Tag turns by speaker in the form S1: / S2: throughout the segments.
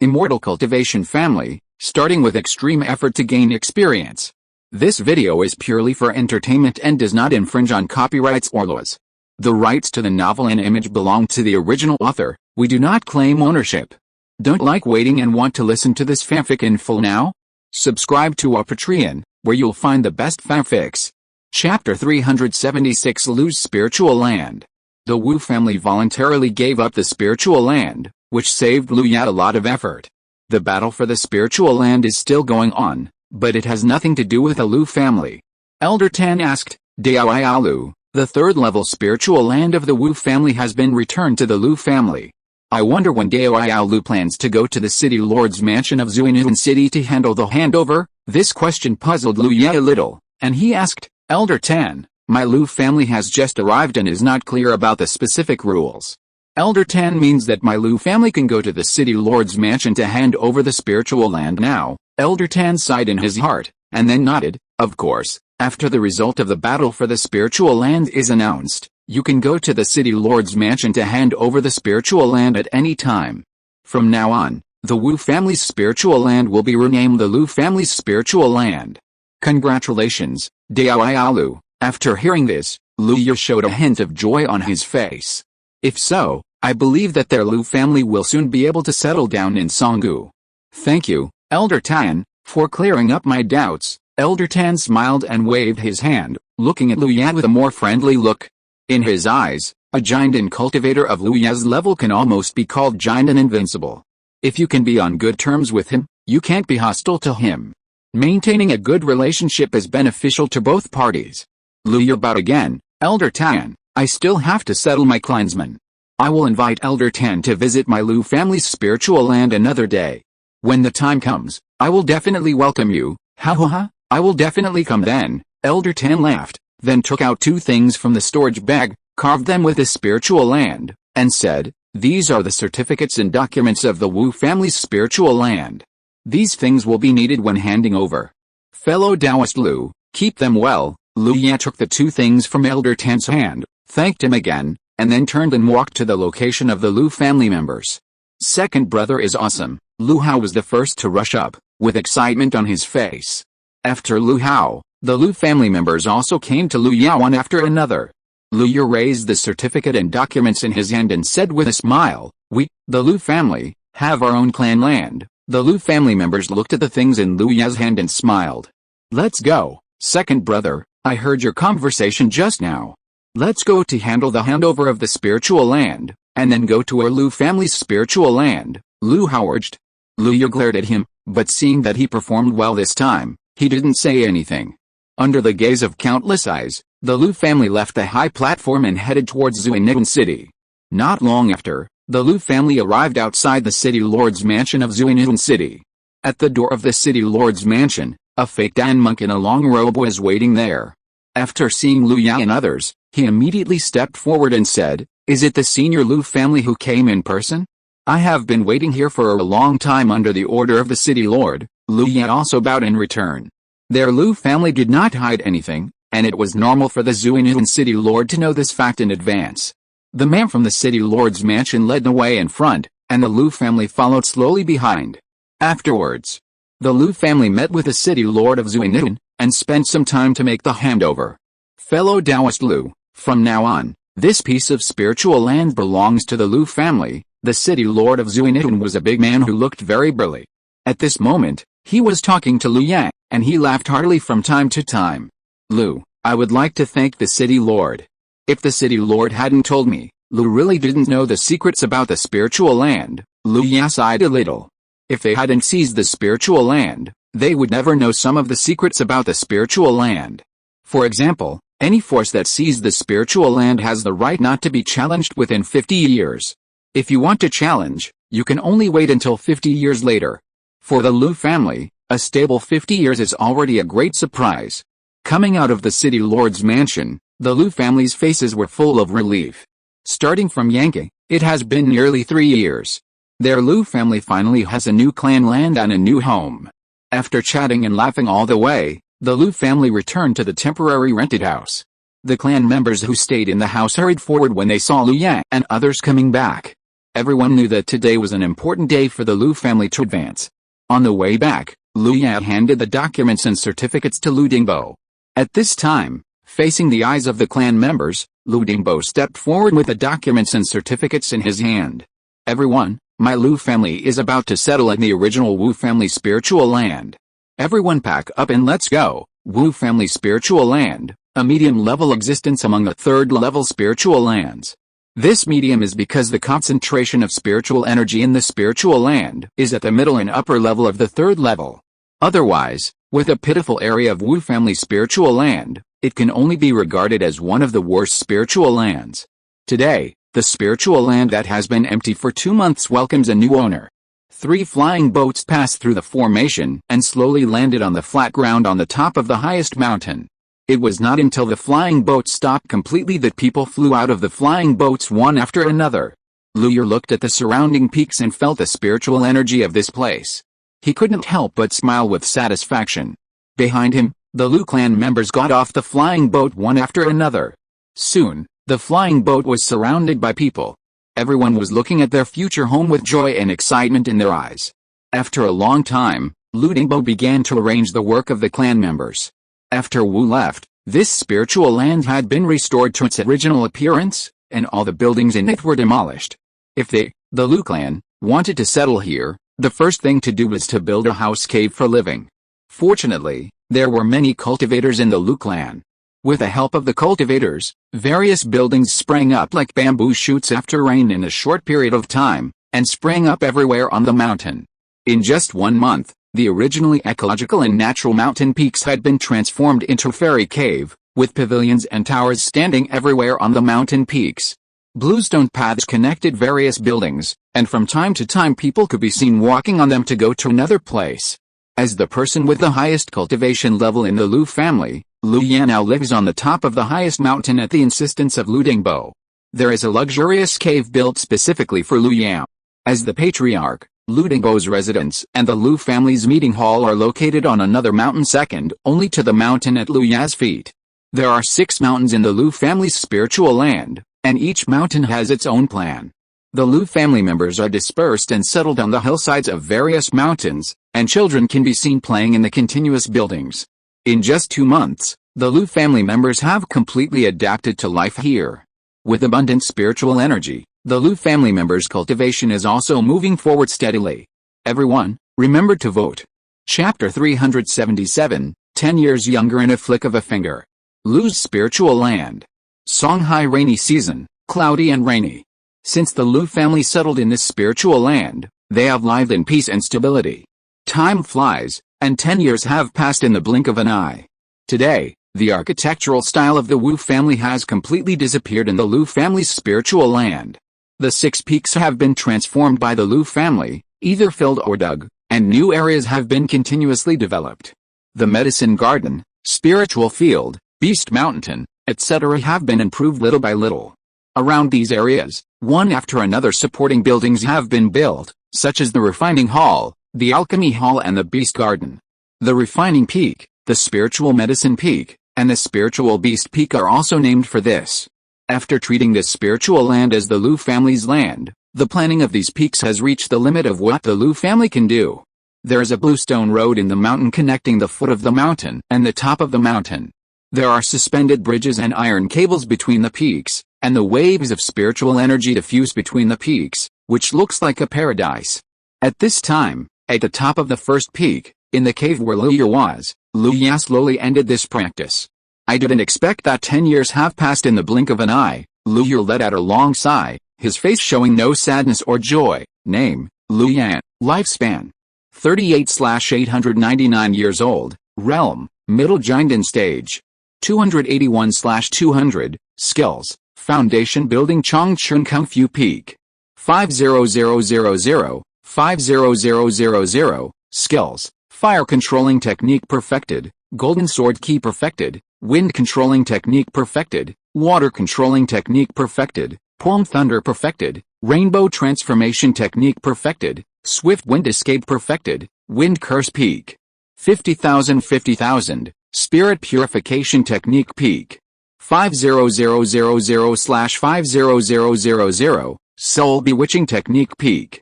S1: Immortal Cultivation family, starting with extreme effort to gain experience. This video is purely for entertainment and does not infringe on copyrights or laws. The rights to the novel and image belong to the original author. We do not claim ownership. Don't like waiting and want to listen to this fanfic in full now? Subscribe to our Patreon, where you'll find the best fanfics. Chapter 376 Lu's Spiritual Land. The Wu family voluntarily gave up the spiritual land, which saved Lu Yat a lot of effort. The battle for the spiritual land is still going on, but it has nothing to do with the Lu family. Elder Tan asked, Dao Lu, the third-level spiritual land of the Wu family has been returned to the Lu family. I wonder when Dao Lu plans to go to the city lord's mansion of Zuinyuan City to handle the handover. This question puzzled Lu Yat a little, and he asked, Elder Tan, my Lu family has just arrived and is not clear about the specific rules. Elder Tan means that my Lu family can go to the city lord's mansion to hand over the spiritual land now. Elder Tan sighed in his heart, and then nodded. Of course, after the result of the battle for the spiritual land is announced, you can go to the city lord's mansion to hand over the spiritual land at any time. From now on, the Wu family's spiritual land will be renamed the Lu family's spiritual land. Congratulations, Dao Lu. After hearing this, Lu Yu showed a hint of joy on his face. If so, I believe that their Lu family will soon be able to settle down in Songgu. Thank you, Elder Tan, for clearing up my doubts. Elder Tan smiled and waved his hand, looking at Lu Yat with a more friendly look. In his eyes, a giant and cultivator of Lu Yat's level can almost be called giant and invincible. If you can be on good terms with him, you can't be hostile to him. Maintaining a good relationship is beneficial to both parties. Lu Yu bowed again. Elder Tan, I still have to settle my clansmen. I will invite Elder Tan to visit my Lu family's spiritual land another day. When the time comes, I will definitely welcome you. Ha, I will definitely come then. Elder Tan laughed, then took out two things from the storage bag, carved them with the spiritual land, and said, these are the certificates and documents of the Wu family's spiritual land. These things will be needed when handing over. Fellow Taoist Lu, keep them well. Lu Yat took the two things from Elder Tan's hand, thanked him again, and then turned and walked to the location of the Lu family members. Second brother is awesome. Lu Hao was the first to rush up, with excitement on his face. After Lu Hao, the Lu family members also came to Lu Yao one after another. Lu Yu raised the certificate and documents in his hand and said with a smile, we, the Lu family, have our own clan land. The Lu family members looked at the things in Lu Ya's hand and smiled. Let's go, second brother. I heard your conversation just now. Let's go to handle the handover of the spiritual land, and then go to our Lu family's spiritual land. Lu Hao urged. Lu Yu glared at him, but seeing that he performed well this time, he didn't say anything. Under the gaze of countless eyes, the Lu family left the high platform and headed towards Zuinyuan City. Not long after, the Lu family arrived outside the city lord's mansion of Zuinyuan City. At the door of the city lord's mansion, a fake Dan monk in a long robe was waiting there. After seeing Lu Yat and others, he immediately stepped forward and said, is it the senior Lu family who came in person? I have been waiting here for a long time under the order of the city lord. Lu Yat also bowed in return. Their Lu family did not hide anything, and it was normal for the Zuinyuan city lord to know this fact in advance. The man from the city lord's mansion led the way in front, and the Lu family followed slowly behind. Afterwards, the Lu family met with the city lord of Zuinyuan, and spent some time to make the handover. Fellow Taoist Lu, from now on, this piece of spiritual land belongs to the Lu family. The city lord of Zuinyuan was a big man who looked very burly. At this moment, he was talking to Lu Yat, and he laughed heartily from time to time. Lu, I would like to thank the city lord. If the city lord hadn't told me, Lu really didn't know the secrets about the spiritual land. Lu Yat sighed a little. If they hadn't seized the spiritual land, they would never know some of the secrets about the spiritual land. For example, any force that seized the spiritual land has the right not to be challenged within 50 years. If you want to challenge, you can only wait until 50 years later. For the Lu family, a stable 50 years is already a great surprise. Coming out of the city lord's mansion, the Lu family's faces were full of relief. Starting from Yankee, it has been nearly 3 years. Their Lu family finally has a new clan land and a new home. After chatting and laughing all the way, the Lu family returned to the temporary rented house. The clan members who stayed in the house hurried forward when they saw Lu Yat and others coming back. Everyone knew that today was an important day for the Lu family to advance. On the way back, Lu Yan handed the documents and certificates to Lu Dingbo. At this time, facing the eyes of the clan members, Lu Dingbo stepped forward with the documents and certificates in his hand. Everyone, my Lu family is about to settle in the original Wu family spiritual land. Everyone pack up and let's go. Wu family spiritual land, a medium-level existence among the third-level spiritual lands. This medium is because the concentration of spiritual energy in the spiritual land is at the middle and upper level of the third level. Otherwise, with a pitiful area of Wu family spiritual land, it can only be regarded as one of the worst spiritual lands. Today, the spiritual land that has been empty for 2 months welcomes a new owner. 3 flying boats passed through the formation and slowly landed on the flat ground on the top of the highest mountain. It was not until the flying boats stopped completely that people flew out of the flying boats one after another. Lu Yer looked at the surrounding peaks and felt the spiritual energy of this place. He couldn't help but smile with satisfaction. Behind him, the Lu clan members got off the flying boat one after another. Soon, the flying boat was surrounded by people. Everyone was looking at their future home with joy and excitement in their eyes. After a long time, Lu Dingbo began to arrange the work of the clan members. After Wu left, this spiritual land had been restored to its original appearance, and all the buildings in it were demolished. If they, the Lu clan, wanted to settle here, the first thing to do was to build a house cave for living. Fortunately, there were many cultivators in the Lu clan. With the help of the cultivators, various buildings sprang up like bamboo shoots after rain in a short period of time, and sprang up everywhere on the mountain. In just 1 month, the originally ecological and natural mountain peaks had been transformed into a fairy cave, with pavilions and towers standing everywhere on the mountain peaks. Bluestone paths connected various buildings, and from time to time people could be seen walking on them to go to another place. As the person with the highest cultivation level in the Lu family, Lu Yan now lives on the top of the highest mountain at the insistence of Lu Dingbo. There is a luxurious cave built specifically for Lu Yan. As the patriarch, Lu Dingbo's residence and the Lu family's meeting hall are located on another mountain second only to the mountain at Lu Yan's feet. There are 6 mountains in the Lu family's spiritual land, and each mountain has its own plan. The Lu family members are dispersed and settled on the hillsides of various mountains, and children can be seen playing in the continuous buildings. In just 2 months, the Lu family members have completely adapted to life here. With abundant spiritual energy, the Lu family members' cultivation is also moving forward steadily. Everyone, remember to vote. Chapter 377, 10 years younger in a flick of a finger. Lu's spiritual land. Songhai rainy season, cloudy and rainy. Since the Lu family settled in this spiritual land, they have lived in peace and stability. Time flies, and 10 years have passed in the blink of an eye. Today, the architectural style of the Wu family has completely disappeared in the Lu family's spiritual land. The 6 peaks have been transformed by the Lu family, either filled or dug, and new areas have been continuously developed. The medicine garden, spiritual field, beast mountain, etc. have been improved little by little. Around these areas, one after another supporting buildings have been built, such as the refining hall, the alchemy hall and the beast garden. The refining peak, the spiritual medicine peak, and the spiritual beast peak are also named for this. After treating this spiritual land as the Lu family's land, the planning of these peaks has reached the limit of what the Lu family can do. There is a bluestone road in the mountain connecting the foot of the mountain and the top of the mountain. There are suspended bridges and iron cables between the peaks, and the waves of spiritual energy diffuse between the peaks, which looks like a paradise. At this time, at the top of the first peak, in the cave where Lu Yer was, Lu Ya slowly ended this practice. I didn't expect that 10 years have passed in the blink of an eye. Lu Yer let out a long sigh, his face showing no sadness or joy. Name, Lu Yan. Lifespan, 38/899 years old. Realm, Middle Jinden Stage. 281/200. Skills, Foundation Building Chongchun Kung Fu Peak. 50000. 50000. Skills, Fire Controlling Technique Perfected. Golden Sword Key Perfected. Wind Controlling Technique Perfected. Water Controlling Technique Perfected. Palm Thunder Perfected. Rainbow Transformation Technique Perfected. Swift Wind Escape Perfected. Wind Curse Peak. 50,000. 50,000. Spirit Purification Technique Peak. 50000/50000. Soul Bewitching Technique Peak.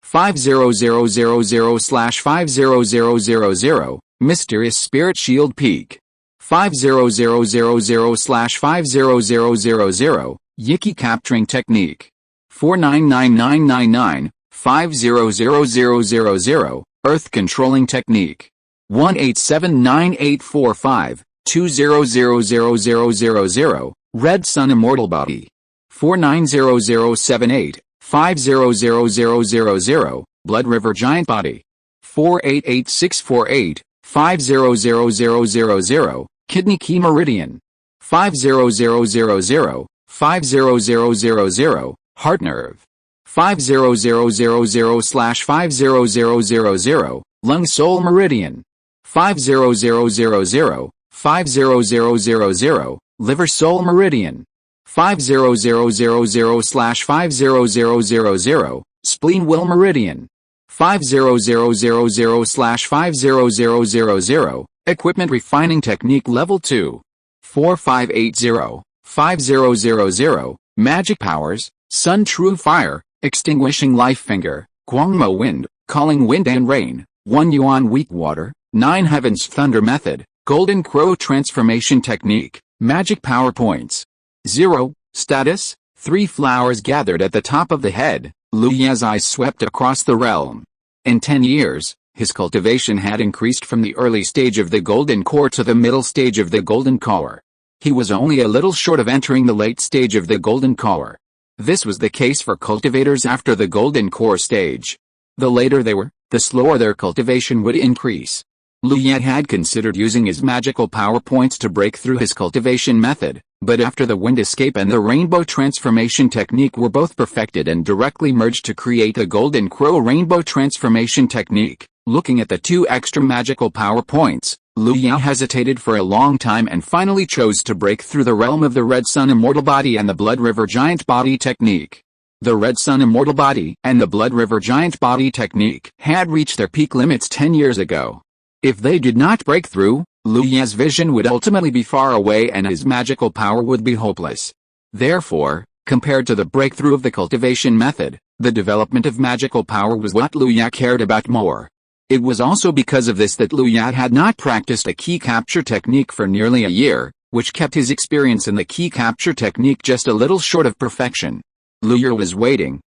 S1: 50000/50000. Mysterious Spirit Shield Peak. 50000/50000. Yiki Capturing Technique. 499999. 5000000. Earth Controlling Technique. 1879845. 2000000. Red Sun Immortal Body. 490078. 5000000. Blood River Giant Body. 488648. 5000000. Kidney Key Meridian. 50000. 50000. Heart Nerve. 50000/50000. Lung Soul Meridian. 50000. 50000. Liver Soul Meridian. 50000/50000. Spleen Will Meridian. 50000/50000. Equipment Refining Technique Level 2. 4580. 5000. Magic Powers, Sun True Fire, Extinguishing Life Finger, Guangmo Wind, Calling Wind and Rain, 1 Yuan Weak Water, 9 Heavens Thunder Method, Golden Crow Transformation Technique, Magic Power Points. 0. Status, 3 flowers gathered at the top of the head. Lu Ye's eyes swept across the realm. In 10 years, his cultivation had increased from the early stage of the golden core to the middle stage of the golden core. He was only a little short of entering the late stage of the golden core. This was the case for cultivators after the golden core stage. The later they were, the slower their cultivation would increase. Lu Ye had considered using his magical power points to break through his cultivation method, but after the Wind Escape and the Rainbow Transformation Technique were both perfected and directly merged to create the Golden Crow Rainbow Transformation Technique, looking at the 2 extra magical power points, Lu Ye hesitated for a long time and finally chose to break through the realm of the Red Sun Immortal Body and the Blood River Giant Body Technique. The Red Sun Immortal Body and the Blood River Giant Body Technique had reached their peak limits 10 years ago. If they did not break through, Lu Ye's vision would ultimately be far away and his magical power would be hopeless. Therefore, compared to the breakthrough of the cultivation method, the development of magical power was what Lu Ye cared about more. It was also because of this that Lu Ye had not practiced a key capture technique for nearly a year, which kept his experience in the key capture technique just a little short of perfection. Lu Ye was waiting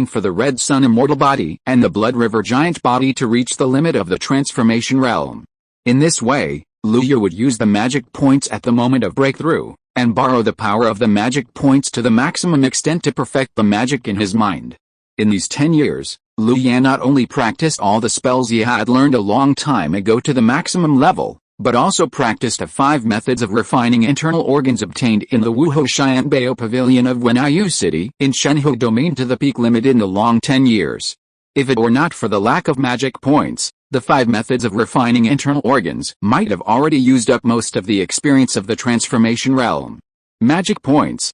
S1: for the Red Sun Immortal Body and the Blood River Giant Body to reach the limit of the transformation realm. In this way, Lu Ye would use the magic points at the moment of breakthrough, and borrow the power of the magic points to the maximum extent to perfect the magic in his mind. In these 10 years, Lu Ye not only practiced all the spells he had learned a long time ago to the maximum level, but also practiced the 5 methods of refining internal organs obtained in the Wuhou Xianbao Pavilion of Wenyu City in Shenhe Domain to the peak limit in the long 10 years. If it were not for the lack of magic points, the 5 methods of refining internal organs might have already used up most of the experience of the transformation realm. Magic points,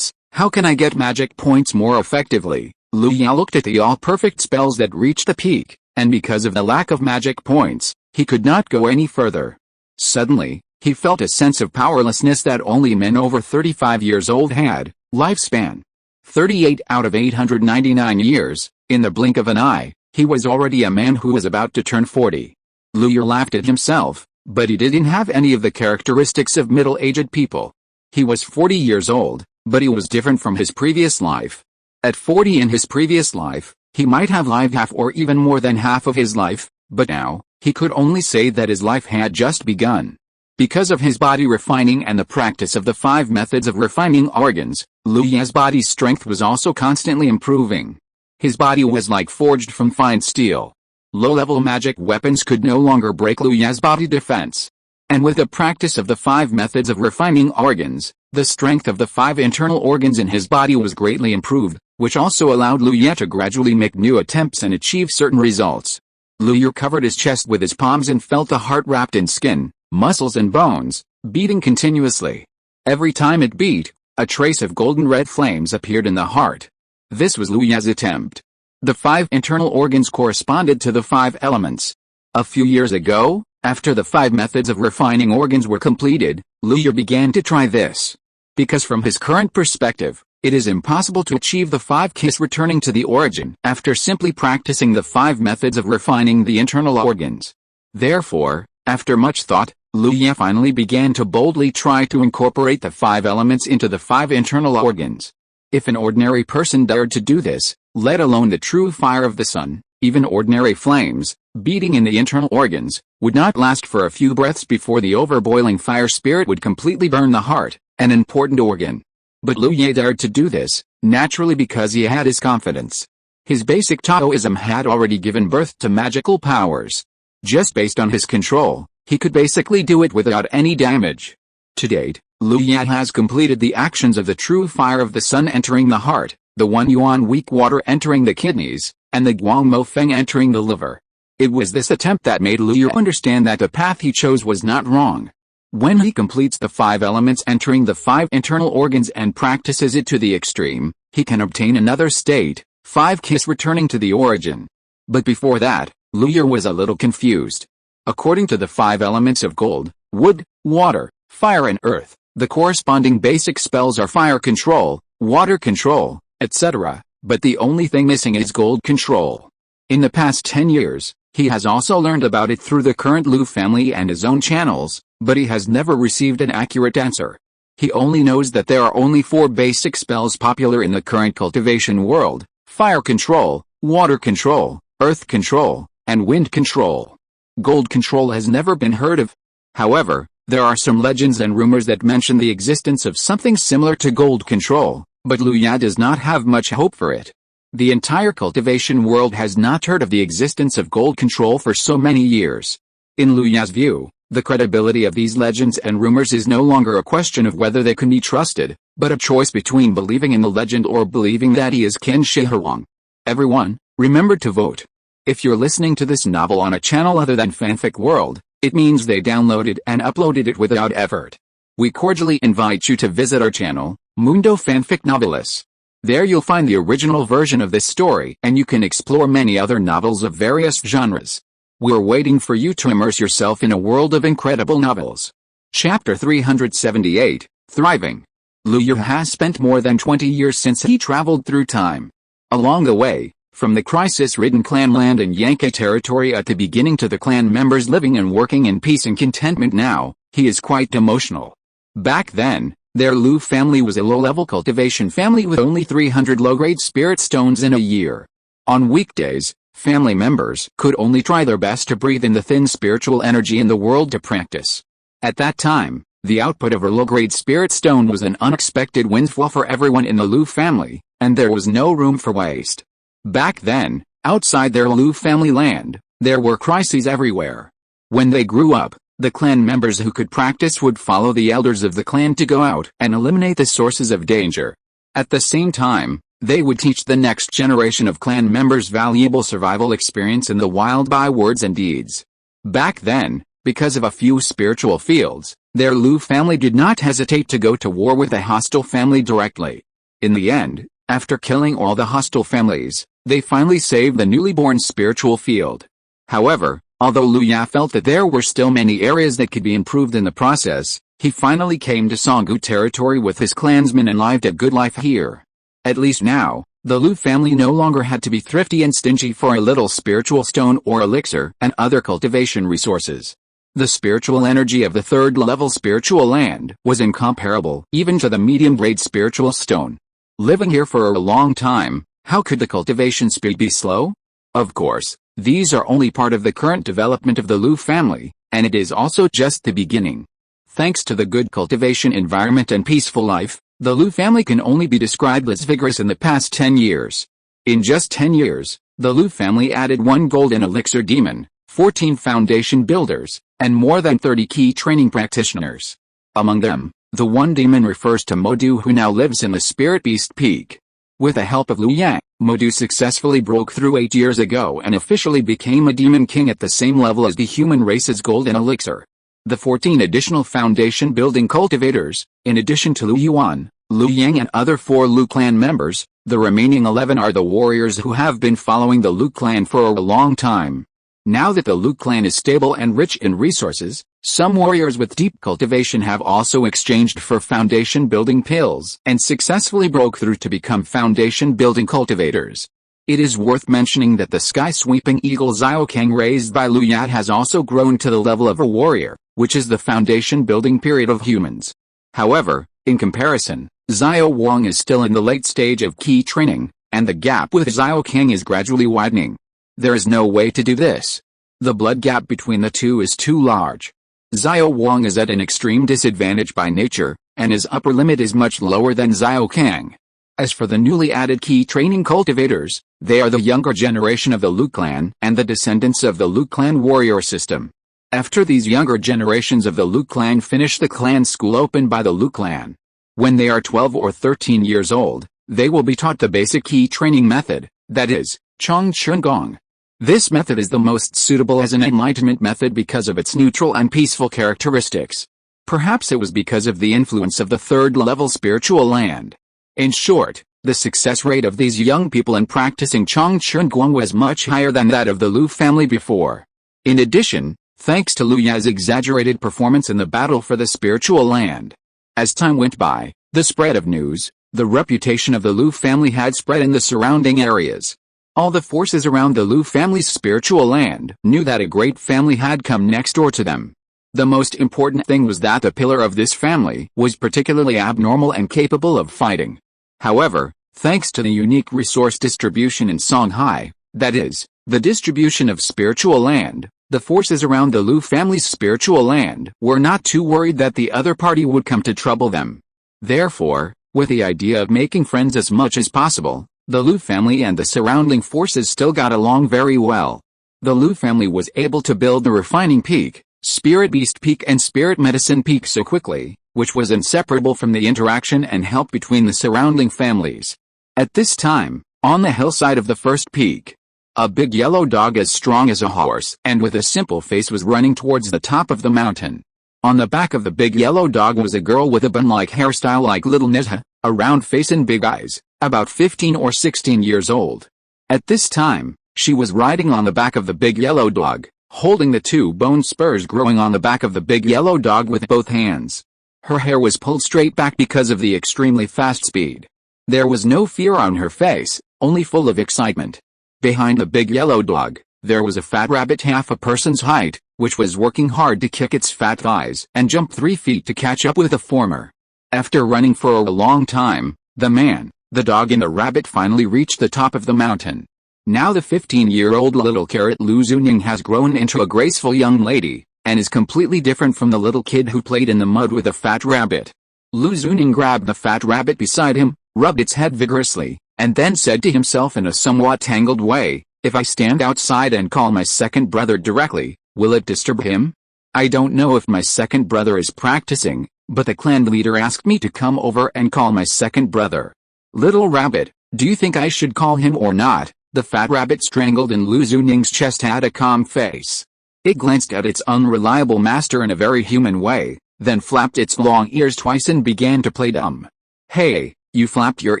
S1: how can I get magic points more effectively? Lu Ye looked at the all-perfect spells that reached the peak, and because of the lack of magic points, he could not go any further. Suddenly, he felt a sense of powerlessness that only men over 35 years old had. Lifespan: 38 out of 899 years. In the blink of an eye, he was already a man who was about to turn 40. Lu Ye laughed at himself, but he didn't have any of the characteristics of middle-aged people. He was 40 years old, but he was different from his previous life. At 40 in his previous life, he might have lived half or even more than half of his life, but now, he could only say that his life had just begun. Because of his body refining and the practice of the 5 methods of refining organs, Lu Ye's body strength was also constantly improving. His body was like forged from fine steel. Low-level magic weapons could no longer break Lu Ye's body defense. And with the practice of the 5 methods of refining organs, the strength of the 5 internal organs in his body was greatly improved, which also allowed Lu Ye to gradually make new attempts and achieve certain results. Lu Ye covered his chest with his palms and felt the heart wrapped in skin, muscles and bones, beating continuously. Every time it beat, a trace of golden red flames appeared in the heart. This was Lu Ye's attempt. The 5 internal organs corresponded to the 5 elements. A few years ago, after the 5 methods of refining organs were completed, Lu Ye began to try this. Because from his current perspective, It is impossible to achieve the 5 keys returning to the origin after simply practicing the 5 methods of refining the internal organs. Therefore, after much thought, Liu Ye finally began to boldly try to incorporate the 5 elements into the 5 internal organs. If an ordinary person dared to do this, let alone the true fire of the sun, even ordinary flames, beating in the internal organs, would not last for a few breaths before the overboiling fire spirit would completely burn the heart, an important organ. But Liu Ye dared to do this, naturally because he had his confidence. His basic Taoism had already given birth to magical powers. Just based on his control, he could basically do it without any damage. To date, Liu Ye has completed the actions of the true fire of the sun entering the heart, the 1 yuan weak water entering the kidneys, and the guang mo feng entering the liver. It was this attempt that made Liu Ye understand that the path he chose was not wrong. When he completes the 5 elements entering the 5 internal organs and practices it to the extreme, he can obtain another state, 5 keys returning to the origin. But before that, Liu Ye was a little confused. According to the 5 elements of gold, wood, water, fire and earth, the corresponding basic spells are fire control, water control, etc., but the only thing missing is gold control. In the past 10 years, he has also learned about it through the current Liu family and his own channels, but he has never received an accurate answer. He only knows that there are only 4 basic spells popular in the current cultivation world: fire control, water control, earth control, and wind control. Gold control has never been heard of. However, there are some legends and rumors that mention the existence of something similar to gold control, but Liu Ye does not have much hope for it. The entire cultivation world has not heard of the existence of gold control for so many years. In Liu Ye's view, the credibility of these legends and rumors is no longer a question of whether they can be trusted, but a choice between believing in the legend or believing that he is Qin Shi Huang. Everyone, remember to vote. If you're listening to this novel on a channel other than Fanfic World, it means they downloaded and uploaded it without effort. We cordially invite you to visit our channel, Mundo Fanfic Novelis. There you'll find the original version of this story and you can explore many other novels of various genres. We're waiting for you to immerse yourself in a world of incredible novels. Chapter 378, Thriving. Liu Ye has spent more than 20 years since he traveled through time. Along the way, from the crisis-ridden clan land in Yankee territory at the beginning to the clan members living and working in peace and contentment now, he is quite emotional. Back then, their Liu family was a low-level cultivation family with only 300 low-grade spirit stones in a year. On weekdays, family members could only try their best to breathe in the thin spiritual energy in the world to practice. At that time, the output of a low-grade spirit stone was an unexpected windfall for everyone in the Liu family, and there was no room for waste. Back then, outside their Liu family land, there were crises everywhere. When they grew up, the clan members who could practice would follow the elders of the clan to go out and eliminate the sources of danger. At the same time, they would teach the next generation of clan members valuable survival experience in the wild by words and deeds. Back then, because of a few spiritual fields, their Liu family did not hesitate to go to war with a hostile family directly. In the end, after killing all the hostile families, they finally saved the newly born spiritual field. However, although Liu Ye felt that there were still many areas that could be improved in the process, he finally came to Songgu territory with his clansmen and lived a good life here. At least now, the Liu family no longer had to be thrifty and stingy for a little spiritual stone or elixir and other cultivation resources. The spiritual energy of the third-level spiritual land was incomparable even to the medium-grade spiritual stone. Living here for a long time, how could the cultivation speed be slow? Of course, these are only part of the current development of the Liu family, and it is also just the beginning. Thanks to the good cultivation environment and peaceful life, the Liu family can only be described as vigorous in the past 10 years. In just 10 years, the Liu family added 1 golden elixir demon, 14 foundation builders, and more than 30 key training practitioners. Among them, the 1 demon refers to Modu, who now lives in the Spirit Beast Peak. With the help of Liu Ye, Modu successfully broke through 8 years ago and officially became a demon king at the same level as the human race's golden elixir. The 14 additional foundation building cultivators, in addition to Liu Yuan, Liu Yang and other 4 Liu clan members, the remaining 11 are the warriors who have been following the Liu clan for a long time. Now that the Liu clan is stable and rich in resources, Some warriors with deep cultivation have also exchanged for foundation-building pills and successfully broke through to become foundation-building cultivators. It is worth mentioning that the sky-sweeping eagle Xiaokang raised by Lu Yat has also grown to the level of a warrior, which is the foundation-building period of humans. However, in comparison, Xiao Wang is still in the late stage of key training, and the gap with Xiaokang is gradually widening. There is no way to do this. The blood gap between the two is too large. Xiao Wang is at an extreme disadvantage by nature, and his upper limit is much lower than Xiaokang. As for the newly added key training cultivators, they are the younger generation of the Lu clan and the descendants of the Lu clan warrior system. After these younger generations of the Lu clan finish the clan school opened by the Lu clan, when they are 12 or 13 years old, they will be taught the basic key training method, that is, Chong Chun Gong. This method is the most suitable as an enlightenment method because of its neutral and peaceful characteristics. Perhaps it was because of the influence of the third-level spiritual land. In short, the success rate of these young people in practicing Chong Chun Gong was much higher than that of the Lu family before. In addition, thanks to Lu Ya's exaggerated performance in the battle for the spiritual land, as time went by, the spread of news, the reputation of the Lu family had spread in the surrounding areas. All the forces around the Lu family's spiritual land knew that a great family had come next door to them. The most important thing was that the pillar of this family was particularly abnormal and capable of fighting. However, thanks to the unique resource distribution in Songhai, that is, the distribution of spiritual land, the forces around the Lu family's spiritual land were not too worried that the other party would come to trouble them. Therefore, with the idea of making friends as much as possible, the Lu family and the surrounding forces still got along very well. The Lu family was able to build the Refining Peak, Spirit Beast Peak and Spirit Medicine Peak so quickly, which was inseparable from the interaction and help between the surrounding families. At this time, on the hillside of the first peak, a big yellow dog as strong as a horse and with a simple face was running towards the top of the mountain. On the back of the big yellow dog was a girl with a bun-like hairstyle like little Nizha, a round face and big eyes, about 15 or 16 years old. At this time, she was riding on the back of the big yellow dog, holding the two bone spurs growing on the back of the big yellow dog with both hands. Her hair was pulled straight back because of the extremely fast speed. There was no fear on her face, only full of excitement. Behind the big yellow dog, there was a fat rabbit half a person's height, which was working hard to kick its fat thighs and jump 3 feet to catch up with the former. After running for a long time, the man, the dog and the rabbit finally reached the top of the mountain. Now the 15-year-old little carrot Lu Zunying has grown into a graceful young lady, and is completely different from the little kid who played in the mud with a fat rabbit. Lu Zunying grabbed the fat rabbit beside him, rubbed its head vigorously, and then said to himself in a somewhat tangled way, "If I stand outside and call my second brother directly, will it disturb him? I don't know if my second brother is practicing, but the clan leader asked me to come over and call my second brother. Little rabbit, do you think I should call him or not?" The fat rabbit strangled in Lu Zunying's chest had a calm face. It glanced at its unreliable master in a very human way, then flapped its long ears twice and began to play dumb. "Hey, you flapped your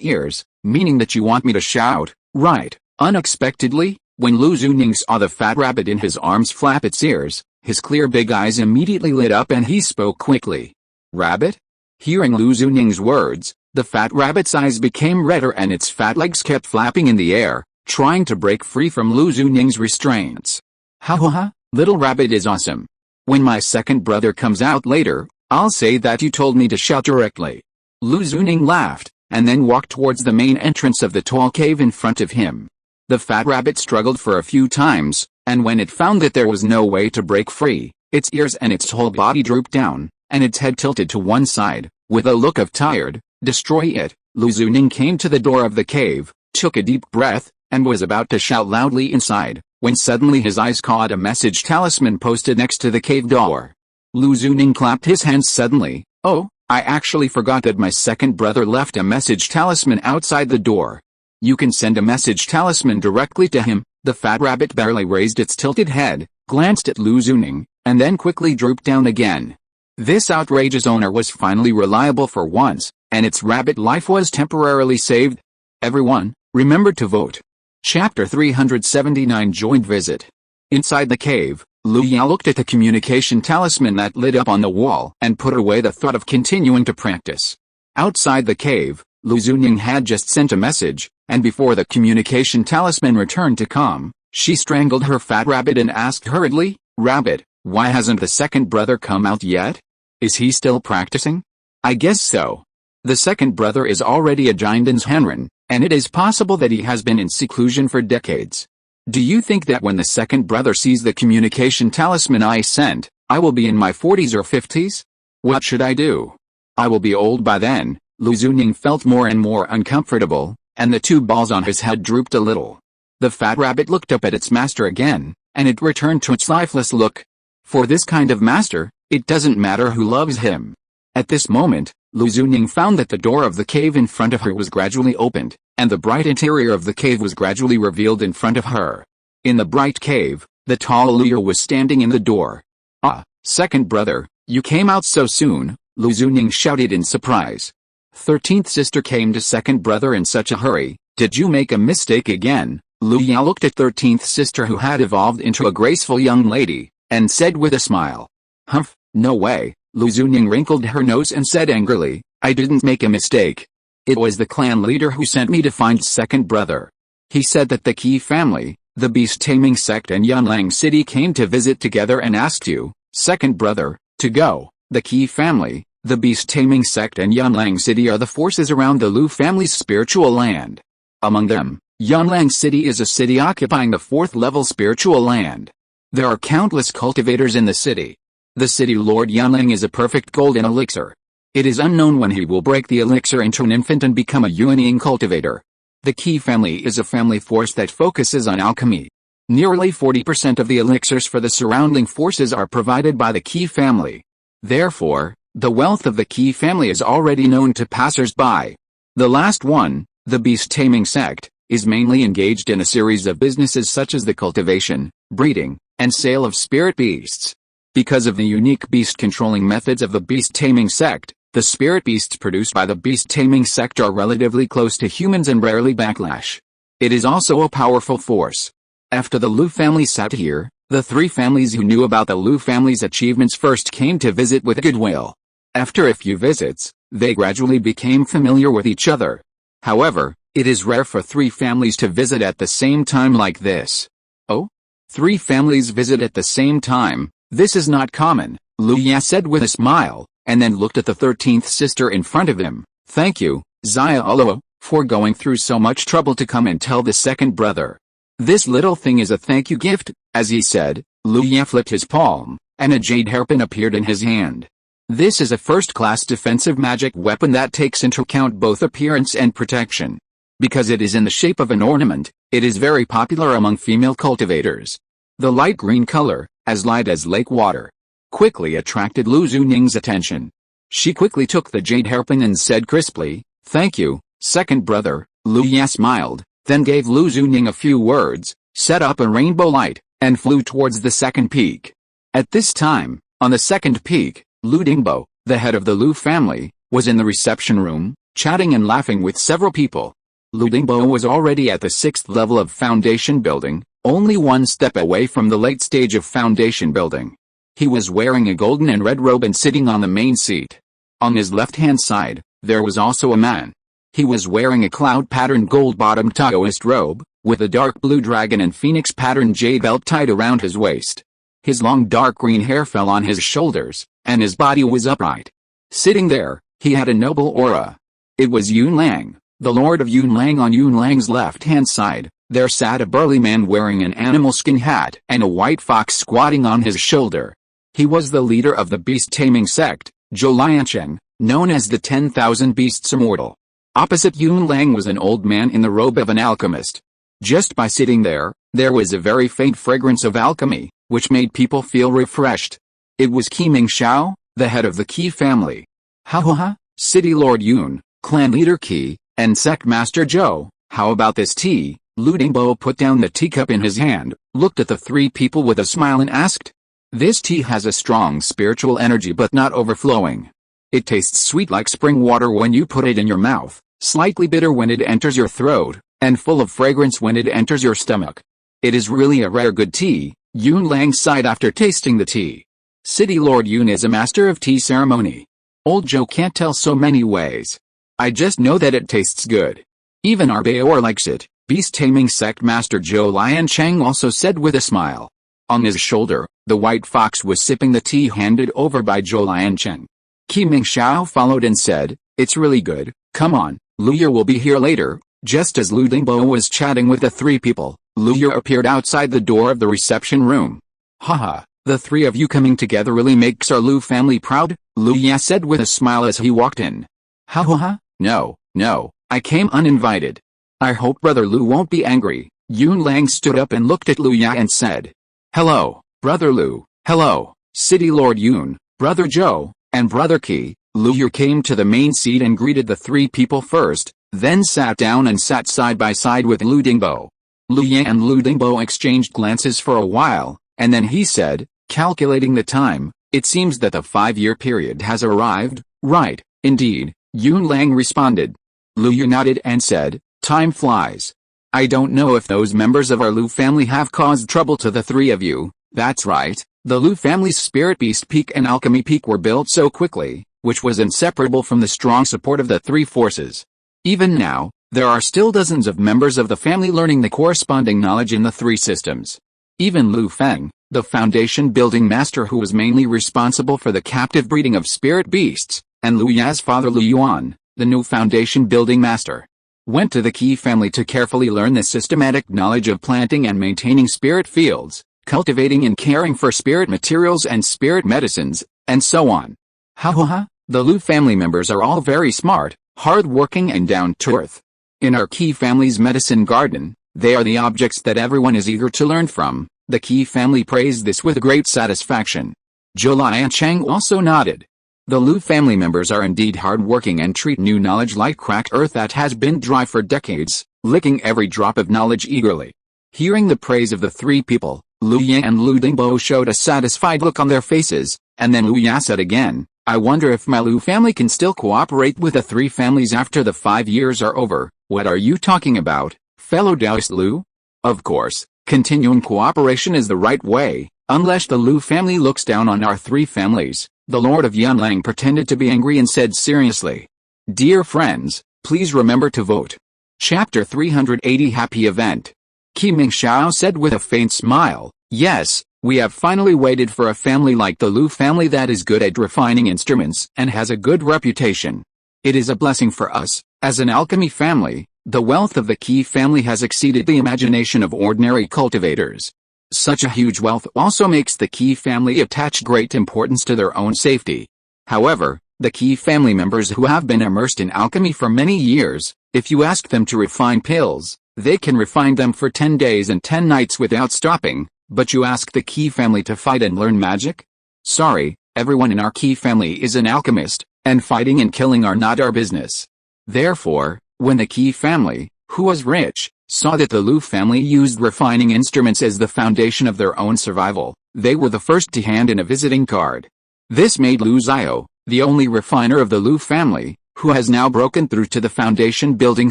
S1: ears, meaning that you want me to shout, right?" Unexpectedly, when Lu Zunying saw the fat rabbit in his arms flap its ears, his clear big eyes immediately lit up and he spoke quickly. "Rabbit?" Hearing Lu Zunying's words, the fat rabbit's eyes became redder and its fat legs kept flapping in the air, trying to break free from Lu Zunying's restraints. "Ha ha ha, little rabbit is awesome. When my second brother comes out later, I'll say that you told me to shout directly." Lu Zunying laughed, and then walked towards the main entrance of the tall cave in front of him. The fat rabbit struggled for a few times, and when it found that there was no way to break free, its ears and its whole body drooped down, and its head tilted to one side, with a look of tired, "Destroy it." Lu Zunying came to the door of the cave, took a deep breath, and was about to shout loudly inside, when suddenly his eyes caught a message talisman posted next to the cave door. Lu Zunying clapped his hands suddenly. "Oh, I actually forgot that my second brother left a message talisman outside the door. You can send a message talisman directly to him." The fat rabbit barely raised its tilted head, glanced at Lu Zunying, and then quickly drooped down again. This outrageous owner was finally reliable for once, and its rabbit life was temporarily saved. Everyone, remember to vote. Chapter 379 Joint Visit. Inside the cave, Lu Ya looked at the communication talisman that lit up on the wall and put away the thought of continuing to practice. Outside the cave, Lu Zunying had just sent a message, and before the communication talisman returned to calm, she strangled her fat rabbit and asked hurriedly, "Rabbit, why hasn't the second brother come out yet? Is he still practicing?" "I guess so. The second brother is already a Jinden's Henren, and it is possible that he has been in seclusion for decades. Do you think that when the second brother sees the communication talisman I sent, I will be in my 40s or 50s? What should I do? I will be old by then." Lu Zunying felt more and more uncomfortable, and the two balls on his head drooped a little. The fat rabbit looked up at its master again, and it returned to its lifeless look. For this kind of master, it doesn't matter who loves him. At this moment, Lu Zunying found that the door of the cave in front of her was gradually opened, and the bright interior of the cave was gradually revealed in front of her. In the bright cave, the tall Luya was standing in the door. "Ah, second brother, you came out so soon," Lu Zunying shouted in surprise. 13th sister came to second brother in such a hurry. "Did you make a mistake again?" Lu Ya looked at 13th sister, who had evolved into a graceful young lady, and said with a smile. "Humph, no way." Lu Zunying wrinkled her nose and said angrily, "I didn't make a mistake. It was the clan leader who sent me to find second brother. He said that the Qi family, the beast-taming sect and Yunlang city came to visit together and asked you, second brother, to go. The Qi family, the beast-taming sect and Yunlang city are the forces around the Lu family's spiritual land. Among them, Yunlang city is a city occupying the 4th level spiritual land. There are countless cultivators in the city. The city lord Yunlang is a perfect golden elixir. It is unknown when he will break the elixir into an infant and become a unyielding cultivator. The Qi family is a family force that focuses on alchemy. Nearly 40% of the elixirs for the surrounding forces are provided by the Qi family. Therefore, the wealth of the Qi family is already known to passers-by. The last one, the beast-taming sect, is mainly engaged in a series of businesses such as the cultivation, breeding, and sale of spirit beasts. Because of the unique beast-controlling methods of the beast-taming sect, the spirit beasts produced by the beast-taming sect are relatively close to humans and rarely backlash. It is also a powerful force. After the Lu family sat here, the 3 families who knew about the Lu family's achievements first came to visit with goodwill. After a few visits, they gradually became familiar with each other. However, it is rare for 3 families to visit at the same time like this. "Oh? 3 families visit at the same time? This is not common," Lu Ya said with a smile, and then looked at the 13th sister in front of him. "Thank you, Zia Olo, for going through so much trouble to come and tell the second brother. This little thing is a thank you gift." As he said, Lu Ya flipped his palm, and a jade hairpin appeared in his hand. This is a first-class defensive magic weapon that takes into account both appearance and protection. Because it is in the shape of an ornament, it is very popular among female cultivators. The light green color, as light as lake water, quickly attracted Lu Zunying's attention. She quickly took the jade hairpin and said crisply, "Thank you, second brother." Lu Ya smiled, then gave Lu Zunying a few words, set up a rainbow light, and flew towards the second peak. At this time, on the second peak, Lu Dingbo, the head of the Lu family, was in the reception room, chatting and laughing with several people. Lu Dingbo was already at the 6th level of foundation building, only one step away from the late stage of foundation building. He was wearing a golden and red robe and sitting on the main seat. On his left-hand side, there was also a man. He was wearing a cloud-patterned gold-bottomed Taoist robe, with a dark blue dragon and phoenix-patterned jade belt tied around his waist. His long dark green hair fell on his shoulders, and his body was upright. Sitting there, he had a noble aura. It was Yunlang, the lord of Yunlang. On Yunlang's left-hand side, there sat a burly man wearing an animal skin hat and a white fox squatting on his shoulder. He was the leader of the beast-taming sect, Zhou Liancheng, known as the 10,000 Beasts Immortal. Opposite Yunlang was an old man in the robe of an alchemist. Just by sitting there, there was a very faint fragrance of alchemy, which made people feel refreshed. It was Qi Mingxiao, the head of the Qi family. "Ha ha ha, City Lord Yun, Clan Leader Qi, and Sect Master Zhou, how about this tea?" Lu Dingbo put down the teacup in his hand, looked at the 3 people with a smile and asked. "This tea has a strong spiritual energy but not overflowing. It tastes sweet like spring water when you put it in your mouth, slightly bitter when it enters your throat, and full of fragrance when it enters your stomach. It is really a rare good tea." Yun Lang sighed after tasting the tea. City Lord Yun is a master of tea ceremony. Old Joe can't tell so many ways. I just know that it tastes good. Even our Bayor likes it, Beast Taming Sect Master Zhou Liancheng also said with a smile. On his shoulder, the white fox was sipping the tea handed over by Zhou Liancheng. Qi Mingxiao followed and said, "It's really good, come on, Lu Ye will be here later." Just as Lu Dingbo was chatting with the three people, Lu Ye appeared outside the door of the reception room. "Haha, the three of you coming together really makes our Lu family proud," Lu Ye said with a smile as he walked in. "Ha ha ha, no, I came uninvited. I hope Brother Lu won't be angry." Yun Lang stood up and looked at Lu Ye and said, "Hello, Brother Lu, hello, City Lord Yun, Brother Zhou, and Brother Qi." Lu Ye came to the main seat and greeted the three people first, then sat down and sat side by side with Lu Dingbo. Lu Ye and Lu Dingbo exchanged glances for a while, and then he said, calculating the time, "It seems that the 5-year period has arrived." "Right, indeed," Yun Lang responded. Lu Ye nodded and said, "Time flies. I don't know if those members of our Lu family have caused trouble to the three of you." "That's right, the Lu family's Spirit Beast Peak and Alchemy Peak were built so quickly, which was inseparable from the strong support of the three forces. Even now, there are still dozens of members of the family learning the corresponding knowledge in the three systems. Even Lu Feng, the foundation building master who was mainly responsible for the captive breeding of spirit beasts, and Lu Ya's father Lu Yuan, the new foundation building master, went to the Qi family to carefully learn the systematic knowledge of planting and maintaining spirit fields, cultivating and caring for spirit materials and spirit medicines, and so on. Ha ha ha, the Lu family members are all very smart, hard-working and down-to-earth. In our Qi family's medicine garden, they are the objects that everyone is eager to learn from. The Qi family praised this with great satisfaction. Zhou Liancheng also nodded. The Lu family members are indeed hard-working and treat new knowledge like cracked earth that has been dry for decades, licking every drop of knowledge eagerly. Hearing the praise of the three people, Lu Ye and Lu Dingbo showed a satisfied look on their faces, and then Lu Ye said again, "I wonder if my Lu family can still cooperate with the three families after the 5 years are over." "What are you talking about, fellow Taoist Lu? Of course, continuing cooperation is the right way, unless the Lu family looks down on our three families." The Lord of Yunlang pretended to be angry and said seriously, "Dear friends, please remember to vote." Chapter 380 Happy Event. Qi Mingxiao said with a faint smile, "Yes, we have finally waited for a family like the Lu family that is good at refining instruments and has a good reputation. It is a blessing for us. As an alchemy family, the wealth of the Qi family has exceeded the imagination of ordinary cultivators. Such a huge wealth also makes the Qi family attach great importance to their own safety. However, the Qi family members who have been immersed in alchemy for many years, if you ask them to refine pills, they can refine them for 10 days and 10 nights without stopping, but you ask the Qi family to fight and learn magic? Sorry, everyone in our Qi family is an alchemist, and fighting and killing are not our business." Therefore, when the Qi family, who was rich, saw that the Lu family used refining instruments as the foundation of their own survival, they were the first to hand in a visiting card. This made Lu Xiao, the only refiner of the Lu family, who has now broken through to the foundation building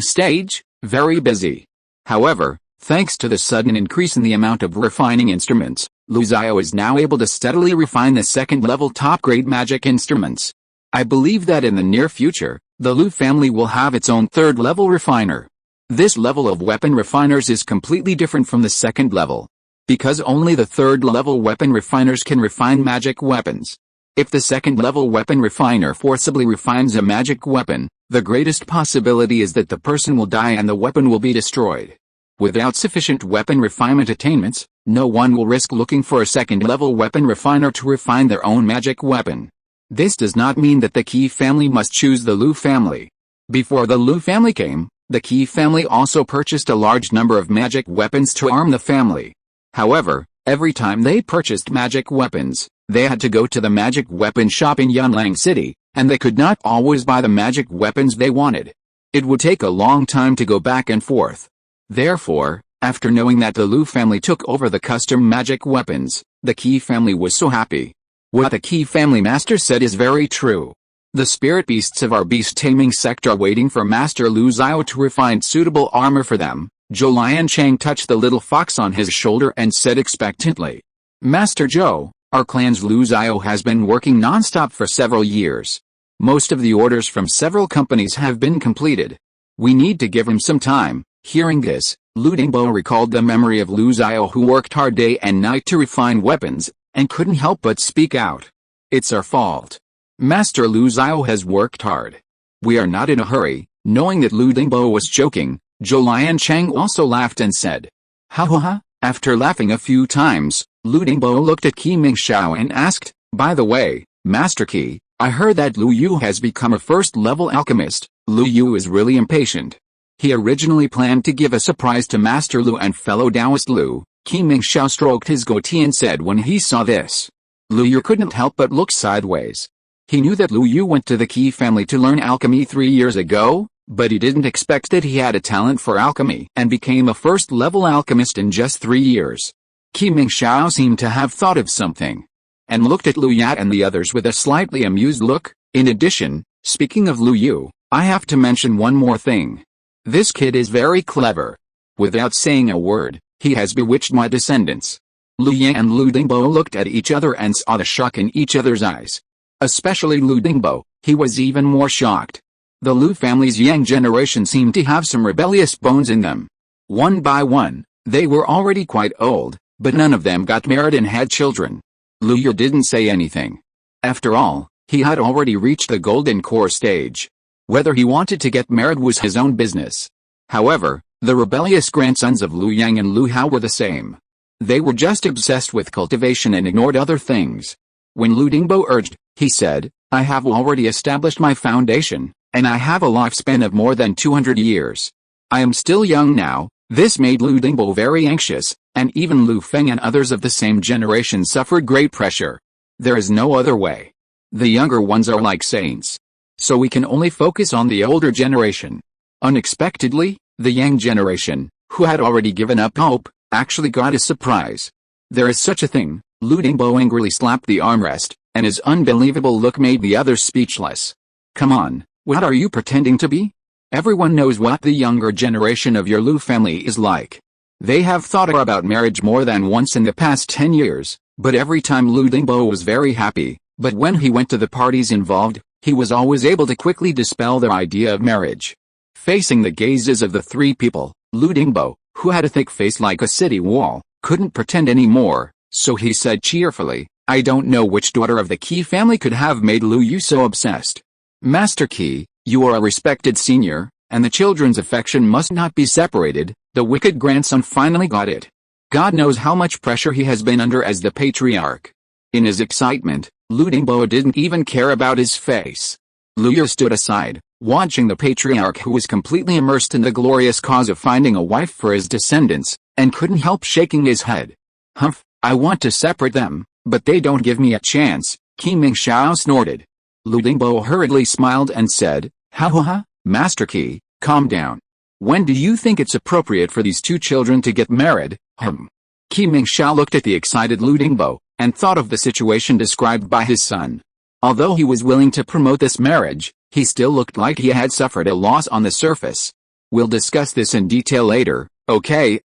S1: stage, very busy. However, thanks to the sudden increase in the amount of refining instruments, Lu Xiao is now able to steadily refine the second-level top-grade magic instruments. I believe that in the near future, the Lu family will have its own third-level refiner. This level of weapon refiners is completely different from the second level, because only the third-level weapon refiners can refine magic weapons. If the second-level weapon refiner forcibly refines a magic weapon, the greatest possibility is that the person will die and the weapon will be destroyed. Without sufficient weapon refinement attainments, no one will risk looking for a second-level weapon refiner to refine their own magic weapon. This does not mean that the Qi family must choose the Lu family. Before the Lu family came, the Qi family also purchased a large number of magic weapons to arm the family. However, every time they purchased magic weapons, they had to go to the magic weapon shop in Yunlang City, and they could not always buy the magic weapons they wanted. It would take a long time to go back and forth. Therefore, after knowing that the Lu family took over the custom magic weapons, the Qi family was so happy. What the Qi family master said is very true. The spirit beasts of our beast taming sect are waiting for Master Lu Xiao to refine suitable armor for them. Zhou Liancheng touched the little fox on his shoulder and said expectantly, Master Zhou, our clan's Lu Xiao has been working non-stop for several years. Most of the orders from several companies have been completed. We need to give him some time. Hearing this, Lu Dingbo recalled the memory of Lu Xiao, who worked hard day and night to refine weapons, and couldn't help but speak out. It's our fault. Master Lu Xiao has worked hard. We are not in a hurry. Knowing that Lu Dingbo was joking, Zhou Liancheng also laughed and said, "Ha ha ha." After laughing a few times, Lu Dingbo looked at Qi Mingxiao and asked, "By the way, Master Qi, I heard that Lu Yu has become a first-level alchemist." Lu Yu is really impatient. He originally planned to give a surprise to Master Lu and fellow Taoist Lu. Qi Mingxiao stroked his goatee and said when he saw this. Lu Yu couldn't help but look sideways. He knew that Lu Yu went to the Qi family to learn alchemy 3 years ago, but he didn't expect that he had a talent for alchemy and became a first-level alchemist in just 3 years. Qi Mingxiao seemed to have thought of something, and looked at Lu Yat and the others with a slightly amused look. In addition, speaking of Lu Yu, I have to mention one more thing. This kid is very clever. Without saying a word, he has bewitched my descendants. Lu Yang and Lu Dingbo looked at each other and saw the shock in each other's eyes. Especially Lu Dingbo, he was even more shocked. The Lu family's Yang generation seemed to have some rebellious bones in them. One by one, they were already quite old, but none of them got married and had children. Lu Yu didn't say anything. After all, he had already reached the golden core stage. Whether he wanted to get married was his own business. However, the rebellious grandsons of Lu Yang and Lu Hao were the same. They were just obsessed with cultivation and ignored other things. When Lu Dingbo urged, he said, "I have already established my foundation, and I have a lifespan of more than 200 years. I am still young now." This made Lu Dingbo very anxious, and even Lu Feng and others of the same generation suffered great pressure. There is no other way. The younger ones are like saints. So we can only focus on the older generation. Unexpectedly, the Yang generation, who had already given up hope, actually got a surprise. There is such a thing. Lu Dingbo angrily slapped the armrest, and his unbelievable look made the others speechless. Come on, what are you pretending to be? Everyone knows what the younger generation of your Lu family is like. They have thought about marriage more than once in the past 10 years, but every time Lu Dingbo was very happy, but when he went to the parties involved, he was always able to quickly dispel their idea of marriage. Facing the gazes of the three people, Lu Dingbo, who had a thick face like a city wall, couldn't pretend anymore, so he said cheerfully, "I don't know which daughter of the Qi family could have made Lu Yu so obsessed. Master Qi, you are a respected senior, and the children's affection must not be separated." The wicked grandson finally got it. God knows how much pressure he has been under as the patriarch. In his excitement, Lu Dingbo didn't even care about his face. Lu Yu stood aside, watching the patriarch who was completely immersed in the glorious cause of finding a wife for his descendants, and couldn't help shaking his head. "Humph, I want to separate them, but they don't give me a chance," Qi Mingxiao snorted. Lu Dingbo hurriedly smiled and said, "Ha ha ha, Master Qi, calm down. When do you think it's appropriate for these two children to get married?" Qi Mingxiao looked at the excited Lu Dingbo, and thought of the situation described by his son. Although he was willing to promote this marriage, he still looked like he had suffered a loss on the surface. "We'll discuss this in detail later." Okay,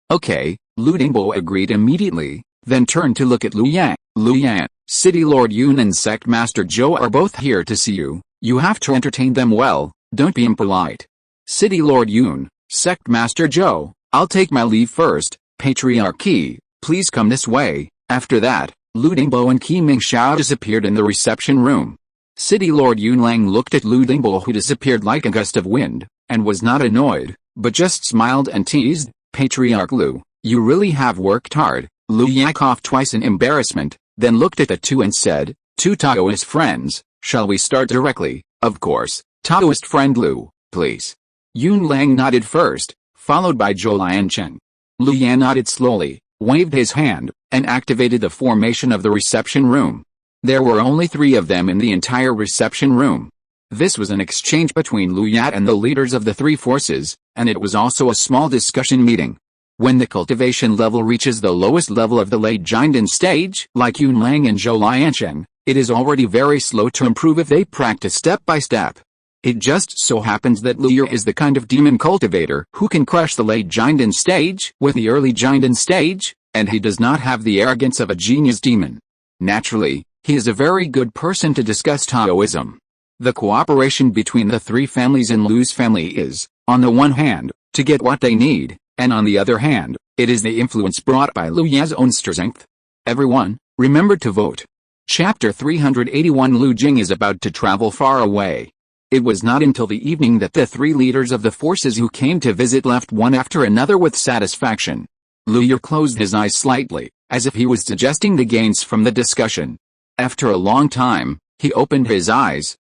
S1: Lu Dingbo agreed immediately, then turned to look at Lu Yan. "Lu Yan, City Lord Yun and Sect Master Zhou are both here to see you. You have to entertain them well, don't be impolite." "City Lord Yun, Sect Master Zhou, I'll take my leave first. Patriarch Qi, please come this way." After that, Lu Dingbo and Qi Mingxiao disappeared in the reception room. City Lord Yun Lang looked at Lu Dingbo, who disappeared like a gust of wind, and was not annoyed, but just smiled and teased, "Patriarch Lu, you really have worked hard." Lu Yan coughed twice in embarrassment, then looked at the two and said, "Two Taoist friends, shall we start directly?" "Of course, Taoist friend Lu, please." Yun Lang nodded first, followed by Zhou Liancheng. Lu Yan nodded slowly, waved his hand, and activated the formation of the reception room. There were only 3 of them in the entire reception room. This was an exchange between Lu Yat and the leaders of the 3 forces, and it was also a small discussion meeting. When the cultivation level reaches the lowest level of the late Jinden stage, like Yun Lang and Zhou Liancheng, it is already very slow to improve if they practice step by step. It just so happens that Lu Yu is the kind of demon cultivator who can crush the late Jinden stage with the early Jinden stage, and he does not have the arrogance of a genius demon. Naturally, he is a very good person to discuss Taoism. The cooperation between the three families in Lu's family is, on the one hand, to get what they need, and on the other hand, it is the influence brought by Lu Ya's own strength. Everyone, remember to vote. Chapter 381. Lu Jing is about to travel far away. It was not until the evening that the three leaders of the forces who came to visit left one after another with satisfaction. Lu Ye closed his eyes slightly, as if he was digesting the gains from the discussion. After a long time, he opened his eyes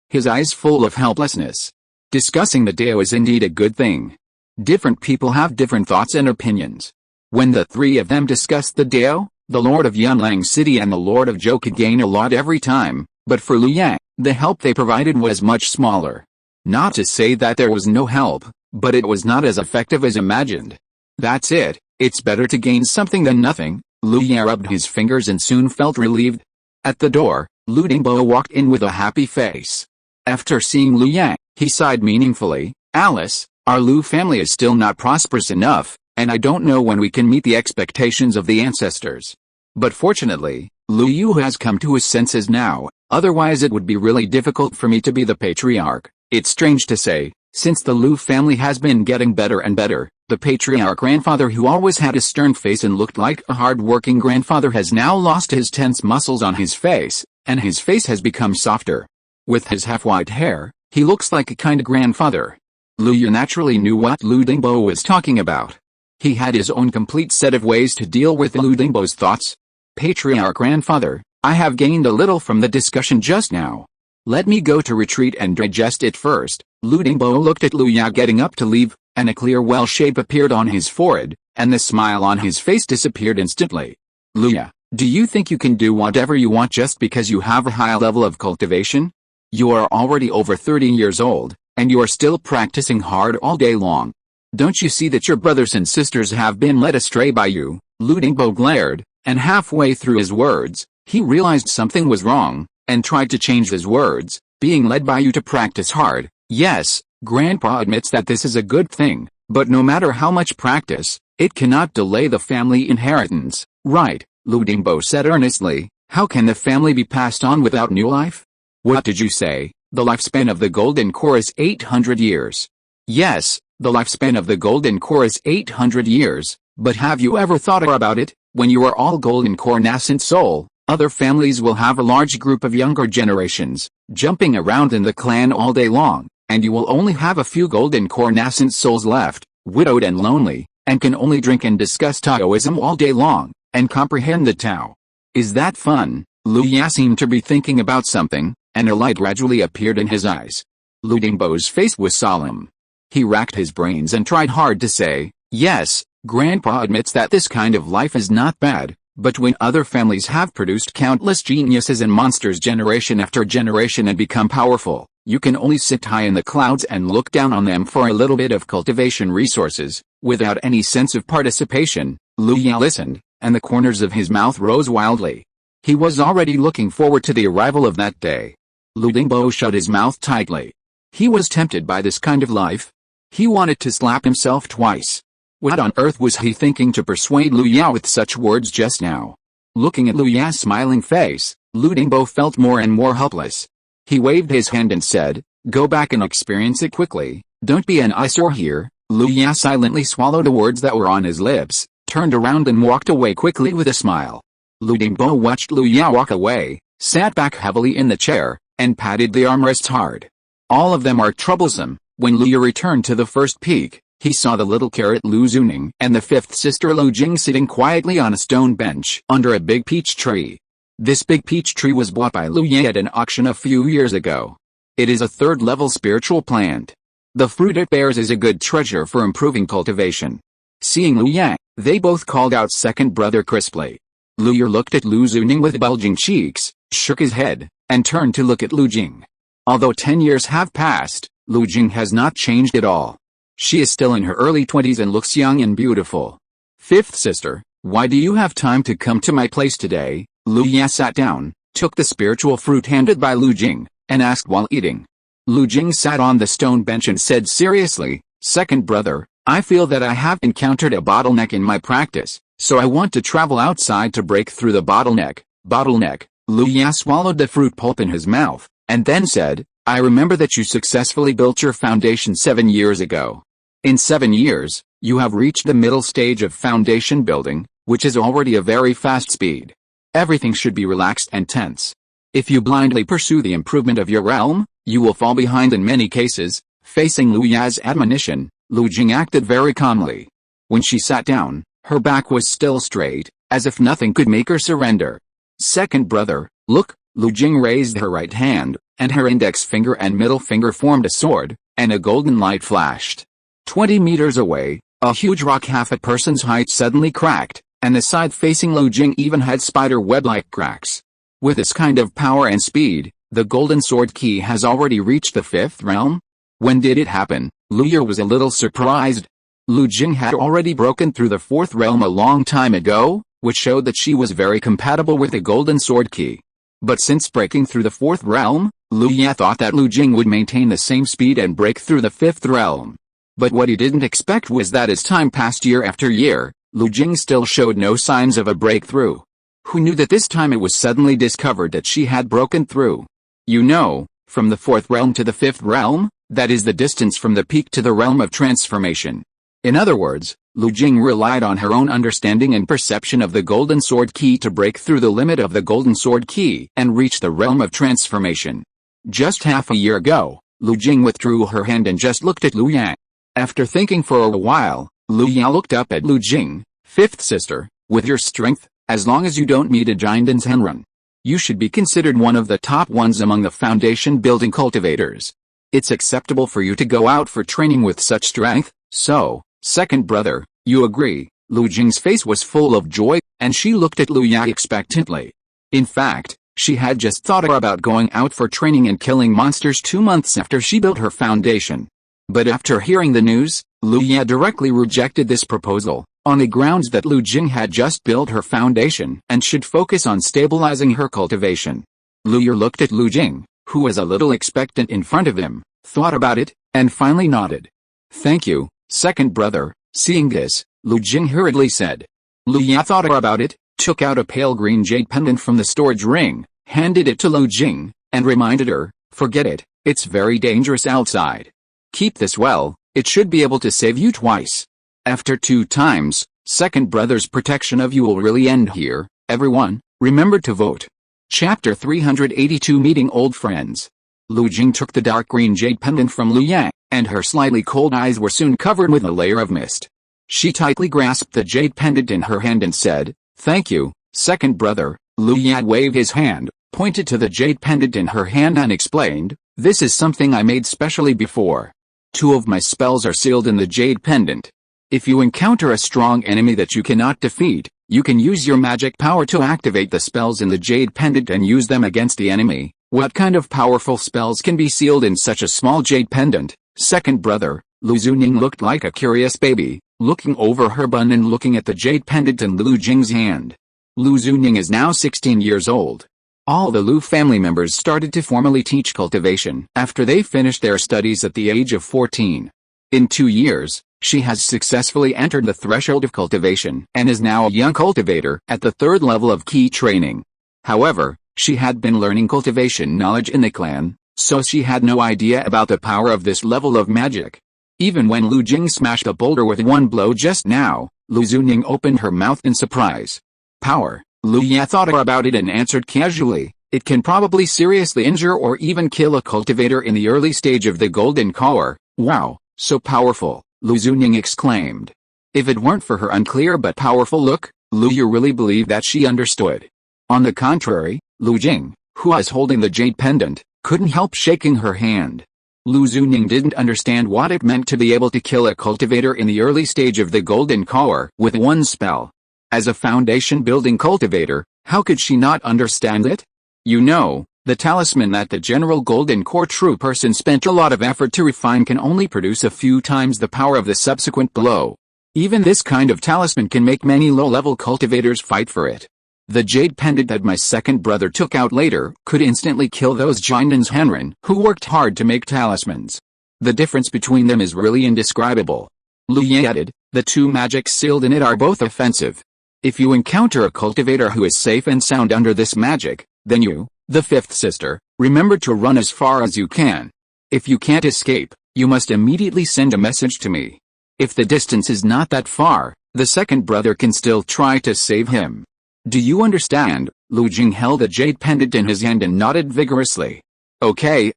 S1: full of helplessness. Discussing the Tao is indeed a good thing. Different people have different thoughts and opinions. When the three of them discussed the Tao, the Lord of Yunlang City and the Lord of Zhou could gain a lot every time, but for Lu Yang, the help they provided was much smaller. Not to say that there was no help, but it was not as effective as imagined. That's it, it's better to gain something than nothing. Lu Yang rubbed his fingers and soon felt relieved. At the door, Lu Dingbo walked in with a happy face. After seeing Lu Yang, he sighed meaningfully. Alice, our Lu family is still not prosperous enough, and I don't know when we can meet the expectations of the ancestors. But fortunately, Lu Yu has come to his senses now, otherwise it would be really difficult for me to be the patriarch. It's strange to say, since the Lu family has been getting better and better, the patriarch grandfather who always had a stern face and looked like a hard-working grandfather has now lost his tense muscles on his face, and his face has become softer. With his half-white hair, he looks like a kind grandfather. Lu Yu naturally knew what Lu Dingbo was talking about. He had his own complete set of ways to deal with Lu Dingbo's thoughts. Patriarch grandfather, I have gained a little from the discussion just now. Let me go to retreat and digest it first. Lu Dingbo looked at Lu Ya getting up to leave, and a clear well shape appeared on his forehead, and the smile on his face disappeared instantly. Lu Ya, do you think you can do whatever you want just because you have a high level of cultivation? You are already over 30 years old, and you are still practicing hard all day long. Don't you see that your brothers and sisters have been led astray by you? Lu Dingbo glared, and halfway through his words, he realized something was wrong, and tried to change his words. Being led by you to practice hard. Yes, Grandpa admits that this is a good thing, but no matter how much practice, it cannot delay the family inheritance. Right, Lu Dingbo said earnestly. How can the family be passed on without new life? What did you say? The lifespan of the golden core is 800 years. Yes, the lifespan of the golden core is 800 years, but have you ever thought about it? When you are all golden core nascent soul, other families will have a large group of younger generations, jumping around in the clan all day long, and you will only have a few golden core nascent souls left, widowed and lonely, and can only drink and discuss Taoism all day long, and comprehend the Tao. Is that fun? Lu Ya seemed to be thinking about something, and a light gradually appeared in his eyes. Lu Dingbo's face was solemn. He racked his brains and tried hard to say, yes, Grandpa admits that this kind of life is not bad, but when other families have produced countless geniuses and monsters generation after generation and become powerful, you can only sit high in the clouds and look down on them for a little bit of cultivation resources, without any sense of participation. Lu Ya listened, and the corners of his mouth rose wildly. He was already looking forward to the arrival of that day. Lu Dingbo shut his mouth tightly. He was tempted by this kind of life. He wanted to slap himself twice. What on earth was he thinking to persuade Lu Ya with such words just now? Looking at Lu Ya's smiling face, Lu Dingbo felt more and more helpless. He waved his hand and said, go back and experience it quickly, don't be an eyesore here. Lu Ya silently swallowed the words that were on his lips, turned around and walked away quickly with a smile. Lu Dingbo watched Lu Ya walk away, sat back heavily in the chair, and patted the armrests hard. All of them are troublesome. When Lu Ya returned to the first peak, he saw the little carrot Lu Zuning and the fifth sister Lu Jing sitting quietly on a stone bench under a big peach tree. This big peach tree was bought by Lu Ye at an auction a few years ago. It is a third-level spiritual plant. The fruit it bears is a good treasure for improving cultivation. Seeing Lu Yang, they both called out second brother crisply. Lu Ye looked at Lu Zuning with bulging cheeks, shook his head, and turned to look at Lu Jing. Although 10 years have passed, Lu Jing has not changed at all. She is still in her early 20s and looks young and beautiful. Fifth sister, why do you have time to come to my place today? Lu Ya sat down, took the spiritual fruit handed by Lu Jing, and asked while eating. Lu Jing sat on the stone bench and said seriously, second brother, I feel that I have encountered a bottleneck in my practice, so I want to travel outside to break through the bottleneck. Bottleneck. Lu Ya swallowed the fruit pulp in his mouth, and then said, I remember that you successfully built your foundation 7 years ago. In 7 years, you have reached the middle stage of foundation building, which is already a very fast speed. Everything should be relaxed and tense. If you blindly pursue the improvement of your realm, you will fall behind in many cases. Facing Lu Ya's admonition, Lu Jing acted very calmly. When she sat down, her back was still straight, as if nothing could make her surrender. Second brother, look, Lu Jing raised her right hand, and her index finger and middle finger formed a sword, and a golden light flashed. 20 meters away, a huge rock half a person's height suddenly cracked, and the side facing Lu Jing even had spider web-like cracks. With this kind of power and speed, the golden sword key has already reached the 5th realm? When did it happen? Lu Ye was a little surprised. Lu Jing had already broken through the 4th realm a long time ago, which showed that she was very compatible with the golden sword key. But since breaking through the 4th realm, Lu Ye thought that Lu Jing would maintain the same speed and break through the 5th realm. But what he didn't expect was that as time passed year after year, Lu Jing still showed no signs of a breakthrough. Who knew that this time it was suddenly discovered that she had broken through? You know, from the 4th realm to the 5th realm, that is the distance from the peak to the realm of transformation. In other words, Lu Jing relied on her own understanding and perception of the golden sword key to break through the limit of the golden sword key and reach the realm of transformation. Just half a year ago, Lu Jing withdrew her hand and just looked at Lu Ya. After thinking for a while, Lu Ya looked up at Lu Jing, 5th sister, with your strength, as long as you don't meet a giant's henrun, you should be considered one of the top ones among the foundation building cultivators. It's acceptable for you to go out for training with such strength, so, second brother, you agree. Lu Jing's face was full of joy, and she looked at Lu Ya expectantly. In fact, she had just thought about going out for training and killing monsters 2 months after she built her foundation. But after hearing the news, Lu Ya directly rejected this proposal, on the grounds that Lu Jing had just built her foundation and should focus on stabilizing her cultivation. Lu Ya looked at Lu Jing, who was a little expectant in front of him, thought about it, and finally nodded. Thank you, second brother. Seeing this, Lu Jing hurriedly said. Lu Ya thought about it, took out a pale green jade pendant from the storage ring, handed it to Lu Jing, and reminded her, forget it, it's very dangerous outside. Keep this well, it should be able to save you twice. After 2 times, second brother's protection of you will really end here. Everyone, remember to vote. Chapter 382 Meeting Old Friends. Lu Jing took the dark green jade pendant from Lu Ya, and her slightly cold eyes were soon covered with a layer of mist. She tightly grasped the jade pendant in her hand and said, thank you, second brother. Lu Ya waved his hand, pointed to the jade pendant in her hand and explained, this is something I made specially before. 2 of my spells are sealed in the jade pendant. If you encounter a strong enemy that you cannot defeat, you can use your magic power to activate the spells in the jade pendant and use them against the enemy. What kind of powerful spells can be sealed in such a small jade pendant? Second brother, Lu Zuning looked like a curious baby, looking over her bun and looking at the jade pendant in Lu Jing's hand. Lu Zuning is now 16 years old. All the Lu family members started to formally teach cultivation after they finished their studies at the age of 14. In 2 years, she has successfully entered the threshold of cultivation and is now a young cultivator at the 3rd level of key training. However, she had been learning cultivation knowledge in the clan, so she had no idea about the power of this level of magic. Even when Lu Jing smashed a boulder with 1 blow just now, Lu Zuning opened her mouth in surprise. Power. Lu Ya thought about it and answered casually, it can probably seriously injure or even kill a cultivator in the early stage of the golden core. Wow, so powerful, Lu Zuning exclaimed. If it weren't for her unclear but powerful look, Lu Ya really believed that she understood. On the contrary, Lu Jing, who was holding the jade pendant, couldn't help shaking her hand. Lu Zuning didn't understand what it meant to be able to kill a cultivator in the early stage of the golden core with 1 spell. As a foundation-building cultivator, how could she not understand it? You know, the talisman that the general golden core true person spent a lot of effort to refine can only produce a few times the power of the subsequent blow. Even this kind of talisman can make many low-level cultivators fight for it. The jade pendant that my second brother took out later could instantly kill those giants henrun who worked hard to make talismans. The difference between them is really indescribable. Lu Ye added, the two magics sealed in it are both offensive. If you encounter a cultivator who is safe and sound under this magic, then you, the fifth sister, remember to run as far as you can. If you can't escape, you must immediately send a message to me. If the distance is not that far, the second brother can still try to save him. Do you understand? Lu Jing held a jade pendant in his hand and nodded vigorously. Okay,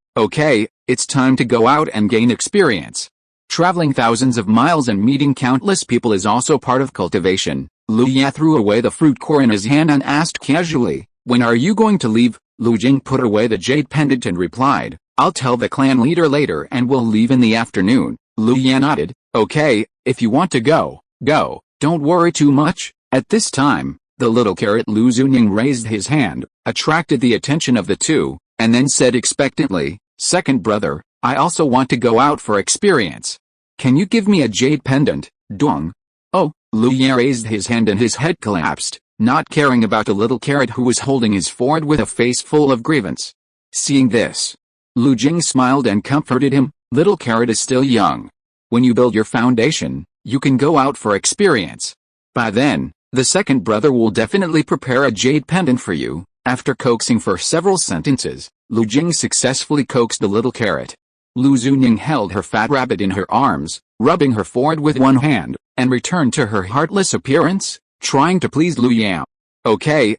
S1: it's time to go out and gain experience. Traveling thousands of miles and meeting countless people is also part of cultivation. Lu Ye threw away the fruit core in his hand and asked casually, when are you going to leave? Lu Jing put away the jade pendant and replied, I'll tell the clan leader later and we'll leave in the afternoon. Lu Ye nodded, okay, if you want to go, go, don't worry too much. At this time, the little carrot Lu Zunying raised his hand, attracted the attention of the two, and then said expectantly, second brother, I also want to go out for experience. Can you give me a jade pendant, Dong? Oh, Lu Ye raised his hand and his head collapsed, not caring about the little carrot who was holding his forehead with a face full of grievance. Seeing this, Lu Jing smiled and comforted him, little carrot is still young. When you build your foundation, you can go out for experience. By then, the second brother will definitely prepare a jade pendant for you. After coaxing for several sentences, Lu Jing successfully coaxed the little carrot. Lu Zunying held her fat rabbit in her arms, rubbing her forehead with one hand, and returned to her heartless appearance, trying to please Lu Ye. Okay,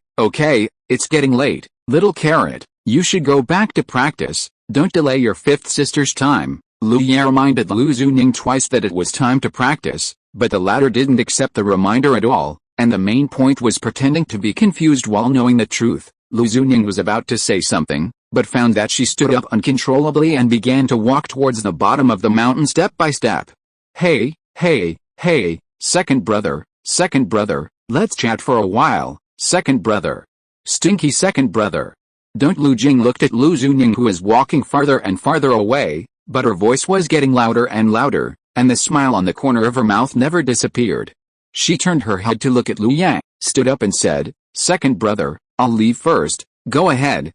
S1: it's getting late, little carrot, you should go back to practice, don't delay your fifth sister's time. Lu Ye reminded Lu Zunying twice that it was time to practice, but the latter didn't accept the reminder at all, and the main point was pretending to be confused while knowing the truth. Lu Zunying was about to say something, but found that she stood up uncontrollably and began to walk towards the bottom of the mountain step by step. Hey, second brother, let's chat for a while, second brother. Stinky second brother. Don't. Lu Jing looked at Lu Zunying who was walking farther and farther away, but her voice was getting louder and louder, and the smile on the corner of her mouth never disappeared. She turned her head to look at Lu Ye, stood up and said, second brother, I'll leave first, go ahead,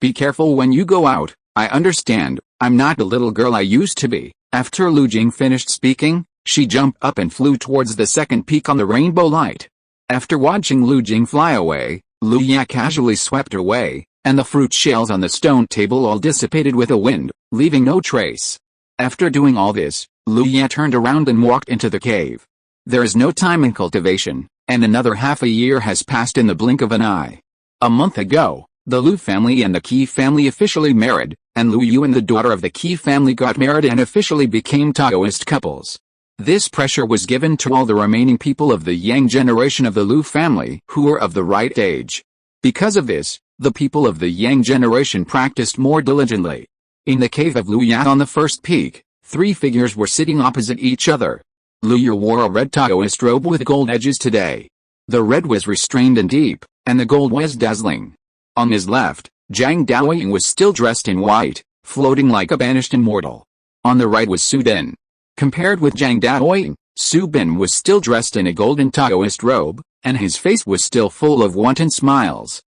S1: be careful when you go out, I understand, I'm not the little girl I used to be. After Lu Jing finished speaking, she jumped up and flew towards the second peak on the rainbow light. After watching Lu Jing fly away, Lu Ye casually swept away, and the fruit shells on the stone table all dissipated with the wind, leaving no trace. After doing all this, Lu Ye turned around and walked into the cave. There is no time in cultivation, and another half a year has passed in the blink of an eye. A month ago, the Lu family and the Qi family officially married, and Lu Yu and the daughter of the Qi family got married and officially became Taoist couples. This pressure was given to all the remaining people of the Yang generation of the Lu family who were of the right age. Because of this, the people of the Yang generation practiced more diligently. In the cave of Lu Yan on the first peak, 3 figures were sitting opposite each other. Lu Yu wore a red Taoist robe with gold edges today. The red was restrained and deep, and the gold was dazzling. On his left, Zhang Daoying was still dressed in white, floating like a banished immortal. On the right was Su Bin. Compared with Zhang Daoying, Su Bin was still dressed in a golden Taoist robe, and his face was still full of wanton smiles.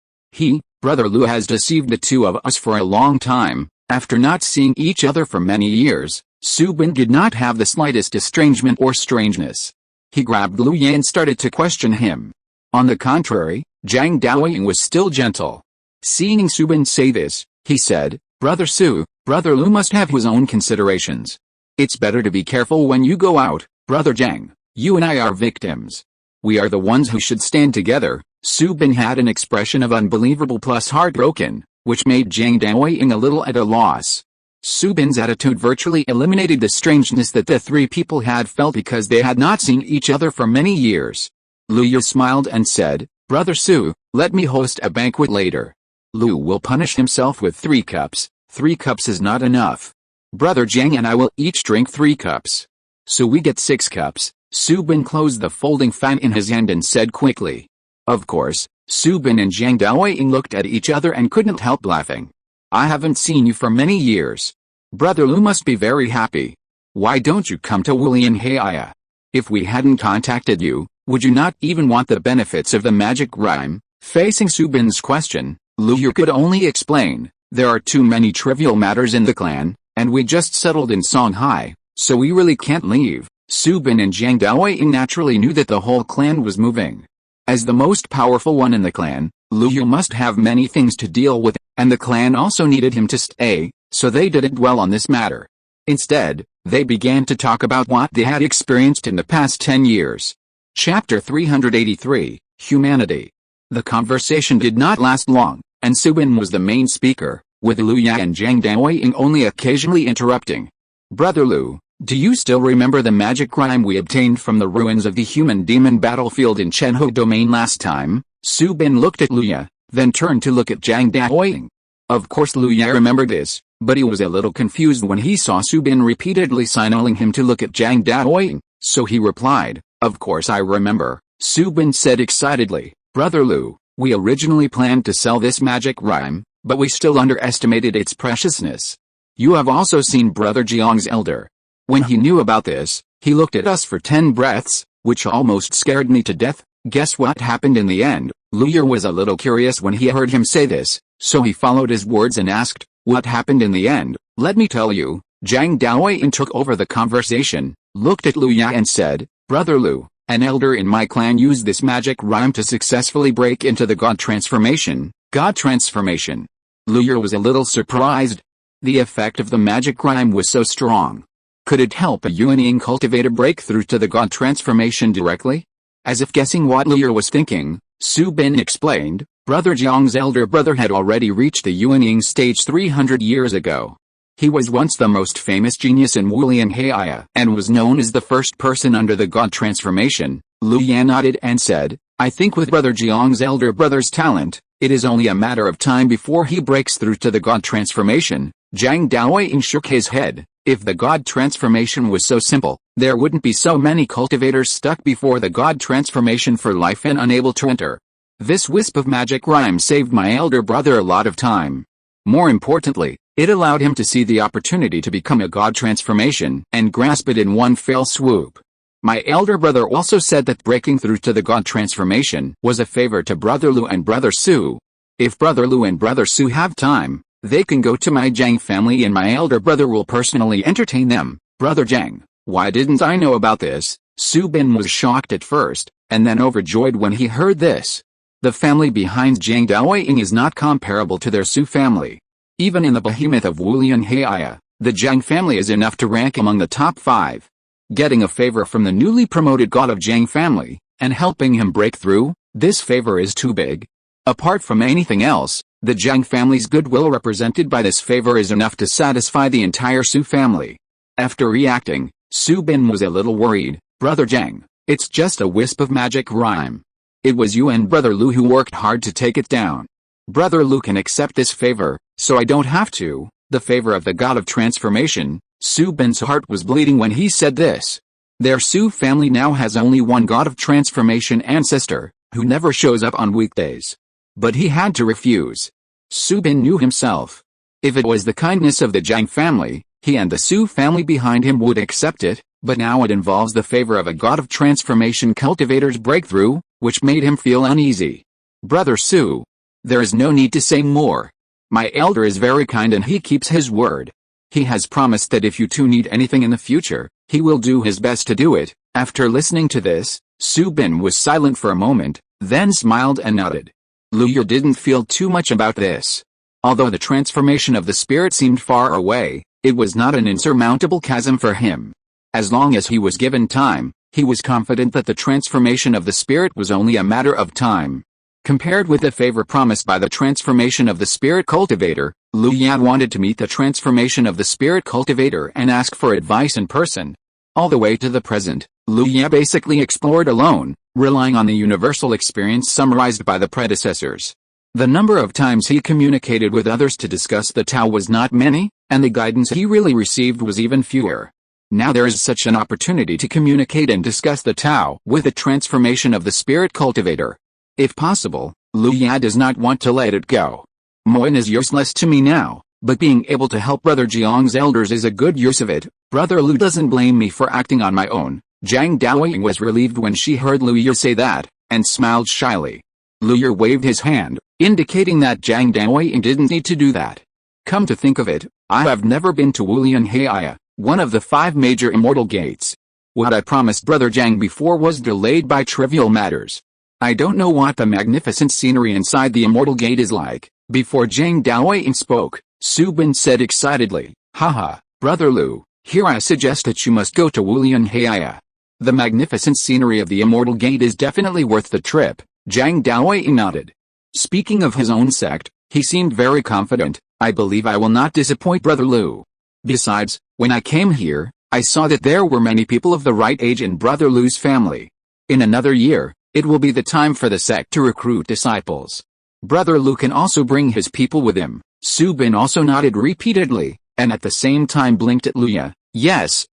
S1: Brother Lu has deceived the two of us for a long time. After not seeing each other for many years, Su Bin did not have the slightest estrangement or strangeness. He grabbed Lu Ye and started to question him. On the contrary, Zhang Daoying was still gentle. Seeing Su Bin say this, he said, Brother Su, Brother Lu must have his own considerations. It's better to be careful when you go out, Brother Zhang. You and I are victims. We are the ones who should stand together. Su Bin had an expression of unbelievable plus heartbroken, which made Zhang Daoying a little at a loss. Su Bin's attitude virtually eliminated the strangeness that the 3 people had felt because they had not seen each other for many years. Lu Yu smiled and said, Brother Su, let me host a banquet later. Lu will punish himself with 3 cups. 3 cups is not enough. Brother Zhang and I will each drink 3 cups. So we get 6 cups. Su Bin closed the folding fan in his hand and said quickly. Of course, Su Bin and Zhang Daoying looked at each other and couldn't help laughing. I haven't seen you for many years. Brother Lu must be very happy. Why don't you come to Wulian Heia? If we hadn't contacted you, would you not even want the benefits of the magic rhyme? Facing Su Bin's question, Lu Yu could only explain, there are too many trivial matters in the clan, and we just settled in Songhai, so we really can't leave. Su Bin and Jiang Daoying naturally knew that the whole clan was moving. As the most powerful one in the clan, Lu Yu must have many things to deal with, and the clan also needed him to stay, so they didn't dwell on this matter. Instead, they began to talk about what they had experienced in the past 10 years. Chapter 383, Humanity. The conversation did not last long, and Su Bin was the main speaker, with Lu Ya and Jiang Daoying only occasionally interrupting. Brother Lu, do you still remember the magic rhyme we obtained from the ruins of the human-demon battlefield in Chenho Domain last time? Su Bin looked at Lu Ya, then turned to look at Jiang Daoying. Of course Lu Ya remembered this, but he was a little confused when he saw Su Bin repeatedly signaling him to look at Jiang Daoying, so he replied, "Of course I remember." Su Bin said excitedly, "Brother Lu, we originally planned to sell this magic rhyme, but we still underestimated its preciousness. You have also seen Brother Jiang's elder. When he knew about this, he looked at us for 10 breaths, which almost scared me to death. Guess what happened in the end?" Lu Yu was a little curious when he heard him say this, so he followed his words and asked, "What happened in the end?" "Let me tell you." Jiang Daoying took over the conversation, looked at Lu Ya and said, "Brother Lu, an elder in my clan used this magic rhyme to successfully break into the God transformation." God transformation. Lu Yu was a little surprised. The effect of the magic rhyme was so strong. Could it help a unyielding cultivator break through to the God transformation directly? As if guessing what Lu Yu was thinking, Su Bin explained, Brother Jiang's elder brother had already reached the unyielding stage 300 years ago. He was once the most famous genius in Wulian Heia and was known as the first person under the God transformation. Lu Yan nodded and said, "I think with Brother Jiang's elder brother's talent, it is only a matter of time before he breaks through to the God transformation." Jiang Daoying shook his head. If the God transformation was so simple, there wouldn't be so many cultivators stuck before the God transformation for life and unable to enter. This wisp of magic rhyme saved my elder brother a lot of time. More importantly, it allowed him to see the opportunity to become a God transformation and grasp it in one fell swoop. My elder brother also said that breaking through to the God transformation was a favor to Brother Lu and Brother Su. If Brother Lu and Brother Su have time, they can go to my Jiang family and my elder brother will personally entertain them. Brother Jiang, why didn't I know about this? Su Bin was shocked at first, and then overjoyed when he heard this. The family behind Jiang Daoying is not comparable to their Su family. Even in the behemoth of Wulian Heia, the Jiang family is enough to rank among the top 5. Getting a favor from the newly promoted god of Jiang family, and helping him break through, this favor is too big. Apart from anything else, the Jiang family's goodwill represented by this favor is enough to satisfy the entire Su family. After reacting, Su Bin was a little worried. Brother Jiang, it's just a wisp of magic rhyme. It was you and Brother Lu who worked hard to take it down. Brother Lu can accept this favor, so I don't have to. The favor of the god of transformation. Su Bin's heart was bleeding when he said this. Their Su family now has only one god of transformation ancestor, who never shows up on weekdays. But he had to refuse. Su Bin knew himself. If it was the kindness of the Jiang family, he and the Su family behind him would accept it, but now it involves the favor of a god of transformation cultivator's breakthrough, which made him feel uneasy. Brother Su, there is no need to say more. My elder is very kind and he keeps his word. He has promised that if you two need anything in the future, he will do his best to do it. After listening to this, Su Bin was silent for a moment, then smiled and nodded. Lu Yu didn't feel too much about this. Although the transformation of the spirit seemed far away, it was not an insurmountable chasm for him. As long as he was given time, he was confident that the transformation of the spirit was only a matter of time. Compared with the favor promised by the transformation of the spirit cultivator, Lu Yan wanted to meet the transformation of the spirit cultivator and ask for advice in person. All the way to the present, Lu Yan basically explored alone, relying on the universal experience summarized by the predecessors. The number of times he communicated with others to discuss the Tao was not many, and the guidance he really received was even fewer. Now there is such an opportunity to communicate and discuss the Tao with the transformation of the spirit cultivator. If possible, Lu Yan does not want to let it go. Moin is useless to me now, but being able to help Brother Jiang's elders is a good use of it. Brother Lu doesn't blame me for acting on my own. Jiang Daoying was relieved when she heard Lu Yu say that, and smiled shyly. Lu Yu waved his hand, indicating that Jiang Daoying didn't need to do that. Come to think of it, I have never been to Wulian Heia, one of the 5 major immortal gates. What I promised Brother Jiang before was delayed by trivial matters. I don't know what the magnificent scenery inside the Immortal Gate is like." Before Jiang Daoying spoke, Su Bin said excitedly, "Haha, Brother Lu, here I suggest that you must go to Wulian Heia. The magnificent scenery of the Immortal Gate is definitely worth the trip." Jiang Daoying nodded. Speaking of his own sect, he seemed very confident. "I believe I will not disappoint Brother Lu. Besides, when I came here, I saw that there were many people of the right age in Brother Lu's family. In another year, it will be the time for the sect to recruit disciples. Brother Lu can also bring his people with him." Su Bin also nodded repeatedly, and at the same time blinked at Luya. Yes,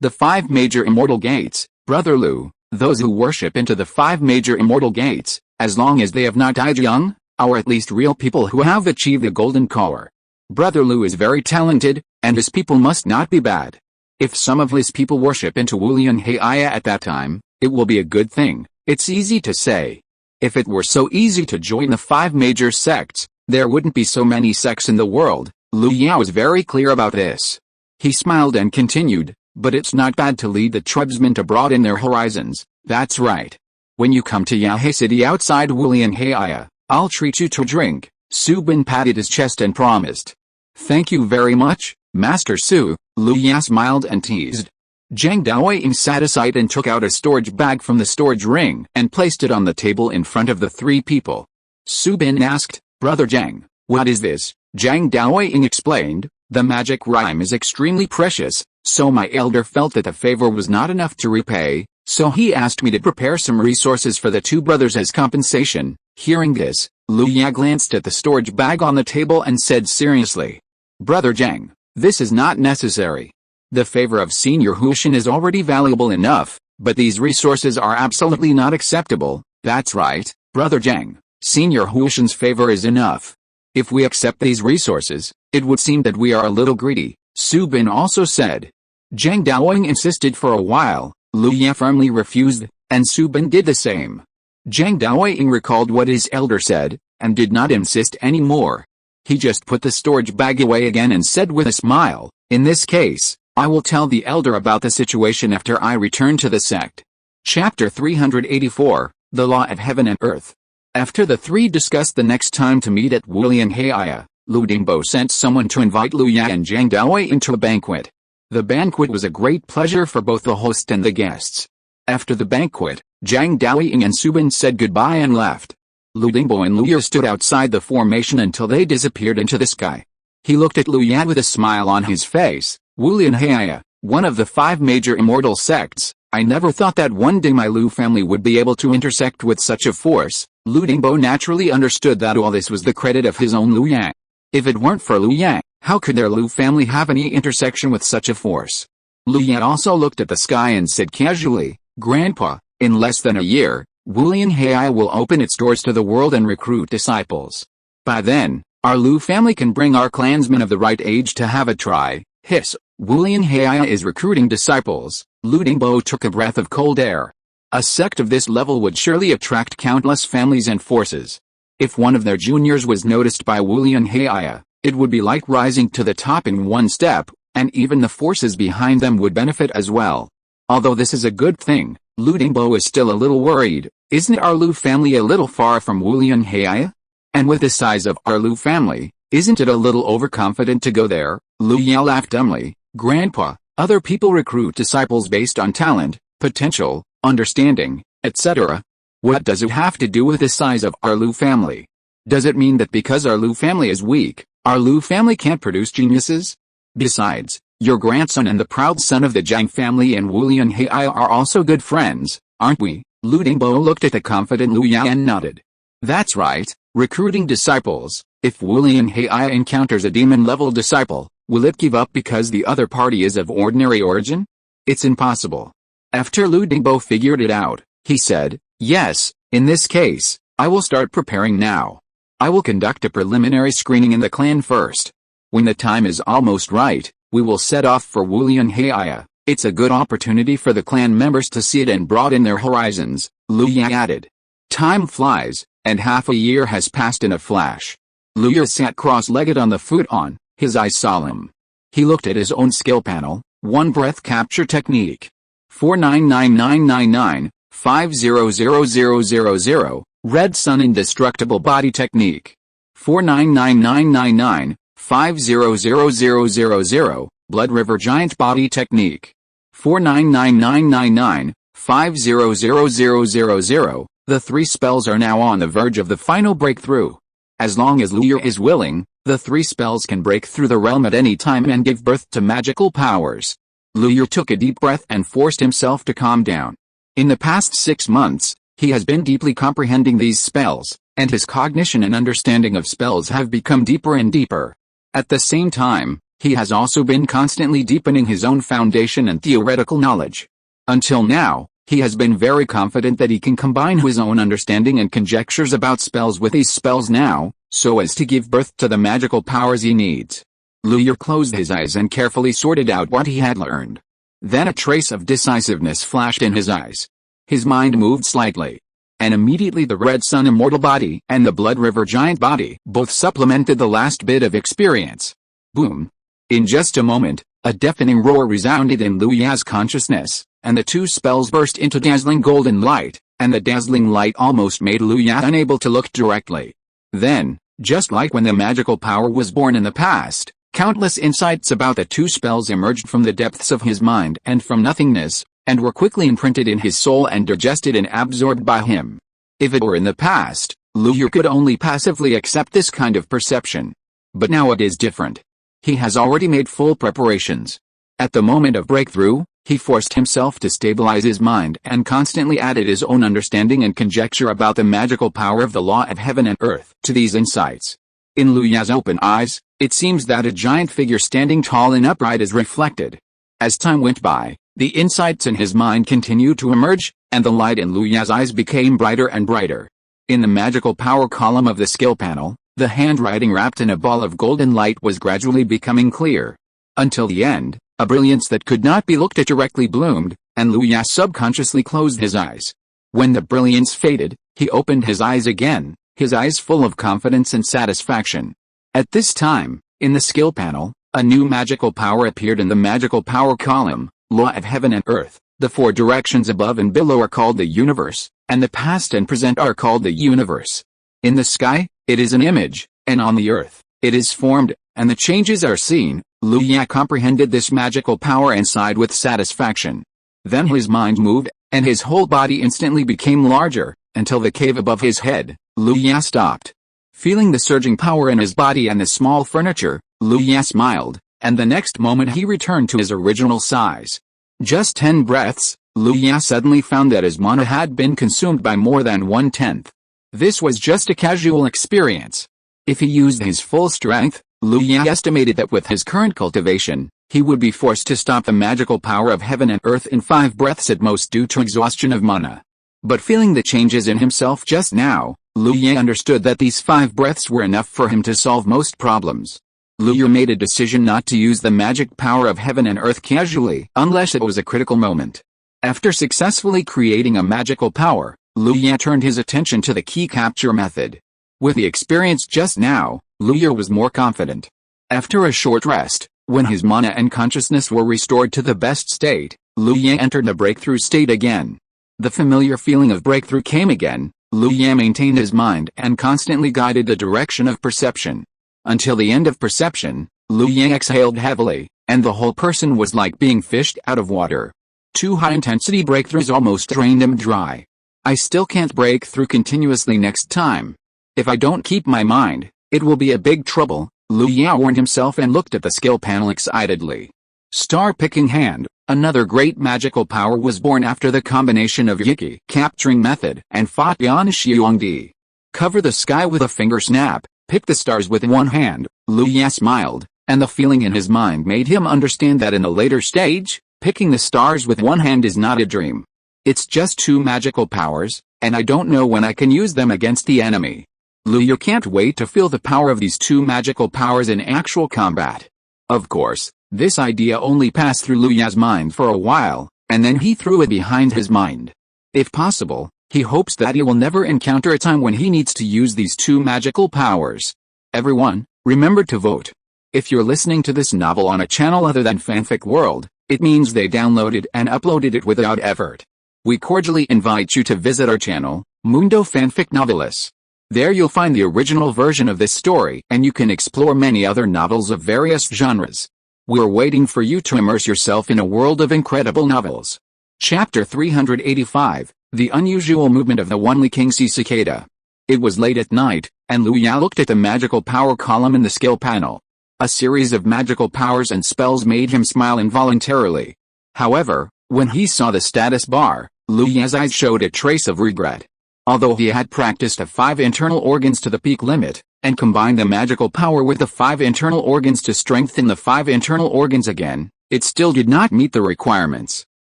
S1: the 5 major immortal gates, Brother Lu, those who worship into the 5 major immortal gates, as long as they have not died young, are at least real people who have achieved the golden core. Brother Lu is very talented, and his people must not be bad. If some of his people worship into Wulian Heia at that time, it will be a good thing. It's easy to say. If it were so easy to join the 5 major sects, there wouldn't be so many sects in the world. Lu Yao was very clear about this. He smiled and continued, "But it's not bad to lead the tribesmen to broaden their horizons." "That's right. When you come to Yahe City outside Wulian Heia, I'll treat you to a drink." Su Bin patted his chest and promised. "Thank you very much, Master Su," Lu Ya smiled and teased. Jiang Daoying sat aside and took out a storage bag from the storage ring and placed it on the table in front of the 3 people. Su Bin asked, "Brother Jiang, what is this?" Jiang Daoying explained, "The magic rhyme is extremely precious, so my elder felt that the favor was not enough to repay, so he asked me to prepare some resources for the 2 brothers as compensation." Hearing this, Lu Ya glanced at the storage bag on the table and said seriously, "Brother Jiang, this is not necessary. The favor of Senior Huishan is already valuable enough, but these resources are absolutely not acceptable." "That's right, Brother Jiang, Senior Huishan's favor is enough. If we accept these resources, it would seem that we are a little greedy," Su Bin also said. Jiang Daoying insisted for a while, Lu Ya firmly refused, and Su Bin did the same. Jiang Daoying recalled what his elder said, and did not insist anymore. He just put the storage bag away again and said with a smile, "In this case, I will tell the elder about the situation after I return to the sect." Chapter 384, The Law of Heaven and Earth. After the 3 discussed the next time to meet at Wulian Heia, Lu Dingbo sent someone to invite Lu Ya and Jiang Daoying to a banquet. The banquet was a great pleasure for both the host and the guests. After the banquet, Jiang Daoying and Su Bin said goodbye and left. Lu Dingbo and Lu Ya stood outside the formation until they disappeared into the sky. He looked at Lu Ya with a smile on his face. "Wulian Heia, one of the 5 major immortal sects, I never thought that one day my Lu family would be able to intersect with such a force." Lu Dingbo naturally understood that all this was the credit of his own Lu Ya. If it weren't for Lu Ya, how could their Lu family have any intersection with such a force? Lu Ya also looked at the sky and said casually, "Grandpa, in less than a year, Wulian Heia will open its doors to the world and recruit disciples. By then, our Lu family can bring our clansmen of the right age to have a try." Hiss, Wulian Heia is recruiting disciples. Lu Dingbo took a breath of cold air. A sect of this level would surely attract countless families and forces. If one of their juniors was noticed by Wulian Heia, it would be like rising to the top in one step, and even the forces behind them would benefit as well. Although this is a good thing, Lu Dingbo is still a little worried. Isn't our Lu family a little far from Wulian Heia? And with the size of our Lu family, isn't it a little overconfident to go there? Lu Ya laughed dumbly. "Grandpa, other people recruit disciples based on talent, potential, understanding, etc. What does it have to do with the size of our Lu family? Does it mean that because our Lu family is weak, our Lu family can't produce geniuses? Besides, your grandson and the proud son of the Jiang family and Wulian Heia are also good friends, aren't we?" Lu Dingbo looked at the confident Lu Ya and nodded. "That's right, recruiting disciples. If Wulian Heia encounters a demon-level disciple, will it give up because the other party is of ordinary origin? It's impossible." After Lu Dingbo figured it out, he said, "Yes, in this case, I will start preparing now. I will conduct a preliminary screening in the clan first. When the time is almost right, we will set off for Wulian Heia. It's a good opportunity for the clan members to see it and broaden their horizons," Lu Ya added. Time flies, and half a year has passed in a flash. Lu Ya sat cross-legged on the futon, his eyes solemn. He looked at his own skill panel, one breath capture technique. 49999950000, Red Sun Indestructible Body Technique. 49999950000, Blood River Giant Body Technique. 49999950000, the three spells are now on the verge of the final breakthrough. As long as Luyur is willing, the three spells can break through the realm at any time and give birth to magical powers. Luyur took a deep breath and forced himself to calm down. In the past 6 months, he has been deeply comprehending these spells, and his cognition and understanding of spells have become deeper and deeper. At the same time, he has also been constantly deepening his own foundation and theoretical knowledge. Until now, he has been very confident that he can combine his own understanding and conjectures about spells with these spells now, so as to give birth to the magical powers he needs. Luyur closed his eyes and carefully sorted out what he had learned. Then a trace of decisiveness flashed in his eyes. His mind moved slightly. And immediately the Red Sun Immortal Body and the Blood River Giant Body both supplemented the last bit of experience. Boom! In just a moment, a deafening roar resounded in Luyur's consciousness, and the two spells burst into dazzling golden light, and the dazzling light almost made Luyur unable to look directly. Then, just like when the magical power was born in the past, countless insights about the two spells emerged from the depths of his mind and from nothingness, and were quickly imprinted in his soul and digested and absorbed by him. If it were in the past, Luyur could only passively accept this kind of perception. But now it is different. He has already made full preparations. At the moment of breakthrough, he forced himself to stabilize his mind and constantly added his own understanding and conjecture about the magical power of the law of heaven and earth to these insights. In Luyur's open eyes, it seems that a giant figure standing tall and upright is reflected. As time went by, the insights in his mind continued to emerge, and the light in Luyur's eyes became brighter and brighter. In the magical power column of the skill panel, the handwriting wrapped in a ball of golden light was gradually becoming clear. Until the end, a brilliance that could not be looked at directly bloomed, and Luyur subconsciously closed his eyes. When the brilliance faded, he opened his eyes again, his eyes full of confidence and satisfaction. At this time, in the skill panel, a new magical power appeared in the magical power column. Law of heaven and earth, the four directions above and below are called the universe, and the past and present are called the universe. In the sky, it is an image, and on the earth, it is formed, and the changes are seen. Luyur comprehended this magical power and sighed with satisfaction. Then his mind moved, and his whole body instantly became larger, until the cave above his head. Luyur stopped. Feeling the surging power in his body and the small furniture, Luyur smiled, and the next moment he returned to his original size. Just 10 breaths, Luyur suddenly found that his mana had been consumed by more than 1/10. This was just a casual experience. If he used his full strength, Luyur estimated that with his current cultivation, he would be forced to stop the magical power of heaven and earth in 5 breaths at most due to exhaustion of mana. But feeling the changes in himself just now, Luyur understood that these 5 breaths were enough for him to solve most problems. Luyur made a decision not to use the magic power of heaven and earth casually unless it was a critical moment. After successfully creating a magical power, Luyur turned his attention to the key capture method. With the experience just now, Luyur was more confident. After a short rest, when his mana and consciousness were restored to the best state, Luyur entered the breakthrough state again. The familiar feeling of breakthrough came again. Luyur maintained his mind and constantly guided the direction of perception. Until the end of perception, Luyur exhaled heavily, and the whole person was like being fished out of water. 2 high-intensity breakthroughs almost drained him dry. I still can't break through continuously next time. If I don't keep my mind, it will be a big trouble, Luyur warned himself and looked at the skill panel excitedly. Star-picking hand, another great magical power was born after the combination of Yiki capturing method and Fat Yan Xiongdi. Cover the sky with a finger snap. Pick the stars with one hand. Luyur smiled, and the feeling in his mind made him understand that in a later stage, picking the stars with one hand is not a dream. It's just 2 magical powers, and I don't know when I can use them against the enemy. Luyur can't wait to feel the power of these 2 magical powers in actual combat. Of course, this idea only passed through Luyur's mind for a while, and then he threw it behind his mind. If possible, he hopes that he will never encounter a time when he needs to use these 2 magical powers. Everyone, remember to vote. If you're listening to this novel on a channel other than Fanfic World, It means they downloaded and uploaded it without effort. We cordially invite you to visit our channel, Mundo Fanfic Novelis. There you'll find the original version of this story, and you can explore many other novels of various genres. We're waiting for you to immerse yourself in a world of incredible novels. Chapter 385, The Unusual Movement of the Only King Sea Cicada. It was late at night, and Luya looked at the magical power column in the skill panel. A series of magical powers and spells made him smile involuntarily. However, when he saw the status bar, Luya's eyes showed a trace of regret. Although he had practiced the 5 internal organs to the peak limit, and combined the magical power with the 5 internal organs to strengthen the 5 internal organs again, it still did not meet the requirements.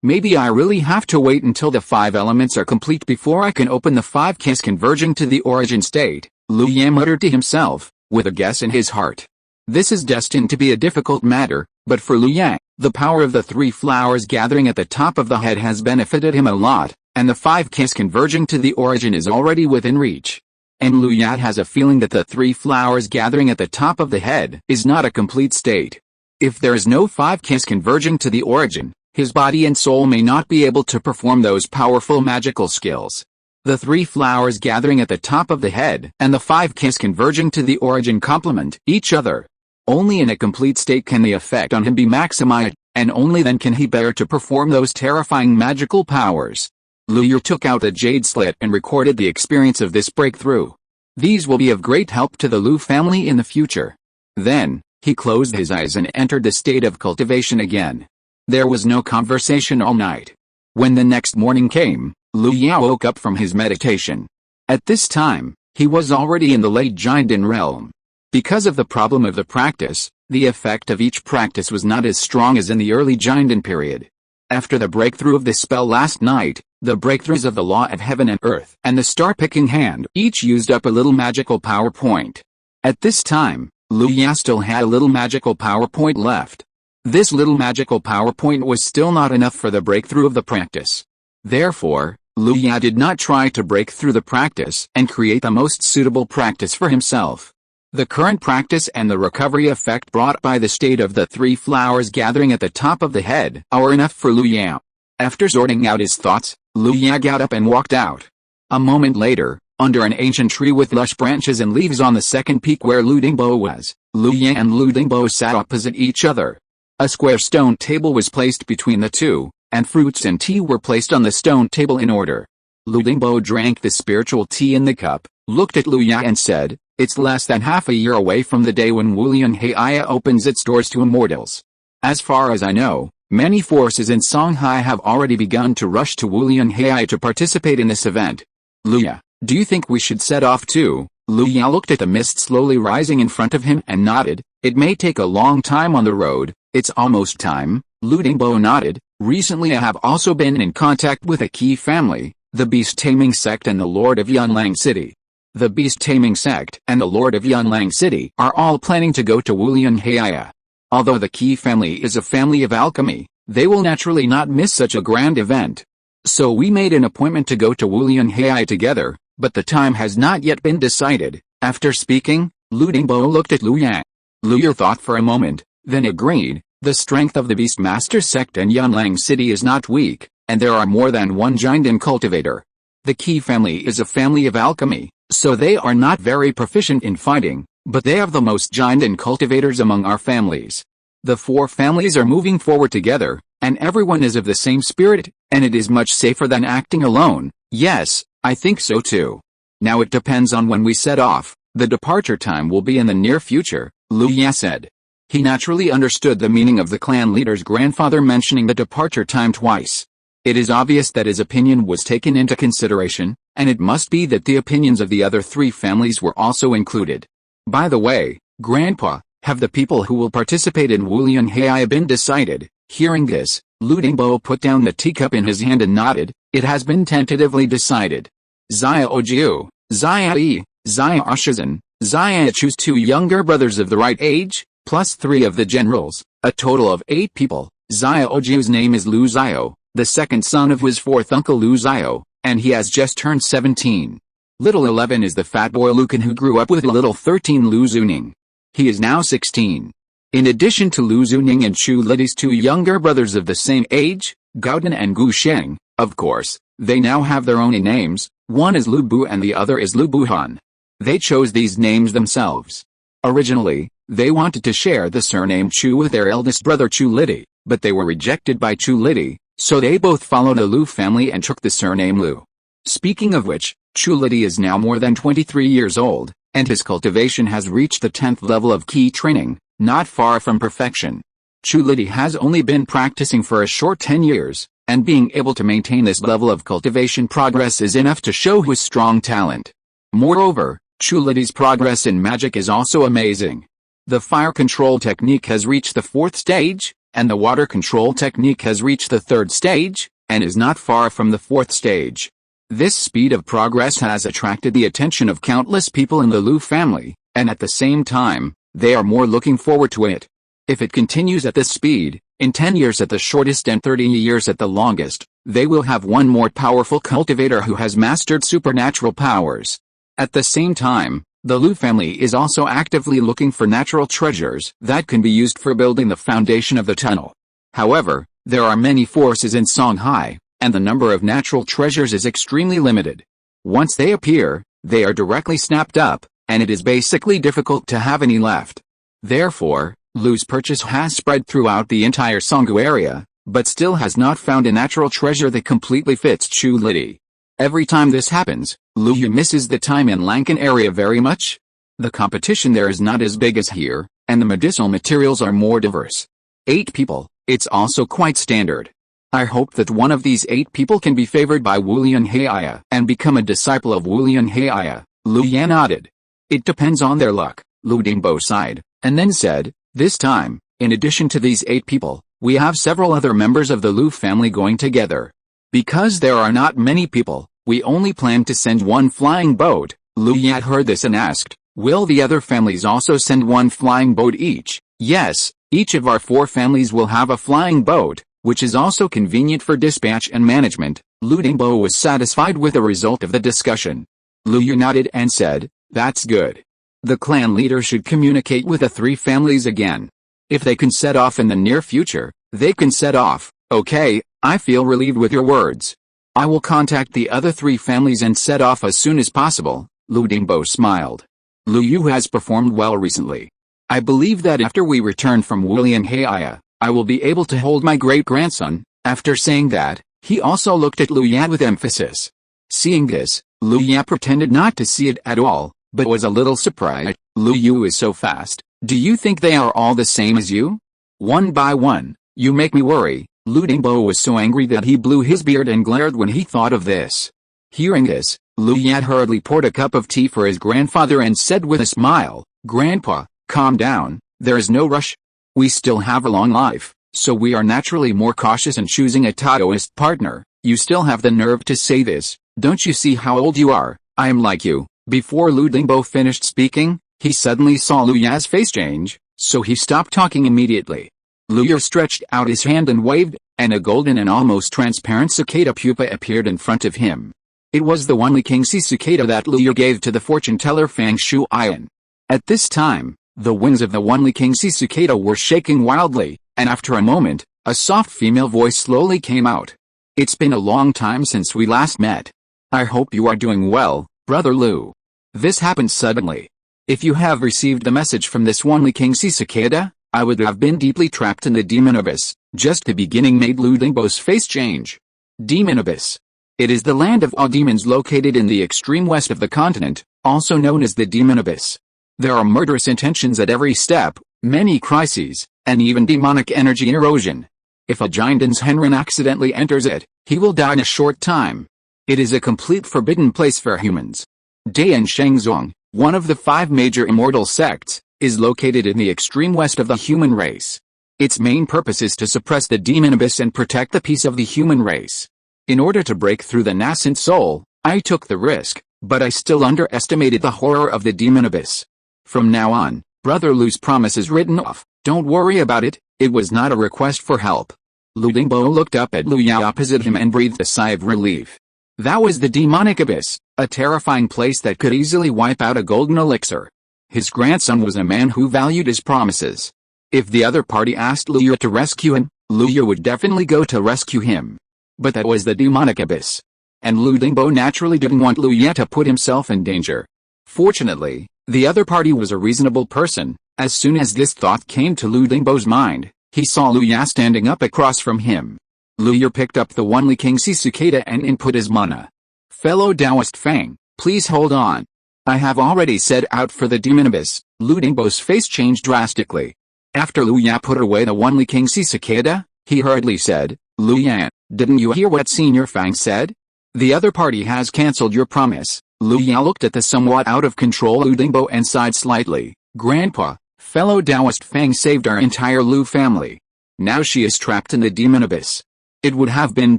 S1: Maybe I really have to wait until the 5 elements are complete before I can open the 5 keys converging to the origin state, Luya muttered to himself, with a guess in his heart. This is destined to be a difficult matter, but for Luya, the power of the 3 flowers gathering at the top of the head has benefited him a lot, and the 5 keys converging to the origin is already within reach. And Luya has a feeling that the 3 flowers gathering at the top of the head is not a complete state. If there is no 5 keys converging to the origin, his body and soul may not be able to perform those powerful magical skills. The 3 flowers gathering at the top of the head and the 5 keys converging to the origin complement each other. Only in a complete state can the effect on him be maximized, and only then can he bear to perform those terrifying magical powers. Luya took out a jade slit and recorded the experience of this breakthrough. These will be of great help to the Lu family in the future. Then, he closed his eyes and entered the state of cultivation again. There was no conversation all night. When the next morning came, Luya woke up from his meditation. At this time, he was already in the late Jindan realm. Because of the problem of the practice, the effect of each practice was not as strong as in the early Jindan period. After the breakthrough of this spell last night, the breakthroughs of the law of heaven and earth and the star-picking hand each used up a little magical power point. At this time, Luya still had a little magical power point left. This little magical power point was still not enough for the breakthrough of the practice. Therefore, Luya did not try to break through the practice and create the most suitable practice for himself. The current practice and the recovery effect brought by the state of the 3 flowers gathering at the top of the head are enough for Luya. After sorting out his thoughts, Luya got up and walked out. A moment later, under an ancient tree with lush branches and leaves on the second peak where Lu Dingbo was, Luya and Lu Dingbo sat opposite each other. A square stone table was placed between the two, and fruits and tea were placed on the stone table in order. Lu Dingbo drank the spiritual tea in the cup, looked at Luya and said, "It's less than half a year away from the day when unyielding opens its doors to immortals. As far as I know, many forces in Songhai have already begun to rush to unyielding to participate in this event. Luya, do you think we should set off too?" Luya looked at the mist slowly rising in front of him and nodded. "It may take a long time on the road, it's almost time." Lu Dingbo nodded. "Recently I have also been in contact with a key family, the beast taming sect and the Lord of Yunlang City. The beast taming sect and the Lord of Yunlang City are all planning to go to unyielding. Although the key family is a family of alchemy, they will naturally not miss such a grand event. So we made an appointment to go to unyielding together, but the time has not yet been decided." After speaking, Lu Dingbo looked at Luya. Luya thought for a moment, then agreed. The strength of the Beastmaster sect and Yunlang City is not weak, and there are more than one Jindan cultivator. The key family is a family of alchemy, so they are not very proficient in fighting, but they have the most Jindan cultivators among our families. The 4 families are moving forward together, and everyone is of the same spirit, and it is much safer than acting alone. Yes, I think so too. Now it depends on when we set off. The departure time will be in the near future, Luya said. He naturally understood the meaning of the clan leader's grandfather mentioning the departure time twice. It is obvious that his opinion was taken into consideration, and it must be that the opinions of the other 3 families were also included. By the way, Grandpa, have the people who will participate in unyielding been decided? Hearing this, Lu Dingbo put down the teacup in his hand and nodded. It has been tentatively decided. Xia Ojiu, Xia Yi, Xia Ashizan, Xia choose 2 younger brothers of the right age, plus 3 of the generals, a total of 8 people. Xia Ojiu's name is Lu Xiao, the second son of his 4th uncle Lu Xiao, and he has just turned 17. Little 11 is the fat boy Lucan who grew up with little 13 Lu Zuning. He is now 16. In addition to Lu Zuning and Chu Lidi's two younger brothers of the same age, Gaodan and Gu Sheng, of course, they now have their own names, one is Lu Bu and the other is Lu Buhan. They chose these names themselves. Originally, they wanted to share the surname Chu with their eldest brother Chu Lidi, but they were rejected by Chu Lidi, so they both followed the Lu family and took the surname Lu. Speaking of which, Chu Lidi is now more than 23 years old, and his cultivation has reached the 10th level of key training, not far from perfection. Chu Lidi has only been practicing for a short 10 years, and being able to maintain this level of cultivation progress is enough to show his strong talent. Moreover, Chu Lidi's progress in magic is also amazing. The fire control technique has reached the 4th stage, and the water control technique has reached the 3rd stage, and is not far from the 4th stage. This speed of progress has attracted the attention of countless people in the Lu family, and at the same time, they are more looking forward to it. If it continues at this speed, in 10 years at the shortest and 30 years at the longest, they will have one more powerful cultivator who has mastered supernatural powers. At the same time, the Lu family is also actively looking for natural treasures that can be used for building the foundation of the tunnel. However, there are many forces in Songhai, and the number of natural treasures is extremely limited. Once they appear, they are directly snapped up, and it is basically difficult to have any left. Therefore, Lu's purchase has spread throughout the entire Songhu area, but still has not found a natural treasure that completely fits Chu Lidi. Every time this happens, Lu Yu misses the time in Lankan area very much. The competition there is not as big as here, and the medicinal materials are more diverse. 8 people, it's also quite standard. I hope that one of these 8 people can be favored by Wulian Heiya and become a disciple of Wulian Heiya. Lu Yan nodded. It depends on their luck, Lu Dingbo sighed, and then said, this time, in addition to these 8 people, we have several other members of the Lu family going together. Because there are not many people, we only plan to send one flying boat. Lu Yan heard this and asked, will the other families also send one flying boat each? Yes, each of our 4 families will have a flying boat, which is also convenient for dispatch and management. Lu Dingbo was satisfied with the result of the discussion. Lu Yu nodded and said, that's good. The clan leader should communicate with the 3 families again. If they can set off in the near future, they can set off. Okay, I feel relieved with your words. I will contact the other 3 families and set off as soon as possible. Lu Dingbo smiled. Lu Yu has performed well recently. I believe that after we return from Wulian Heiya, I will be able to hold my great-grandson. After saying that, he also looked at Lu Yan with emphasis. Seeing this, Lu Yan pretended not to see it at all, but was a little surprised. Lu Yu is so fast. Do you think they are all the same as you? One by one, you make me worry. Lu Dingbo was so angry that he blew his beard and glared when he thought of this. Hearing this, Lu Yan hurriedly poured a cup of tea for his grandfather and said with a smile, Grandpa, calm down, there is no rush. We still have a long life, so we are naturally more cautious in choosing a Taoist partner. You still have the nerve to say this, don't you see how old you are? I am like you. Before Lu Dingbo finished speaking, he suddenly saw Lu Ya's face change, so he stopped talking immediately. Lu Yu stretched out his hand and waved, and a golden and almost transparent cicada pupa appeared in front of him. It was the Wanli Kingxi cicada that Lu Yu gave to the fortune teller Fang Shuiyan. At this time, the wings of the Wanli Kingxi cicada were shaking wildly, and after a moment, a soft female voice slowly came out. It's been a long time since we last met. I hope you are doing well, Brother Lu. This happened suddenly. If you have received the message from this Wanli Kingxi cicada, I would have been deeply trapped in the demon abyss. Just the beginning made Lu Dingbo's face change. Demon abyss. It is the land of all demons located in the extreme west of the continent, also known as the demon abyss. There are murderous intentions at every step, many crises, and even demonic energy erosion. If a Jinden's Henren accidentally enters it, he will die in a short time. It is a complete forbidden place for humans. Dayan Shengzong, one of the 5 major immortal sects, is located in the extreme west of the human race. Its main purpose is to suppress the demon abyss and protect the peace of the human race. In order to break through the nascent soul, I took the risk, but I still underestimated the horror of the demon abyss. From now on, Brother Lu's promise is written off. Don't worry about it, it was not a request for help. Lu Dingbo looked up at Lu Yao opposite him and breathed a sigh of relief. That was the demonic abyss, a terrifying place that could easily wipe out a golden elixir. His grandson was a man who valued his promises. If the other party asked Lu Ye to rescue him, Lu Ye would definitely go to rescue him. But that was the demonic abyss. And Lu Dingbo naturally didn't want Lu Ye to put himself in danger. Fortunately, the other party was a reasonable person. As soon as this thought came to Lu Dingbo's mind, he saw Lu Ye standing up across from him. Lu Ye picked up the Only King Sea Cicada and input his mana. Fellow Taoist Fang, please hold on. I have already set out for the demon abyss. Lu Dingbo's face changed drastically. After Lu Ye put away the Only King Sea Cicada, he hurriedly said, Lu Ye, didn't you hear what Senior Fang said? The other party has cancelled your promise. Lu Ye looked at the somewhat out-of-control Lu Dingbo and sighed slightly. Grandpa, fellow Taoist Fang saved our entire Lu family. Now she is trapped in the demon abyss. It would have been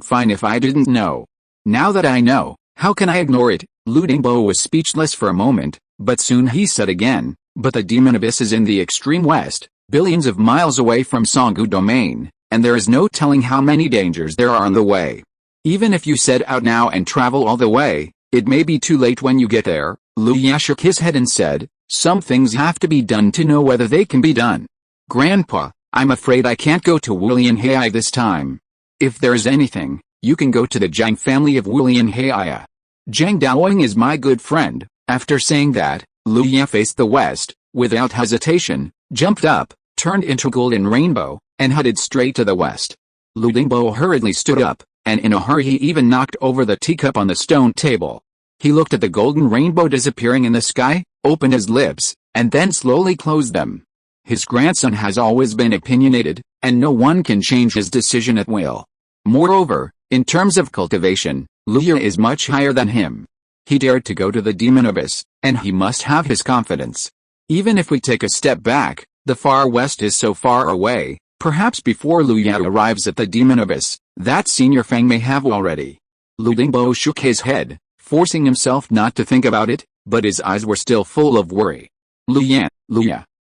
S1: fine if I didn't know. Now that I know, how can I ignore it? Lu Dingbo was speechless for a moment, but soon he said again, but the demon abyss is in the extreme west, billions of miles away from Sanggu domain, and there is no telling how many dangers there are on the way. Even if you set out now and travel all the way, it may be too late when you get there. Lu Ye shook his head and said, some things have to be done to know whether they can be done. Grandpa, I'm afraid I can't go to Wulian Hai this time. If there is anything, you can go to the Zhang family of Wulian Hai. Zhang Daoying is my good friend. After saying that, Lu Ye faced the west, without hesitation, jumped up, turned into Golden Rainbow, and headed straight to the west. Lu Dingbo hurriedly stood up, and in a hurry he even knocked over the teacup on the stone table. He looked at the golden rainbow disappearing in the sky, opened his lips, and then slowly closed them. His grandson has always been opinionated, and no one can change his decision at will. Moreover, in terms of cultivation, Lu Ye is much higher than him. He dared to go to the demon abyss, and he must have his confidence. Even if we take a step back, the far west is so far away, perhaps before Lu Ye arrives at the demon abyss, that Senior Fang may have already. Lu Dingbo shook his head, forcing himself not to think about it, but his eyes were still full of worry. Lu Ye,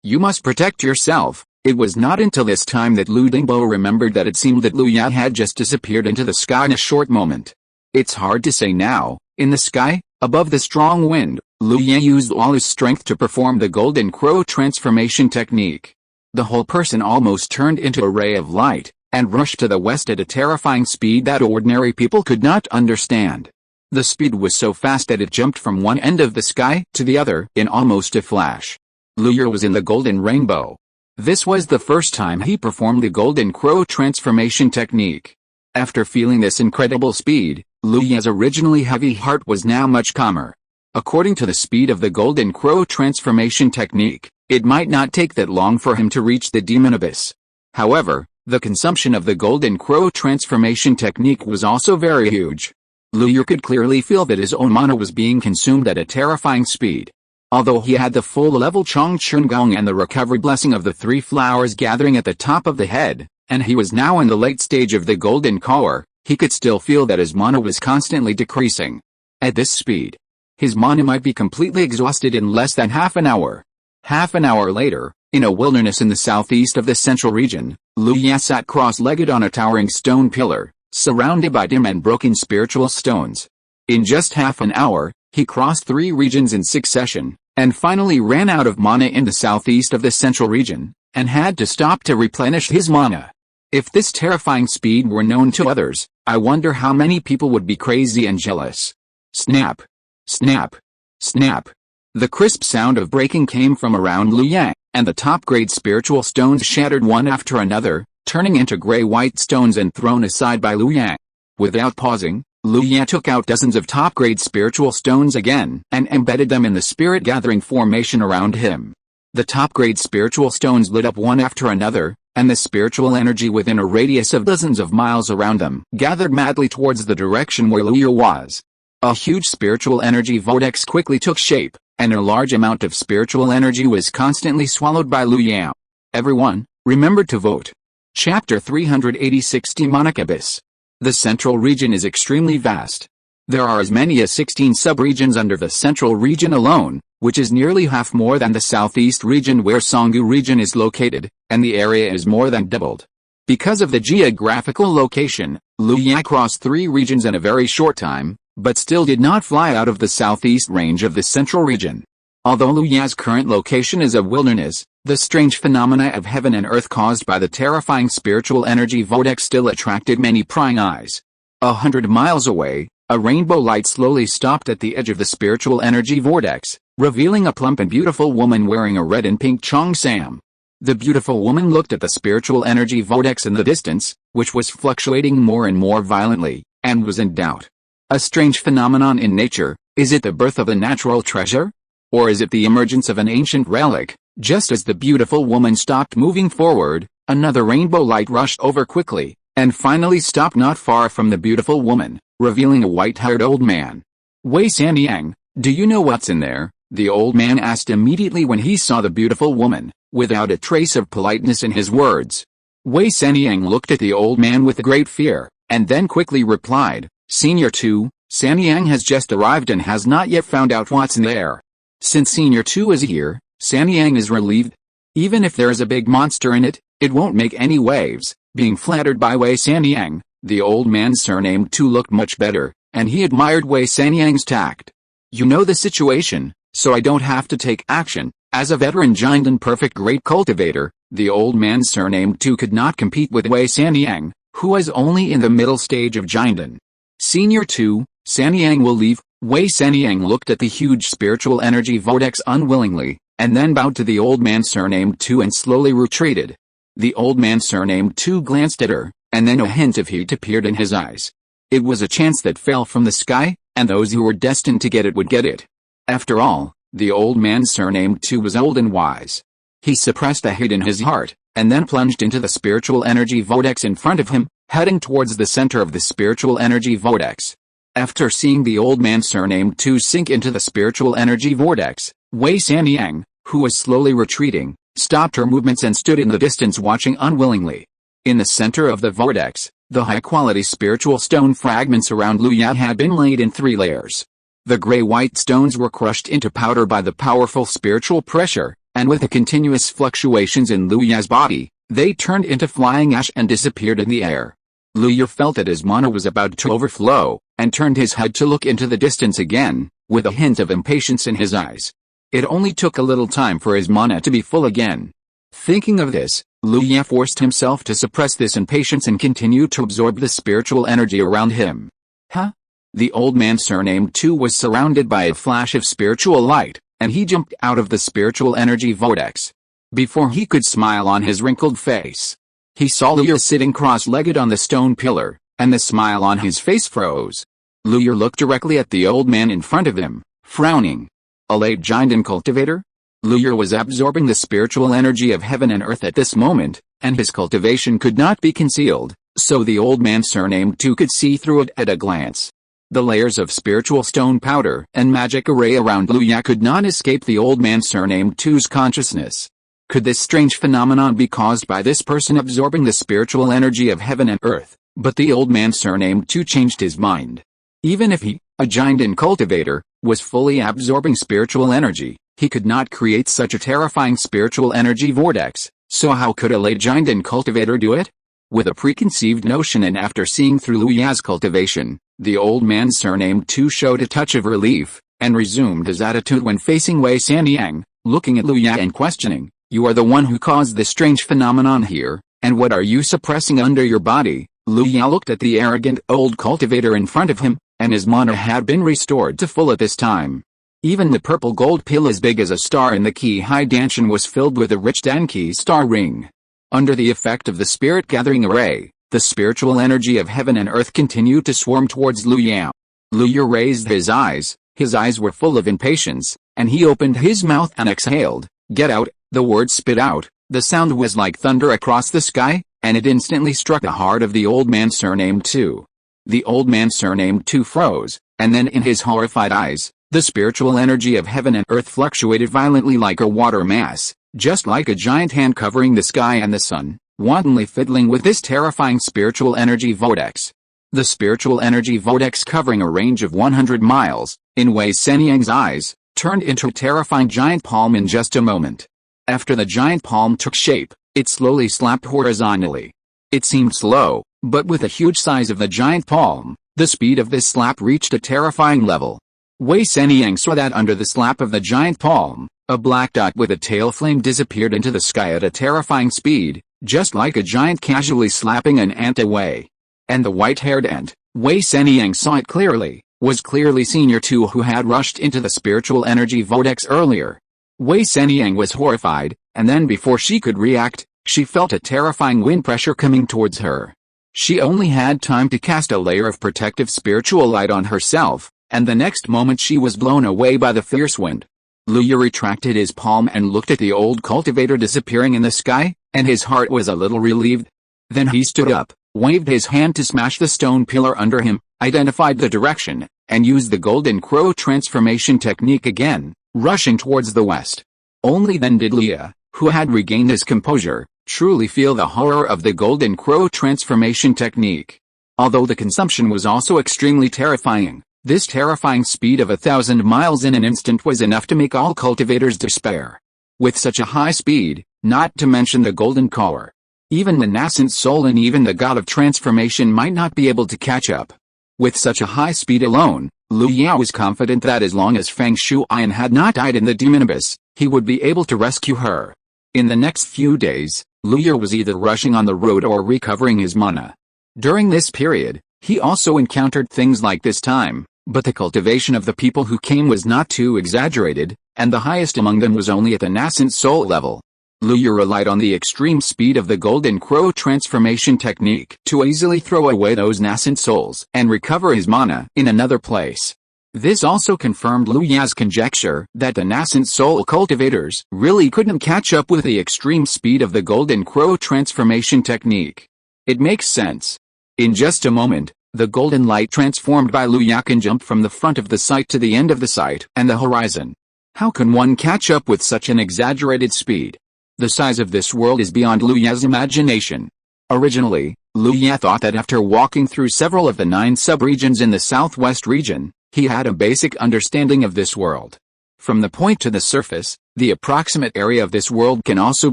S1: you must protect yourself. It was not until this time that Lu Dingbo remembered that it seemed that Lu Ye had just disappeared into the sky in a short moment. It's hard to say now. In the sky, above the strong wind, Lu Ye used all his strength to perform the Golden Crow transformation technique. The whole person almost turned into a ray of light, and rushed to the west at a terrifying speed that ordinary people could not understand. The speed was so fast that it jumped from one end of the sky to the other in almost a flash. Lu Ye was in the Golden Rainbow. This was the first time he performed the Golden Crow transformation technique. After feeling this incredible speed, Lu Ye's originally heavy heart was now much calmer. According to the speed of the Golden Crow transformation technique, it might not take that long for him to reach the demon abyss. However, the consumption of the Golden Crow transformation technique was also very huge. Lu Ye could clearly feel that his own mana was being consumed at a terrifying speed. Although he had the full level Chong Chun Gong and the recovery blessing of the three flowers gathering at the top of the head, and he was now in the late stage of the Golden Core, he could still feel that his mana was constantly decreasing. At this speed, his mana might be completely exhausted in less than half an hour. Half an hour later, in a wilderness in the southeast of the central region, Lu Ye sat cross-legged on a towering stone pillar, surrounded by dim and broken spiritual stones. In just half an hour, he crossed 3 regions in succession, and finally ran out of mana in the southeast of the central region, and had to stop to replenish his mana. If this terrifying speed were known to others, I wonder how many people would be crazy and jealous. Snap! Snap! Snap! The crisp sound of breaking came from around Lu Ye, and the top-grade spiritual stones shattered one after another, turning into gray-white stones and thrown aside by Lu Ye. Without pausing, Lu Ye took out dozens of top-grade spiritual stones again, and embedded them in the spirit-gathering formation around him. The top-grade spiritual stones lit up one after another, and the spiritual energy within a radius of dozens of miles around them gathered madly towards the direction where Lu Ye was. A huge spiritual energy vortex quickly took shape, and a large amount of spiritual energy was constantly swallowed by Lu Ye. Everyone, remember to vote. Chapter 386 Demonic Abyss. The central region is extremely vast. There are as many as 16 sub-regions under the central region alone, which is nearly half more than the southeast region where Sanggu region is located, and the area is more than doubled. Because of the geographical location, Lu Ye crossed 3 regions in a very short time, but still did not fly out of the southeast range of the central region. Although Lu Ye's current location is a wilderness, The strange phenomena of heaven and earth caused by the terrifying spiritual energy vortex still attracted many prying eyes. 100 miles away, a rainbow light slowly stopped at the edge of the spiritual energy vortex, revealing a plump and beautiful woman wearing a red and pink cheongsam. The beautiful woman looked at the spiritual energy vortex in the distance, which was fluctuating more and more violently, and was in doubt. A strange phenomenon in nature. Is it the birth of a natural treasure? Or is it the emergence of an ancient relic? Just as the beautiful woman stopped moving forward, another rainbow light rushed over quickly, and finally stopped not far from the beautiful woman, revealing a white-haired old man. "Wei Sanyang, do you know what's in there?" the old man asked immediately when he saw the beautiful woman, without a trace of politeness in his words. Wei Sanyang looked at the old man with great fear, and then quickly replied, "Senior 2, Sanyang has just arrived and has not yet found out what's in there. Since Senior 2 is here, Sanyang is relieved. Even if there is a big monster in it, it won't make any waves." Being flattered by Wei Sanyang, the old man surnamed 2 looked much better, and he admired Wei Sanyang's tact. "You know the situation, so I don't have to take action." As a veteran giant and perfect great cultivator, the old man surnamed 2 could not compete with Wei Sanyang, who was only in the middle stage of giantan. "Senior 2, Sanyang will leave." Wei Sanyang looked at the huge spiritual energy vortex unwillingly, and then bowed to the old man surnamed 2 and slowly retreated. The old man surnamed 2 glanced at her, and then a hint of heat appeared in his eyes. It was a chance that fell from the sky, and those who were destined to get it would get it. After all, the old man surnamed 2 was old and wise. He suppressed the hate in his heart, and then plunged into the spiritual energy vortex in front of him, heading towards the center of the spiritual energy vortex. After seeing the old man surnamed 2 sink into the spiritual energy vortex, Wei Sanyang, who was slowly retreating, stopped her movements and stood in the distance watching unwillingly. In the center of the vortex, the high-quality spiritual stone fragments around Luya had been laid in 3 layers. The gray-white stones were crushed into powder by the powerful spiritual pressure, and with the continuous fluctuations in Luya's body, they turned into flying ash and disappeared in the air. Luya felt that his mana was about to overflow, and turned his head to look into the distance again, with a hint of impatience in his eyes. It only took a little time for his mana to be full again. Thinking of this, Luya forced himself to suppress this impatience and continue to absorb the spiritual energy around him. Huh? The old man surnamed 2 was surrounded by a flash of spiritual light, and he jumped out of the spiritual energy vortex. Before he could smile on his wrinkled face, he saw Luya sitting cross-legged on the stone pillar, and the smile on his face froze. Luya looked directly at the old man in front of him, frowning. A late giant and cultivator? Luya was absorbing the spiritual energy of heaven and earth at this moment, and his cultivation could not be concealed, so the old man surnamed 2 could see through it at a glance. The layers of spiritual stone powder and magic array around Luya could not escape the old man surnamed 2's consciousness. Could this strange phenomenon be caused by this person absorbing the spiritual energy of heaven and earth? But the old man surnamed 2 changed his mind. Even if he, a giant and cultivator, was fully absorbing spiritual energy, he could not create such a terrifying spiritual energy vortex, so how could a late giant and cultivator do it? With a preconceived notion and after seeing through Luya's cultivation, the old man surnamed 2 showed a touch of relief, and resumed his attitude when facing Wei Sanyang, looking at Luya and questioning, "You are the one who caused this strange phenomenon here, and what are you suppressing under your body?" Luya looked at the arrogant old cultivator in front of him, and his mana had been restored to full at this time. Even the purple gold pill as big as a star in the Ki Hai Danshan was filled with a rich Danki star ring. Under the effect of the spirit gathering array, the spiritual energy of heaven and earth continued to swarm towards Luya. Luya raised his eyes were full of impatience, and he opened his mouth and exhaled, "Get out." The word spit out, the sound was like thunder across the sky, and it instantly struck the heart of the old man surnamed 2. The old man surnamed 2 froze, and then in his horrified eyes, the spiritual energy of heaven and earth fluctuated violently like a water mass, just like a giant hand covering the sky and the sun, wantonly fiddling with this terrifying spiritual energy vortex. The spiritual energy vortex covering a range of 100 miles, in Wei Sanyang's eyes, turned into a terrifying giant palm in just a moment. After the giant palm took shape, it slowly slapped horizontally. It seemed slow, but with the huge size of the giant palm, the speed of this slap reached a terrifying level. Wei Sanyang saw that under the slap of the giant palm, A black dot with a tail flame disappeared into the sky at a terrifying speed, just like a giant casually slapping an ant away. And the white-haired ant, Wei Senyang, saw it clearly, was clearly senior to who had rushed into the spiritual energy vortex earlier. Wei Senyang was horrified, and then before she could react, she felt a terrifying wind pressure coming towards her. She only had time to cast a layer of protective spiritual light on herself, and the next moment she was blown away by the fierce wind. Lu Yu retracted his palm and looked at the old cultivator disappearing in the sky, and his heart was a little relieved. Then he stood up, waved his hand to smash the stone pillar under him, identified the direction, and used the golden crow transformation technique again, rushing towards the west. Only then did Liu, who had regained his composure, truly feel the horror of the golden crow transformation technique. Although the consumption was also extremely terrifying, this terrifying speed of 1,000 miles in an instant was enough to make all cultivators despair. With such a high speed, not to mention the golden color, even the nascent soul and even the god of transformation might not be able to catch up. With such a high speed alone, Lu Yao was confident that as long as Feng Shuyan had not died in the demon abyss, he would be able to rescue her. In the next few days, Lu Yao was either rushing on the road or recovering his mana. During this period, he also encountered things like this time, but the cultivation of the people who came was not too exaggerated, and the highest among them was only at the nascent soul level. Lu Yu relied on the extreme speed of the golden crow transformation technique to easily throw away those nascent souls and recover his mana in another place. This also confirmed Lu Ya's conjecture that the nascent soul cultivators really couldn't catch up with the extreme speed of the golden crow transformation technique. It makes sense. In just a moment, the golden light transformed by Lu Ya can jump from the front of the site to the end of the site and the horizon. How can one catch up with such an exaggerated speed? The size of this world is beyond Lu Ya's imagination. Originally, Lu Ya thought that after walking through several of the 9 sub-regions in the southwest region, he had a basic understanding of this world. From the point to the surface, the approximate area of this world can also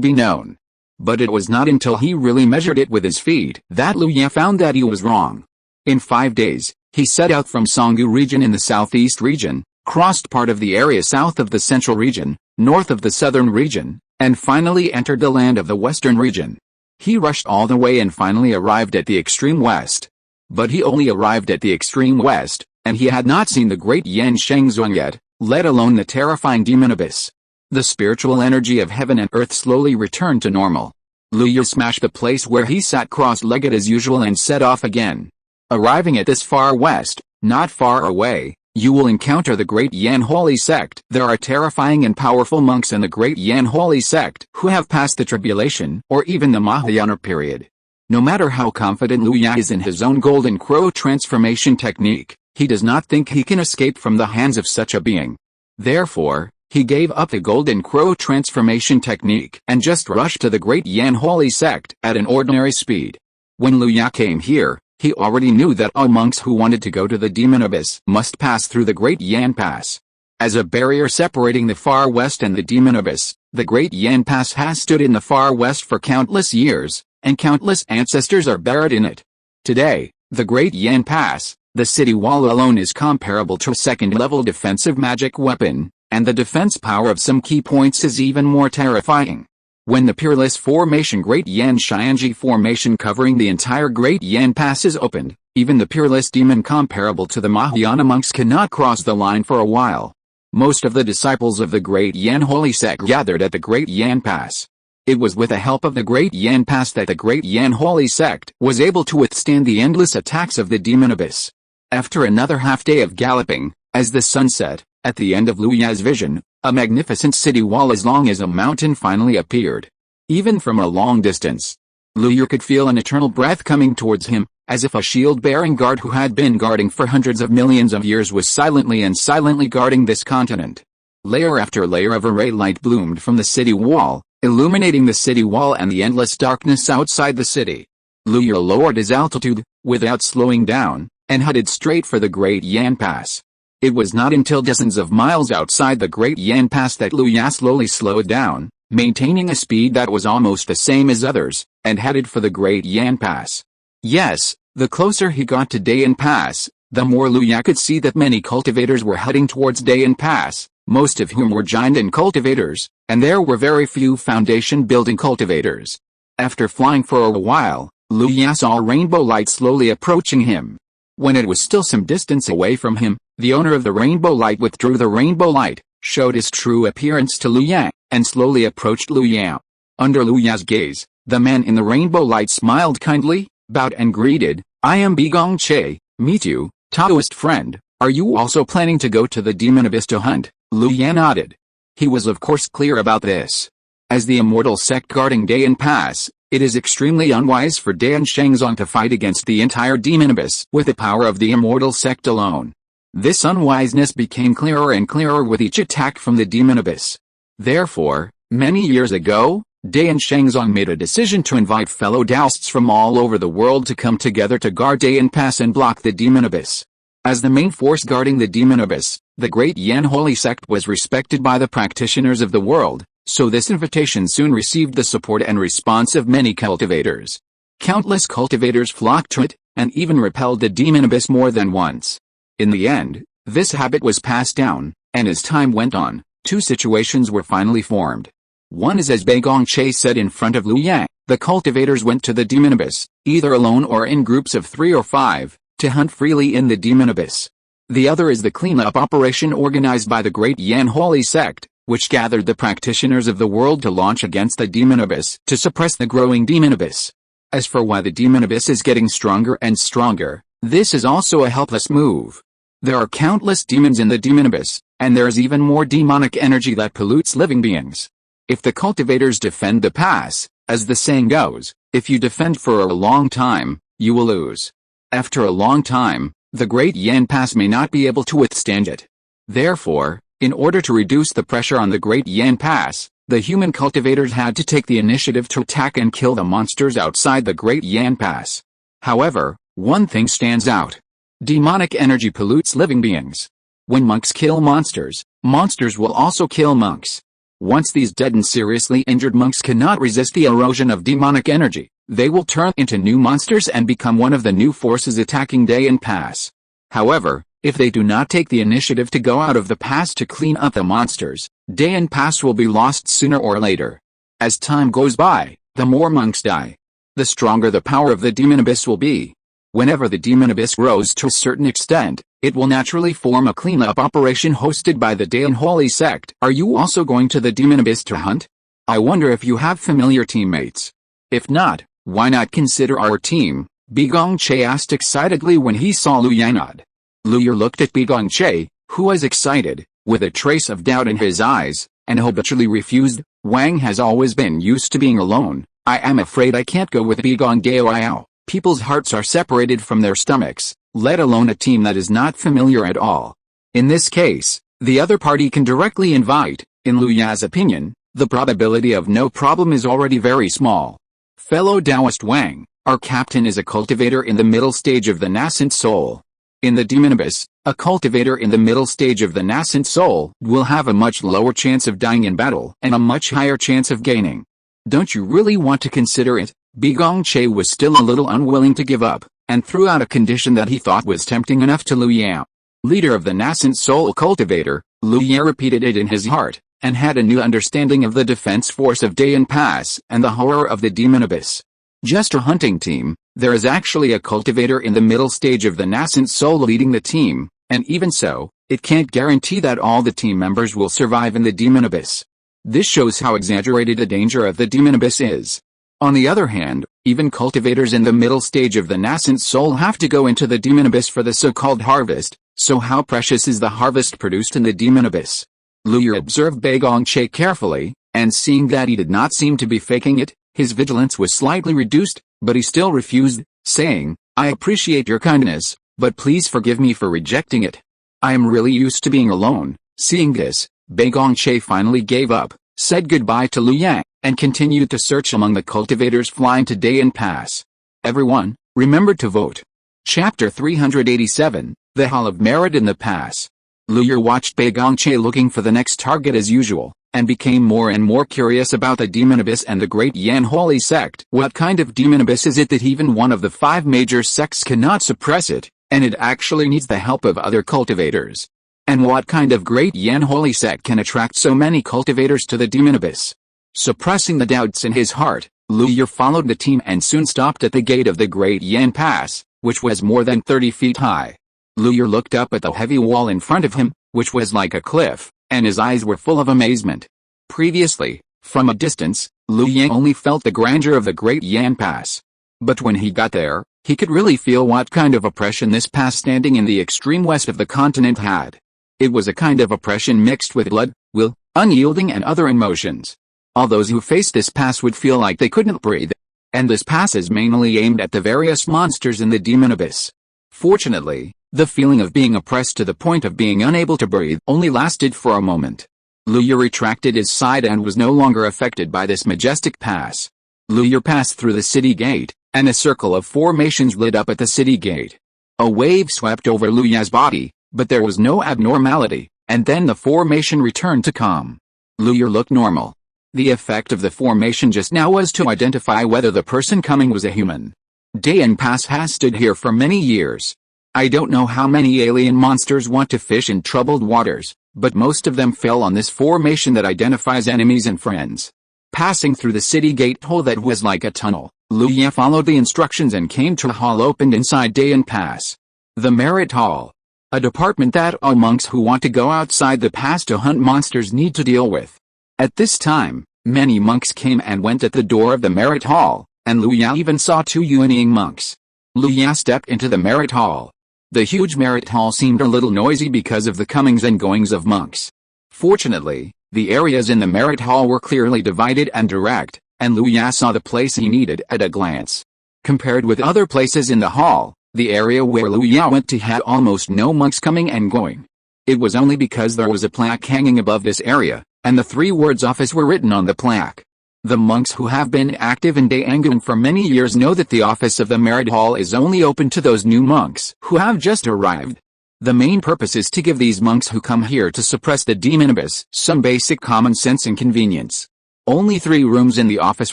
S1: be known. But it was not until he really measured it with his feet that Lu Ya found that he was wrong. In 5 days, he set out from Songgu region in the southeast region, crossed part of the area south of the central region, north of the southern region, and finally entered the land of the western region. He rushed all the way and finally arrived at the extreme west. But he only arrived at the extreme west, and he had not seen the great Yan Shengzhuang yet, let alone the terrifying demon abyss. The spiritual energy of heaven and earth slowly returned to normal. Lu Yu smashed the place where he sat cross-legged as usual and set off again. Arriving at this far west, not far away, you will encounter the Great Yan Holy Sect. There are terrifying and powerful monks in the Great Yan Holy Sect who have passed the tribulation or even the Mahayana period. No matter how confident Lu Ya is in his own golden crow transformation technique, he does not think he can escape from the hands of such a being. Therefore, he gave up the golden crow transformation technique and just rushed to the Great Yan Holy Sect at an ordinary speed. When Lu Ya came here, he already knew that all monks who wanted to go to the demon abyss must pass through the Great Yan Pass. As a barrier separating the far west and the demon abyss, the Great Yan Pass has stood in the far west for countless years, and countless ancestors are buried in it. Today, the Great Yan Pass, the city wall alone is comparable to a second-level defensive magic weapon, and the defense power of some key points is even more terrifying. When the Peerless Formation Great Yan Xianji Formation covering the entire Great Yan Pass is opened, even the Peerless Demon comparable to the Mahayana monks cannot cross the line for a while. Most of the disciples of the Great Yan Holy Sect gathered at the Great Yan Pass. It was with the help of the Great Yan Pass that the Great Yan Holy Sect was able to withstand the endless attacks of the demon abyss. After another half-day of galloping, as the sun set, at the end of Lu Ya's vision, a magnificent city wall as long as a mountain finally appeared. Even from a long distance, Lu Ya could feel an eternal breath coming towards him, as if a shield-bearing guard who had been guarding for hundreds of millions of years was silently guarding this continent. Layer after layer of array light bloomed from the city wall, illuminating the city wall and the endless darkness outside the city. Lu Ya lowered his altitude, without slowing down, and headed straight for the Great Yan Pass. It was not until dozens of miles outside the Great Yan Pass that Lu Ya slowly slowed down, maintaining a speed that was almost the same as others, and headed for the Great Yan Pass. Yes, the closer he got to Dayan Pass, the more Lu Ya could see that many cultivators were heading towards Dayan Pass, most of whom were giant cultivators, and there were very few foundation-building cultivators. After flying for a while, Liu Ya saw rainbow light slowly approaching him. When it was still some distance away from him, the owner of the rainbow light withdrew the rainbow light, showed his true appearance to Liu Ya, and slowly approached Liu Ya. Under Liu Ya's gaze, the man in the rainbow light smiled kindly, bowed and greeted, "I am Begongche, meet you, Taoist friend. Are you also planning to go to the demon abyss to hunt?" Liu Ya nodded. He was of course clear about this. As the immortal sect guarding Dayan Pass, it is extremely unwise for Dayan Shangzong to fight against the entire demon abyss with the power of the immortal sect alone. This unwiseness became clearer and clearer with each attack from the demon abyss. Therefore, many years ago, Dayan Shangzong made a decision to invite fellow Taoists from all over the world to come together to guard Dayan Pass and block the demon abyss. As the main force guarding the demon abyss, the Great Yan Holy Sect was respected by the practitioners of the world, so this invitation soon received the support and response of many cultivators. Countless cultivators flocked to it, and even repelled the demon abyss more than once. In the end, this habit was passed down, and as time went on, two situations were finally formed. One is as Begongche said in front of Liu Ya, the cultivators went to the demon abyss, either alone or in groups of 3 or 5, to hunt freely in the demon abyss. The other is the cleanup operation organized by the Great Yan Holy Sect, which gathered the practitioners of the world to launch against the demon abyss to suppress the growing demon abyss. As for why the demon abyss is getting stronger and stronger, this is also a helpless move. There are countless demons in the demon abyss, and there is even more demonic energy that pollutes living beings. If the cultivators defend the pass, as the saying goes, if you defend for a long time, you will lose. After a long time, the Great Yan Pass may not be able to withstand it. Therefore, in order to reduce the pressure on the Great Yan Pass, the human cultivators had to take the initiative to attack and kill the monsters outside the Great Yan Pass. However, one thing stands out. Demonic energy pollutes living beings. When monks kill monsters, monsters will also kill monks. Once these dead and seriously injured monks cannot resist the erosion of demonic energy, they will turn into new monsters and become one of the new forces attacking Dayan Pass. However, if they do not take the initiative to go out of the pass to clean up the monsters, Dayan Pass will be lost sooner or later. As time goes by, the more monks die, the stronger the power of the demon abyss will be. Whenever the demon abyss grows to a certain extent, it will naturally form a cleanup operation hosted by the Dayan Holy Sect. Are you also going to the demon abyss to hunt? I wonder if you have familiar teammates. If not, why not consider our team? Begongche asked excitedly when he saw Liu Ya nod. Liu Ya looked at Begongche, who was excited, with a trace of doubt in his eyes, and habitually refused. Wang has always been used to being alone. I am afraid I can't go with Begongche. People's hearts are separated from their stomachs, let alone a team that is not familiar at all. In this case, the other party can directly invite. In Liu Ya's opinion, the probability of no problem is already very small. Fellow Taoist Wang, our captain is a cultivator in the middle stage of the nascent soul. In the demon abyss, a cultivator in the middle stage of the nascent soul will have a much lower chance of dying in battle and a much higher chance of gaining. Don't you really want to consider it? Begongche was still a little unwilling to give up, and threw out a condition that he thought was tempting enough to Liu Ya. Leader of the nascent soul cultivator, Liu Ya repeated it in his heart, and had a new understanding of the defense force of Dayan Pass and the horror of the demon abyss. Just a hunting team, there is actually a cultivator in the middle stage of the nascent soul leading the team, and even so, it can't guarantee that all the team members will survive in the demon abyss. This shows how exaggerated the danger of the demon abyss is. On the other hand, even cultivators in the middle stage of the nascent soul have to go into the demon abyss for the so-called harvest, so how precious is the harvest produced in the demon abyss? Liu Ya observed Begongche carefully, and seeing that he did not seem to be faking it, his vigilance was slightly reduced, but he still refused, saying, I appreciate your kindness, but please forgive me for rejecting it. I am really used to being alone. Seeing this, Begongche finally gave up, said goodbye to Liu Ya, and continued to search among the cultivators flying to Dayan Pass. Everyone, remember to vote. Chapter 387, The Hall of Merit in the Pass. Liu Ya watched Begongche looking for the next target as usual, and became more and more curious about the demon abyss and the Great Yan Holy Sect. What kind of demon abyss is it that even one of the 5 major sects cannot suppress it, and it actually needs the help of other cultivators? And what kind of great Yan holy sect can attract so many cultivators to the demon abyss? Suppressing the doubts in his heart, Lu Ye followed the team and soon stopped at the gate of the Great Yan Pass, which was more than 30 feet high. Lu Ye looked up at the heavy wall in front of him, which was like a cliff, and his eyes were full of amazement. Previously, from a distance, Lu Ye only felt the grandeur of the Great Yan Pass. But when he got there, he could really feel what kind of oppression this pass standing in the extreme west of the continent had. It was a kind of oppression mixed with blood, will, unyielding and other emotions. All those who faced this pass would feel like they couldn't breathe. And this pass is mainly aimed at the various monsters in the demon abyss. Fortunately, the feeling of being oppressed to the point of being unable to breathe only lasted for a moment. Lu Ye retracted his side and was no longer affected by this majestic pass. Lu Ye passed through the city gate, and a circle of formations lit up at the city gate. A wave swept over Lu Ye's body, but there was no abnormality, and then the formation returned to calm. Lu Ye looked normal. The effect of the formation just now was to identify whether the person coming was a human. Dayan Pass has stood here for many years. I don't know how many alien monsters want to fish in troubled waters, but most of them fell on this formation that identifies enemies and friends. Passing through the city gate hole that was like a tunnel, Lu Ye followed the instructions and came to a hall opened inside Dayan Pass. The Merit Hall. A department that all monks who want to go outside the pass to hunt monsters need to deal with. At this time, many monks came and went at the door of the Merit Hall, and Lu Ye even saw 2 unyielding monks. Lu Ye stepped into the Merit Hall. The huge Merit Hall seemed a little noisy because of the comings and goings of monks. Fortunately, the areas in the Merit Hall were clearly divided and direct, and Lu Ye saw the place he needed at a glance. Compared with other places in the hall, the area where Lu Ye went to had almost no monks coming and going. It was only because there was a plaque hanging above this area, and the 3 words office were written on the plaque. The monks who have been active in Dayangan for many years know that the office of the Merit Hall is only open to those new monks who have just arrived. The main purpose is to give these monks who come here to suppress the demon abyss some basic common sense and convenience. Only 3 rooms in the office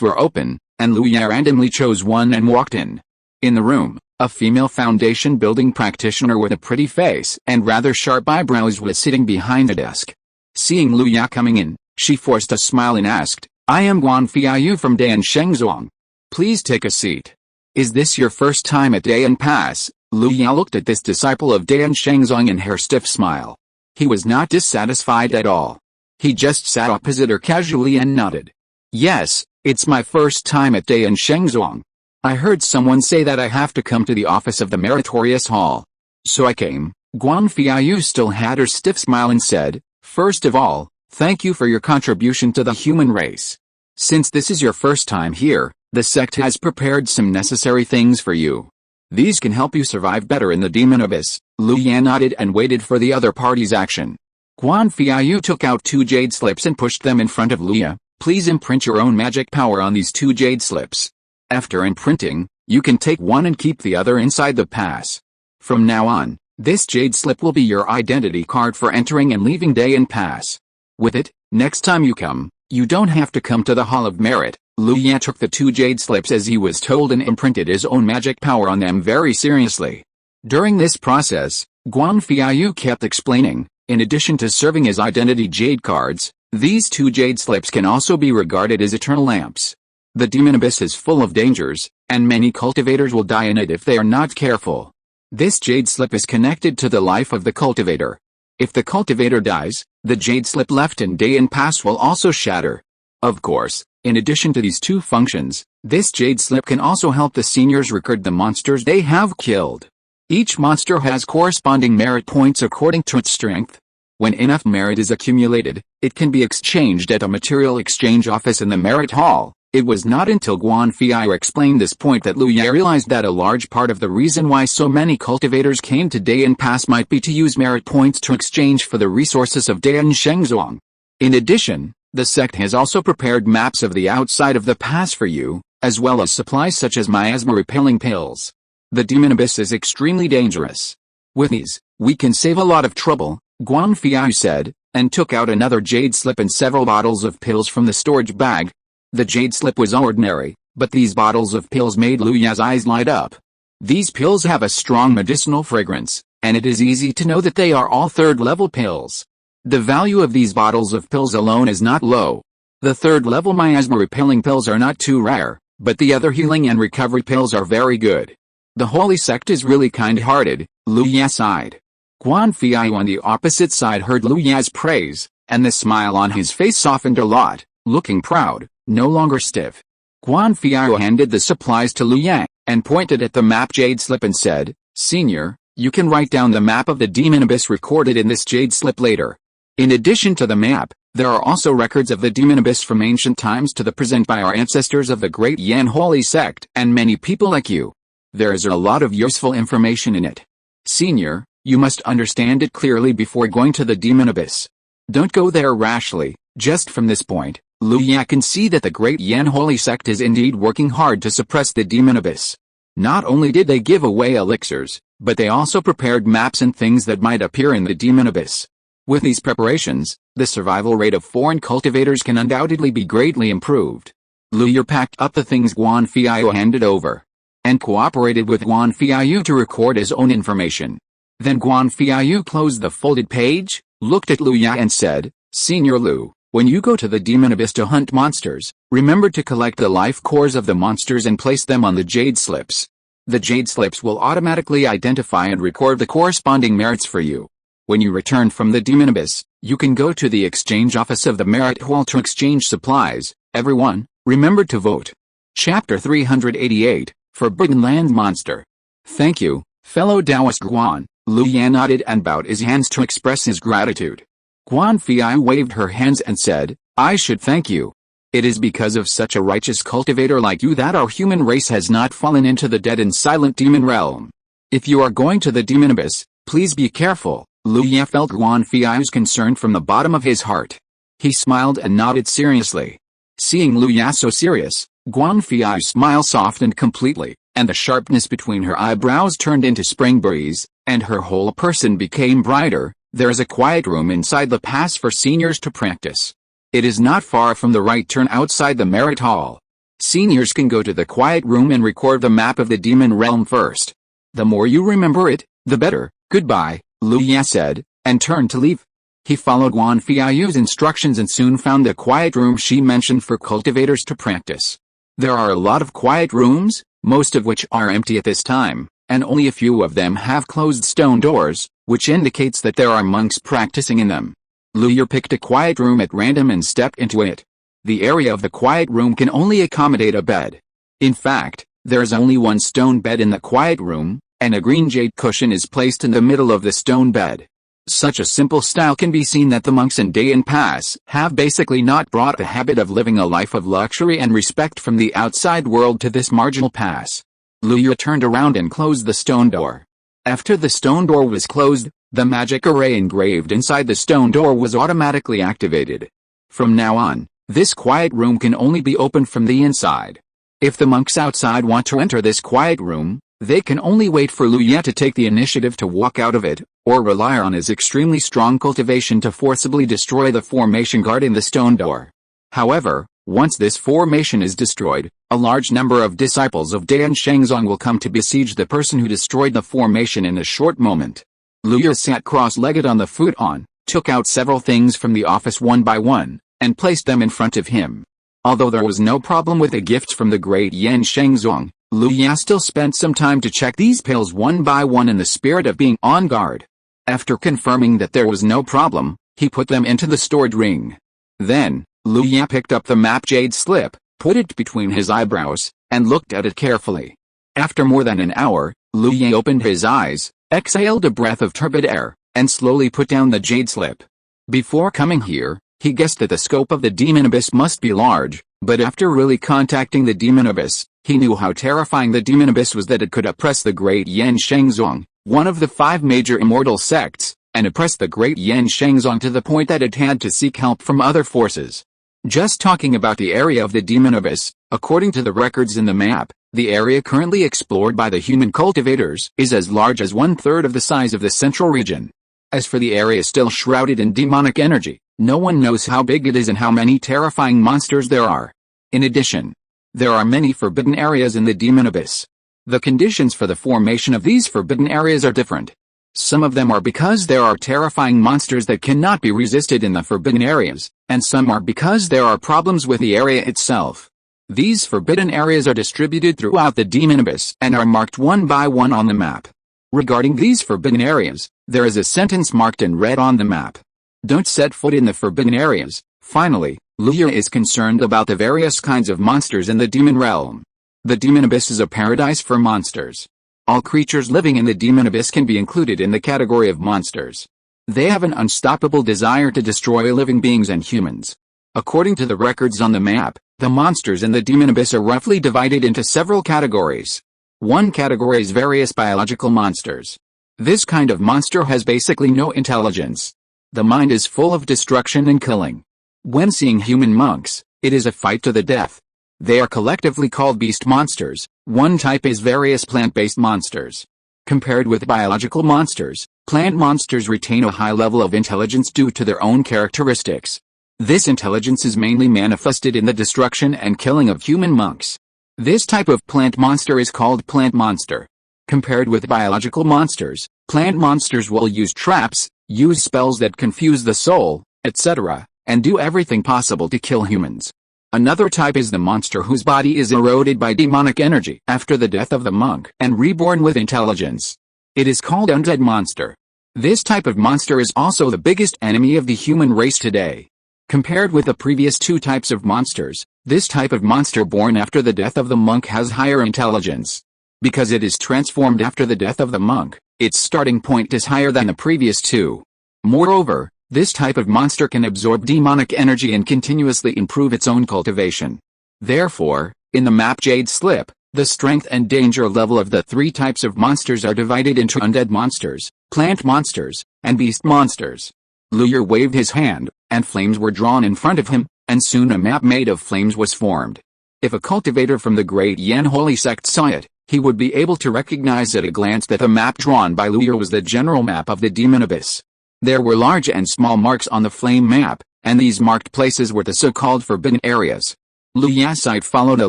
S1: were open, and Lu Ye randomly chose one and walked in. In the room, a female foundation building practitioner with a pretty face and rather sharp eyebrows was sitting behind a desk. Seeing Lu Ye coming in, she forced a smile and asked, "I am Guan Fiayu from Dayan Shengzhuang. Please take a seat. Is this your first time at Dayan Pass?" Lu Ye looked at this disciple of Dayan Shengzhuang and her stiff smile. He was not dissatisfied at all. He just sat opposite her casually and nodded. "Yes, it's my first time at Dayan Shengzhuang. I heard someone say that I have to come to the office of the Meritorious Hall. So I came." Guan Fiayu still had her stiff smile and said, "First of all, thank you for your contribution to the human race. Since this is your first time here, the sect has prepared some necessary things for you. These can help you survive better in the demon abyss." Lu Ye nodded and waited for the other party's action. Guan Fiayu took out 2 jade slips and pushed them in front of Lu Ye. "Please imprint your own magic power on these 2 jade slips. After imprinting, you can take one and keep the other inside the pass. From now on, this jade slip will be your identity card for entering and leaving Dayan Pass. With it, next time you come, you don't have to come to the Hall of Merit." Lu Ye took the 2 jade slips as he was told and imprinted his own magic power on them very seriously. During this process, Guan Fiayu kept explaining, in addition to serving as identity jade cards, these 2 jade slips can also be regarded as eternal lamps. The demon abyss is full of dangers, and many cultivators will die in it if they are not careful. This jade slip is connected to the life of the cultivator. If the cultivator dies, the jade slip left in Dayan Pass will also shatter. Of course, in addition to these 2 functions, this jade slip can also help the seniors record the monsters they have killed. Each monster has corresponding merit points according to its strength. When enough merit is accumulated, it can be exchanged at a material exchange office in the Merit Hall. It was not until Guan Fiayu explained this point that Lu Ye realized that a large part of the reason why so many cultivators came to Dayan Pass might be to use merit points to exchange for the resources of Dayan Shengzhuang. In addition, the sect has also prepared maps of the outside of the pass for you, as well as supplies such as miasma-repelling pills. The demon abyss is extremely dangerous. With these, we can save a lot of trouble, Guan Fiayu said, and took out another jade slip and several bottles of pills from the storage bag. The jade slip was ordinary, but these bottles of pills made Lu Ye's eyes light up. These pills have a strong medicinal fragrance, and it is easy to know that they are all third-level pills. The value of these bottles of pills alone is not low. The third-level miasma-repelling pills are not too rare, but the other healing and recovery pills are very good. The holy sect is really kind-hearted, Lu Ya sighed. Guan Fiao on the opposite side heard Lu Ya's praise, and the smile on his face softened a lot, looking proud, no longer stiff. Guan Fiao handed the supplies to Lu Ya, and pointed at the map jade slip and said, "Senior, you can write down the map of the demon abyss recorded in this jade slip later. In addition to the map, there are also records of the demon abyss from ancient times to the present by our ancestors of the Great Yan Holy Sect and many people like you. There is a lot of useful information in it. Senior, you must understand it clearly before going to the demon abyss. Don't go there rashly." Just from this point, Lu Ya can see that the Great Yan Holy Sect is indeed working hard to suppress the demon abyss. Not only did they give away elixirs, but they also prepared maps and things that might appear in the demon abyss. With these preparations, the survival rate of foreign cultivators can undoubtedly be greatly improved. Lu Ya packed up the things Guan Fiao handed over, and cooperated with Guan Fiao to record his own information. Then Guan Fiao closed the folded page, looked at Lu Ya and said, "Senior Lu, when you go to the demon abyss to hunt monsters, remember to collect the life cores of the monsters and place them on the jade slips. The jade slips will automatically identify and record the corresponding merits for you. When you return from the demon abyss, you can go to the exchange office of the merit hall to exchange supplies. Everyone, remember to vote." Chapter 388, Forbidden Land Monster. "Thank you, fellow Taoist Guan." Lu Ya nodded and bowed his hands to express his gratitude. Guan Fiao waved her hands and said, "I should thank you. It is because of such a righteous cultivator like you that our human race has not fallen into the dead and silent demon realm. If you are going to the demon abyss, please be careful." Lu Ya felt Guan Fiao's concern from the bottom of his heart. He smiled and nodded seriously. Seeing Lu Ya so serious, Guan Fiao's smile softened completely, and the sharpness between her eyebrows turned into spring breeze, and her whole person became brighter. "There is a quiet room inside the pass for seniors to practice. It is not far from the right turn outside the merit hall. Seniors can go to the quiet room and record the map of the demon realm first. The more you remember it, the better. Goodbye," Lu Ya said, and turned to leave. He followed Guan Fiao's instructions and soon found the quiet room she mentioned for cultivators to practice. There are a lot of quiet rooms, most of which are empty at this time, and only a few of them have closed stone doors, which indicates that there are monks practicing in them. Lu Ya picked a quiet room at random and stepped into it. The area of the quiet room can only accommodate a bed. In fact, there is only one stone bed in the quiet room, and a green jade cushion is placed in the middle of the stone bed. Such a simple style can be seen that the monks in Dayan Pass have basically not brought the habit of living a life of luxury and respect from the outside world to this marginal pass. Lu Ya turned around and closed the stone door. After the stone door was closed, the magic array engraved inside the stone door was automatically activated. From now on, this quiet room can only be opened from the inside. If the monks outside want to enter this quiet room, they can only wait for Lu Ya to take the initiative to walk out of it, or rely on his extremely strong cultivation to forcibly destroy the formation guarding the stone door. However, once this formation is destroyed, a large number of disciples of Dan Shengzong will come to besiege the person who destroyed the formation in a short moment. Lu Ya sat cross-legged on the futon, took out several things from the office one by one, and placed them in front of him. Although there was no problem with the gifts from the great Yan Shengzong, Lu Ya still spent some time to check these pills one by one in the spirit of being on guard. After confirming that there was no problem, he put them into the stored ring. Then, Lu Ya picked up the map jade slip, put it between his eyebrows, and looked at it carefully. After more than an hour, Lu Ya opened his eyes, exhaled a breath of turbid air, and slowly put down the jade slip. Before coming here, he guessed that the scope of the demon abyss must be large, but after really contacting the demon abyss, he knew how terrifying the demon abyss was, that it could oppress the great Yan Shengzong, one of the 5 major immortal sects, and oppress the great Yan Shengzong to the point that it had to seek help from other forces. Just talking about the area of the demon abyss, according to the records in the map, the area currently explored by the human cultivators is as large as 1/3 of the size of the central region. As for the area still shrouded in demonic energy, no one knows how big it is and how many terrifying monsters there are. In addition, there are many forbidden areas in the demon abyss. The conditions for the formation of these forbidden areas are different. Some of them are because there are terrifying monsters that cannot be resisted in the forbidden areas, and some are because there are problems with the area itself. These forbidden areas are distributed throughout the demon abyss and are marked one by one on the map. Regarding these forbidden areas, there is a sentence marked in red on the map. Don't set foot in the forbidden areas. Finally, Luya is concerned about the various kinds of monsters in the demon realm. The demon abyss is a paradise for monsters. All creatures living in the demon abyss can be included in the category of monsters. They have an unstoppable desire to destroy living beings and humans. According to the records on the map, the monsters in the demon abyss are roughly divided into several categories. One category is various biological monsters. This kind of monster has basically no intelligence. The mind is full of destruction and killing. When seeing human monks, it is a fight to the death. They are collectively called beast monsters. One type is various plant-based monsters. Compared with biological monsters, plant monsters retain a high level of intelligence due to their own characteristics. This intelligence is mainly manifested in the destruction and killing of human monks. This type of plant monster is called plant monster. Compared with biological monsters, plant monsters will use traps, use spells that confuse the soul, etc., and do everything possible to kill humans. Another type is the monster whose body is eroded by demonic energy after the death of the monk and reborn with intelligence. It is called undead monster. This type of monster is also the biggest enemy of the human race today. Compared with the previous two types of monsters, this type of monster born after the death of the monk has higher intelligence. Because it is transformed after the death of the monk, its starting point is higher than the previous two. Moreover, this type of monster can absorb demonic energy and continuously improve its own cultivation. Therefore, in the map Jade Slip, the strength and danger level of the three types of monsters are divided into undead monsters, plant monsters, and beast monsters. Luyer waved his hand, and flames were drawn in front of him, and soon a map made of flames was formed. If a cultivator from the Great Yen Holy Sect saw it, he would be able to recognize at a glance that the map drawn by Luyer was the general map of the demon abyss. There were large and small marks on the flame map, and these marked places were the so-called forbidden areas. Luya's sight followed the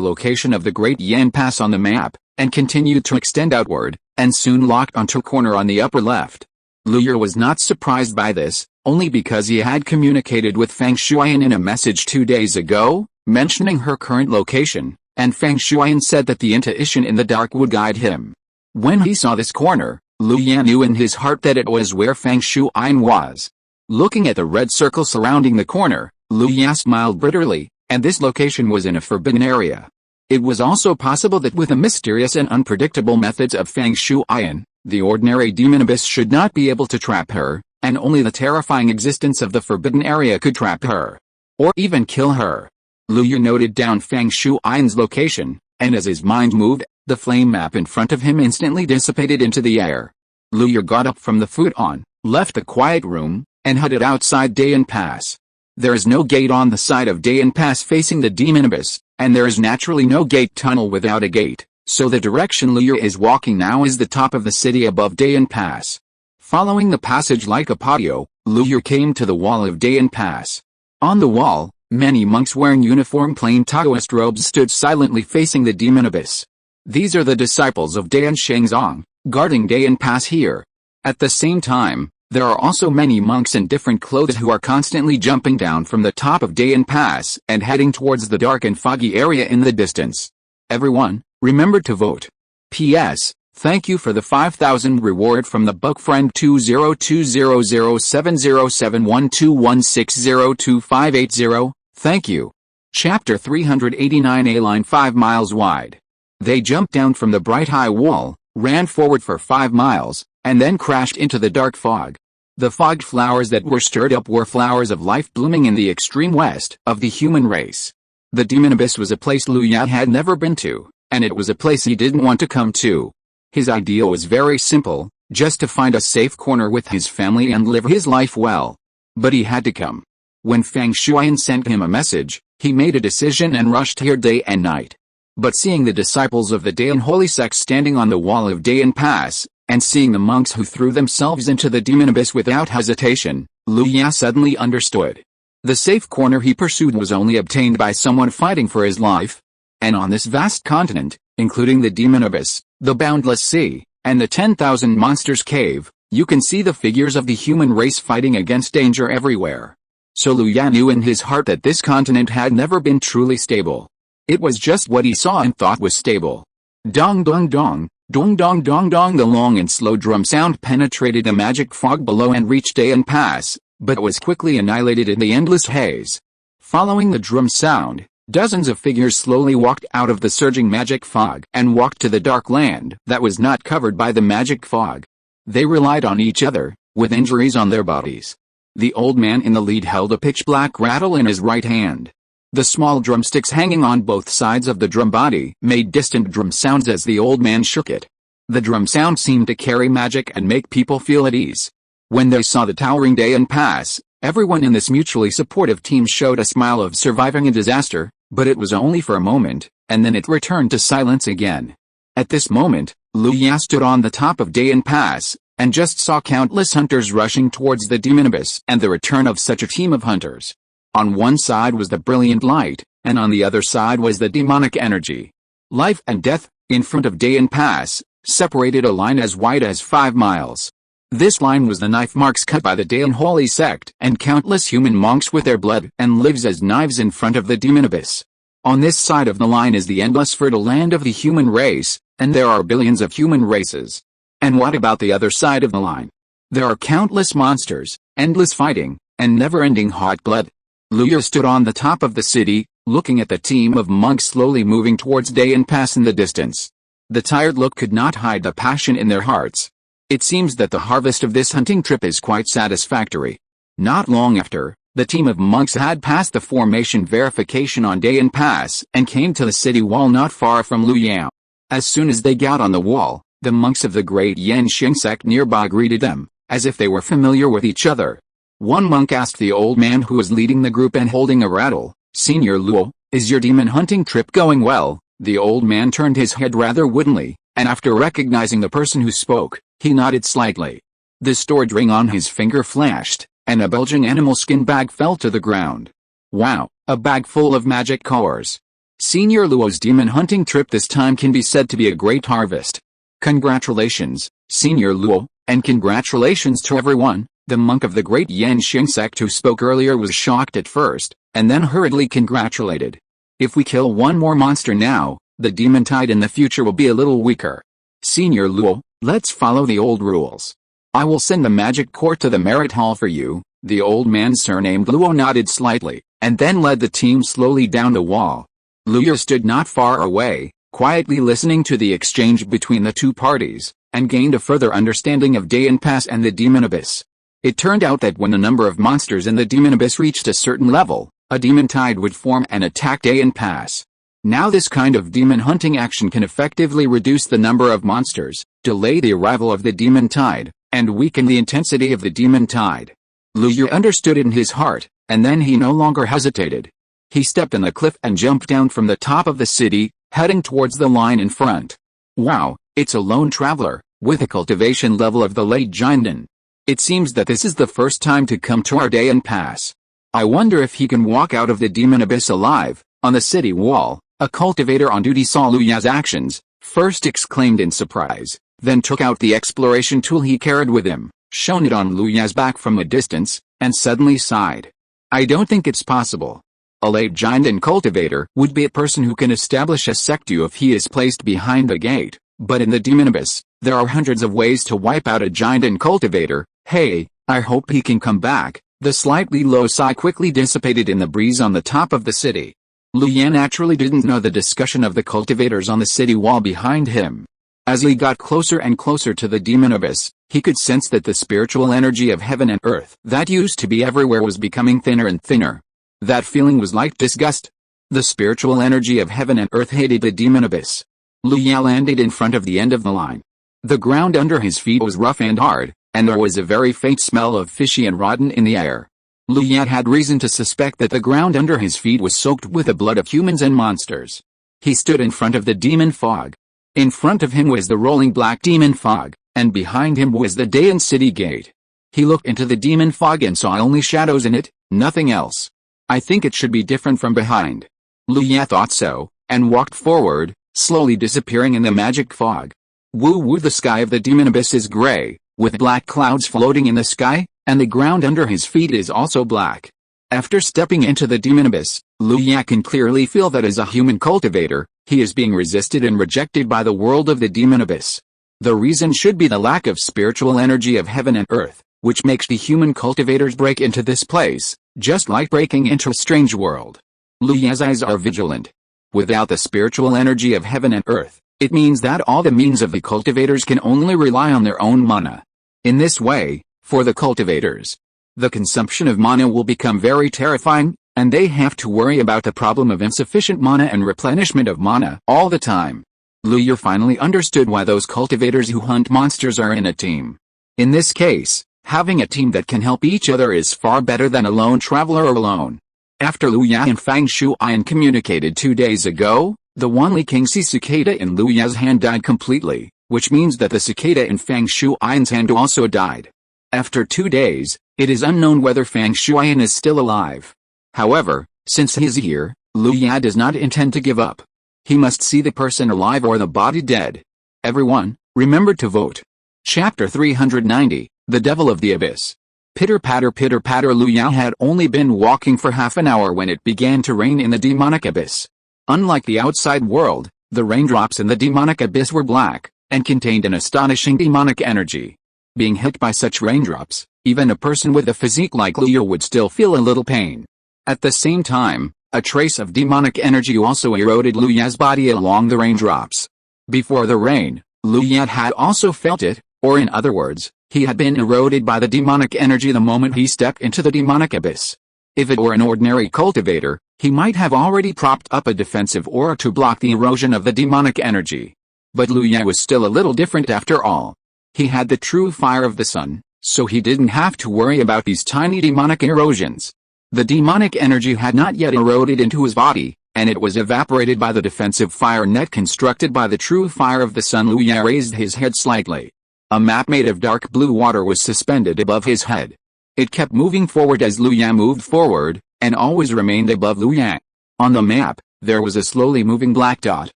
S1: location of the Great Yen Pass on the map, and continued to extend outward, and soon locked onto a corner on the upper left. Luyer was not surprised by this, only because he had communicated with Fang Shuyan in a message 2 days ago, mentioning her current location, and Fang Shuyan said that the intuition in the dark would guide him. When he saw this corner, Luya knew in his heart that it was where Fang Shuyan was. Looking at the red circle surrounding the corner, Luya smiled bitterly, and this location was in a forbidden area. It was also possible that with the mysterious and unpredictable methods of Fang Shuyan, the ordinary demon abyss should not be able to trap her, and only the terrifying existence of the forbidden area could trap her. Or even kill her. Luya noted down Fang Shuyan's location, and as his mind moved, the flame map in front of him instantly dissipated into the air. Luya got up from the futon, left the quiet room, and headed outside Dayan Pass. There is no gate on the side of Dayan Pass facing the demon abyss, and there is naturally no gate tunnel without a gate, so the direction Luya is walking now is the top of the city above Dayan Pass. Following the passage like a patio, Luya came to the wall of Dayan Pass. On the wall, many monks wearing uniform plain Taoist robes stood silently facing the demon abyss. These are the disciples of Dayan Shengzong, guarding Dayan Pass here. At the same time, there are also many monks in different clothes who are constantly jumping down from the top of Dayan Pass and heading towards the dark and foggy area in the distance. Everyone, remember to vote. P.S. Thank you for the 5,000 reward from the book friend 20200707121602580. Thank you. Chapter 389. A line 5 miles wide. They jumped down from the bright high wall, ran forward for 5 miles, and then crashed into the dark fog. The fogged flowers that were stirred up were flowers of life blooming in the extreme west of the human race. The demon abyss was a place Luya had never been to, and it was a place he didn't want to come to. His idea was very simple, just to find a safe corner with his family and live his life well. But he had to come. When Fang Shuyan sent him a message, he made a decision and rushed here day and night. But seeing the disciples of the Dayan Holy Sect standing on the wall of Dayan Pass, and seeing the monks who threw themselves into the demon abyss without hesitation, Luya suddenly understood. The safe corner he pursued was only obtained by someone fighting for his life. And on this vast continent, including the demon abyss, the boundless sea, and the 10,000 monsters cave, You can see the figures of the human race fighting against danger everywhere. So Lu Yan knew in his heart that this continent had never been truly stable. It was just what he saw and thought was stable. Dong dong dong, dong dong dong dong. The long and slow drum sound penetrated the magic fog below and reached Dayan Pass, but was quickly annihilated in the endless haze. Following the drum sound, dozens of figures slowly walked out of the surging magic fog and walked to the dark land that was not covered by the magic fog. They relied on each other, with injuries on their bodies. The old man in the lead held a pitch-black rattle in his right hand. The small drumsticks hanging on both sides of the drum body made distant drum sounds as the old man shook it. The drum sound seemed to carry magic and make people feel at ease. When they saw the towering Dayan Pass, everyone in this mutually supportive team showed a smile of surviving a disaster, but it was only for a moment, and then it returned to silence again. At this moment, Lu Ya stood on the top of Dayan Pass, and just saw countless hunters rushing towards the demon abyss and the return of such a team of hunters. On one side was the brilliant light, and on the other side was the demonic energy. Life and death, in front of Dayan Pass, separated a line as wide as 5 miles. This line was the knife marks cut by the Dayan holy sect and countless human monks with their blood and lives as knives in front of the demon abyss. On this side of the line is the endless fertile land of the human race, and there are billions of human races. And what about the other side of the line? There are countless monsters, endless fighting, and never-ending hot blood. Lu Ya stood on the top of the city, looking at the team of monks slowly moving towards Dayan Pass in the distance. The tired look could not hide the passion in their hearts. It seems that the harvest of this hunting trip is quite satisfactory. Not long after, the team of monks had passed the formation verification on Dayan Pass and came to the city wall not far from Lu Ya. As soon as they got on the wall, the monks of the great Yanxing sect nearby greeted them, as if they were familiar with each other. One monk asked the old man who was leading the group and holding a rattle, "Senior Luo, is your demon hunting trip going well?" The old man turned his head rather woodenly, and after recognizing the person who spoke, he nodded slightly. The stored ring on his finger flashed, and a bulging animal skin bag fell to the ground. Wow, a bag full of magic cores. Senior Luo's demon hunting trip this time can be said to be a great harvest. Congratulations, Senior Luo, and congratulations to everyone. The monk of the great Yanxing sect who spoke earlier was shocked at first, and then hurriedly congratulated. If we kill one more monster now, the demon tide in the future will be a little weaker. Senior Luo, let's follow the old rules. I will send the magic core to the merit hall for you. The old man surnamed Luo nodded slightly, and then led the team slowly down the wall. Lu Ya stood not far away, quietly listening to the exchange between the two parties, and gained a further understanding of Dayan Pass and the demon abyss. It turned out that when the number of monsters in the demon abyss reached a certain level, a demon tide would form and attack Dayan Pass. Now this kind of demon hunting action can effectively reduce the number of monsters, delay the arrival of the demon tide, and weaken the intensity of the demon tide. Lu Ya understood it in his heart, and then he no longer hesitated. He stepped on the cliff and jumped down from the top of the city, heading towards the line in front. Wow, it's a lone traveler, with a cultivation level of the late Jinden. It seems that this is the first time to come to our Dayan Pass. I wonder if he can walk out of the demon abyss alive. On the city wall, a cultivator on duty saw Lu Ya's actions, first exclaimed in surprise, then took out the exploration tool he carried with him, shone it on Lu Ya's back from a distance, and suddenly sighed. I don't think it's possible. A late Jinden cultivator would be a person who can establish a sectu if he is placed behind the gate, but in the demon abyss, there are hundreds of ways to wipe out a Jinden cultivator. Hey, I hope he can come back. The slightly low sigh quickly dissipated in the breeze on the top of the city. Lu Ya naturally didn't know the discussion of the cultivators on the city wall behind him. As he got closer and closer to the demon abyss, he could sense that the spiritual energy of heaven and earth that used to be everywhere was becoming thinner and thinner. That feeling was like disgust. The spiritual energy of heaven and earth hated the demon abyss. Lu Ya landed in front of the end of the line. The ground under his feet was rough and hard, and there was a very faint smell of fishy and rotten in the air. Lu Ya had reason to suspect that the ground under his feet was soaked with the blood of humans and monsters. He stood in front of the demon fog. In front of him was the rolling black demon fog, and behind him was the Dayan city gate. He looked into the demon fog and saw only shadows in it, nothing else. I think it should be different from behind. Lu Ya thought so, and walked forward, slowly disappearing in the magic fog. Woo woo, the sky of the demon abyss is gray, with black clouds floating in the sky, and the ground under his feet is also black. After stepping into the demon abyss, Lu Ya can clearly feel that as a human cultivator, he is being resisted and rejected by the world of the demon abyss. The reason should be the lack of spiritual energy of heaven and earth, which makes the human cultivators break into this place, just like breaking into a strange world. Lu Ya's eyes are vigilant. Without the spiritual energy of heaven and earth, it means that all the means of the cultivators can only rely on their own mana. In this way, for the cultivators, the consumption of mana will become very terrifying, and they have to worry about the problem of insufficient mana and replenishment of mana all the time. Lu Ya finally understood why those cultivators who hunt monsters are in a team. In this case, having a team that can help each other is far better than a lone traveler or alone. After Lu Ya and Fang Shuyan communicated 2 days ago, the Wanli Kingxi cicada in Lu Ya's hand died completely, which means that the cicada in Fang Shuyan's hand also died. After 2 days, it is unknown whether Fang Shuyan is still alive. However, since he is here, Lu Ya does not intend to give up. He must see the person alive or the body dead. Everyone, remember to vote. Chapter 390, The Devil of the Abyss. Pitter-patter, Lu Ya had only been walking for half an hour when it began to rain in the demonic abyss. Unlike the outside world, the raindrops in the demonic abyss were black, and contained an astonishing demonic energy. Being hit by such raindrops, even a person with a physique like Lu Ya would still feel a little pain. At the same time, a trace of demonic energy also eroded Lu Ya's body along the raindrops. Before the rain, Lu Ya had also felt it, or in other words, he had been eroded by the demonic energy the moment he stepped into the demonic abyss. If it were an ordinary cultivator, he might have already propped up a defensive aura to block the erosion of the demonic energy. But Lu Ya was still a little different after all. He had the true fire of the sun, so he didn't have to worry about these tiny demonic erosions. The demonic energy had not yet eroded into his body, and it was evaporated by the defensive fire net constructed by the true fire of the sun. Lu Ya raised his head slightly. A map made of dark blue water was suspended above his head. It kept moving forward as Lu Ya moved forward, and always remained above Lu Ya. On the map, there was a slowly moving black dot,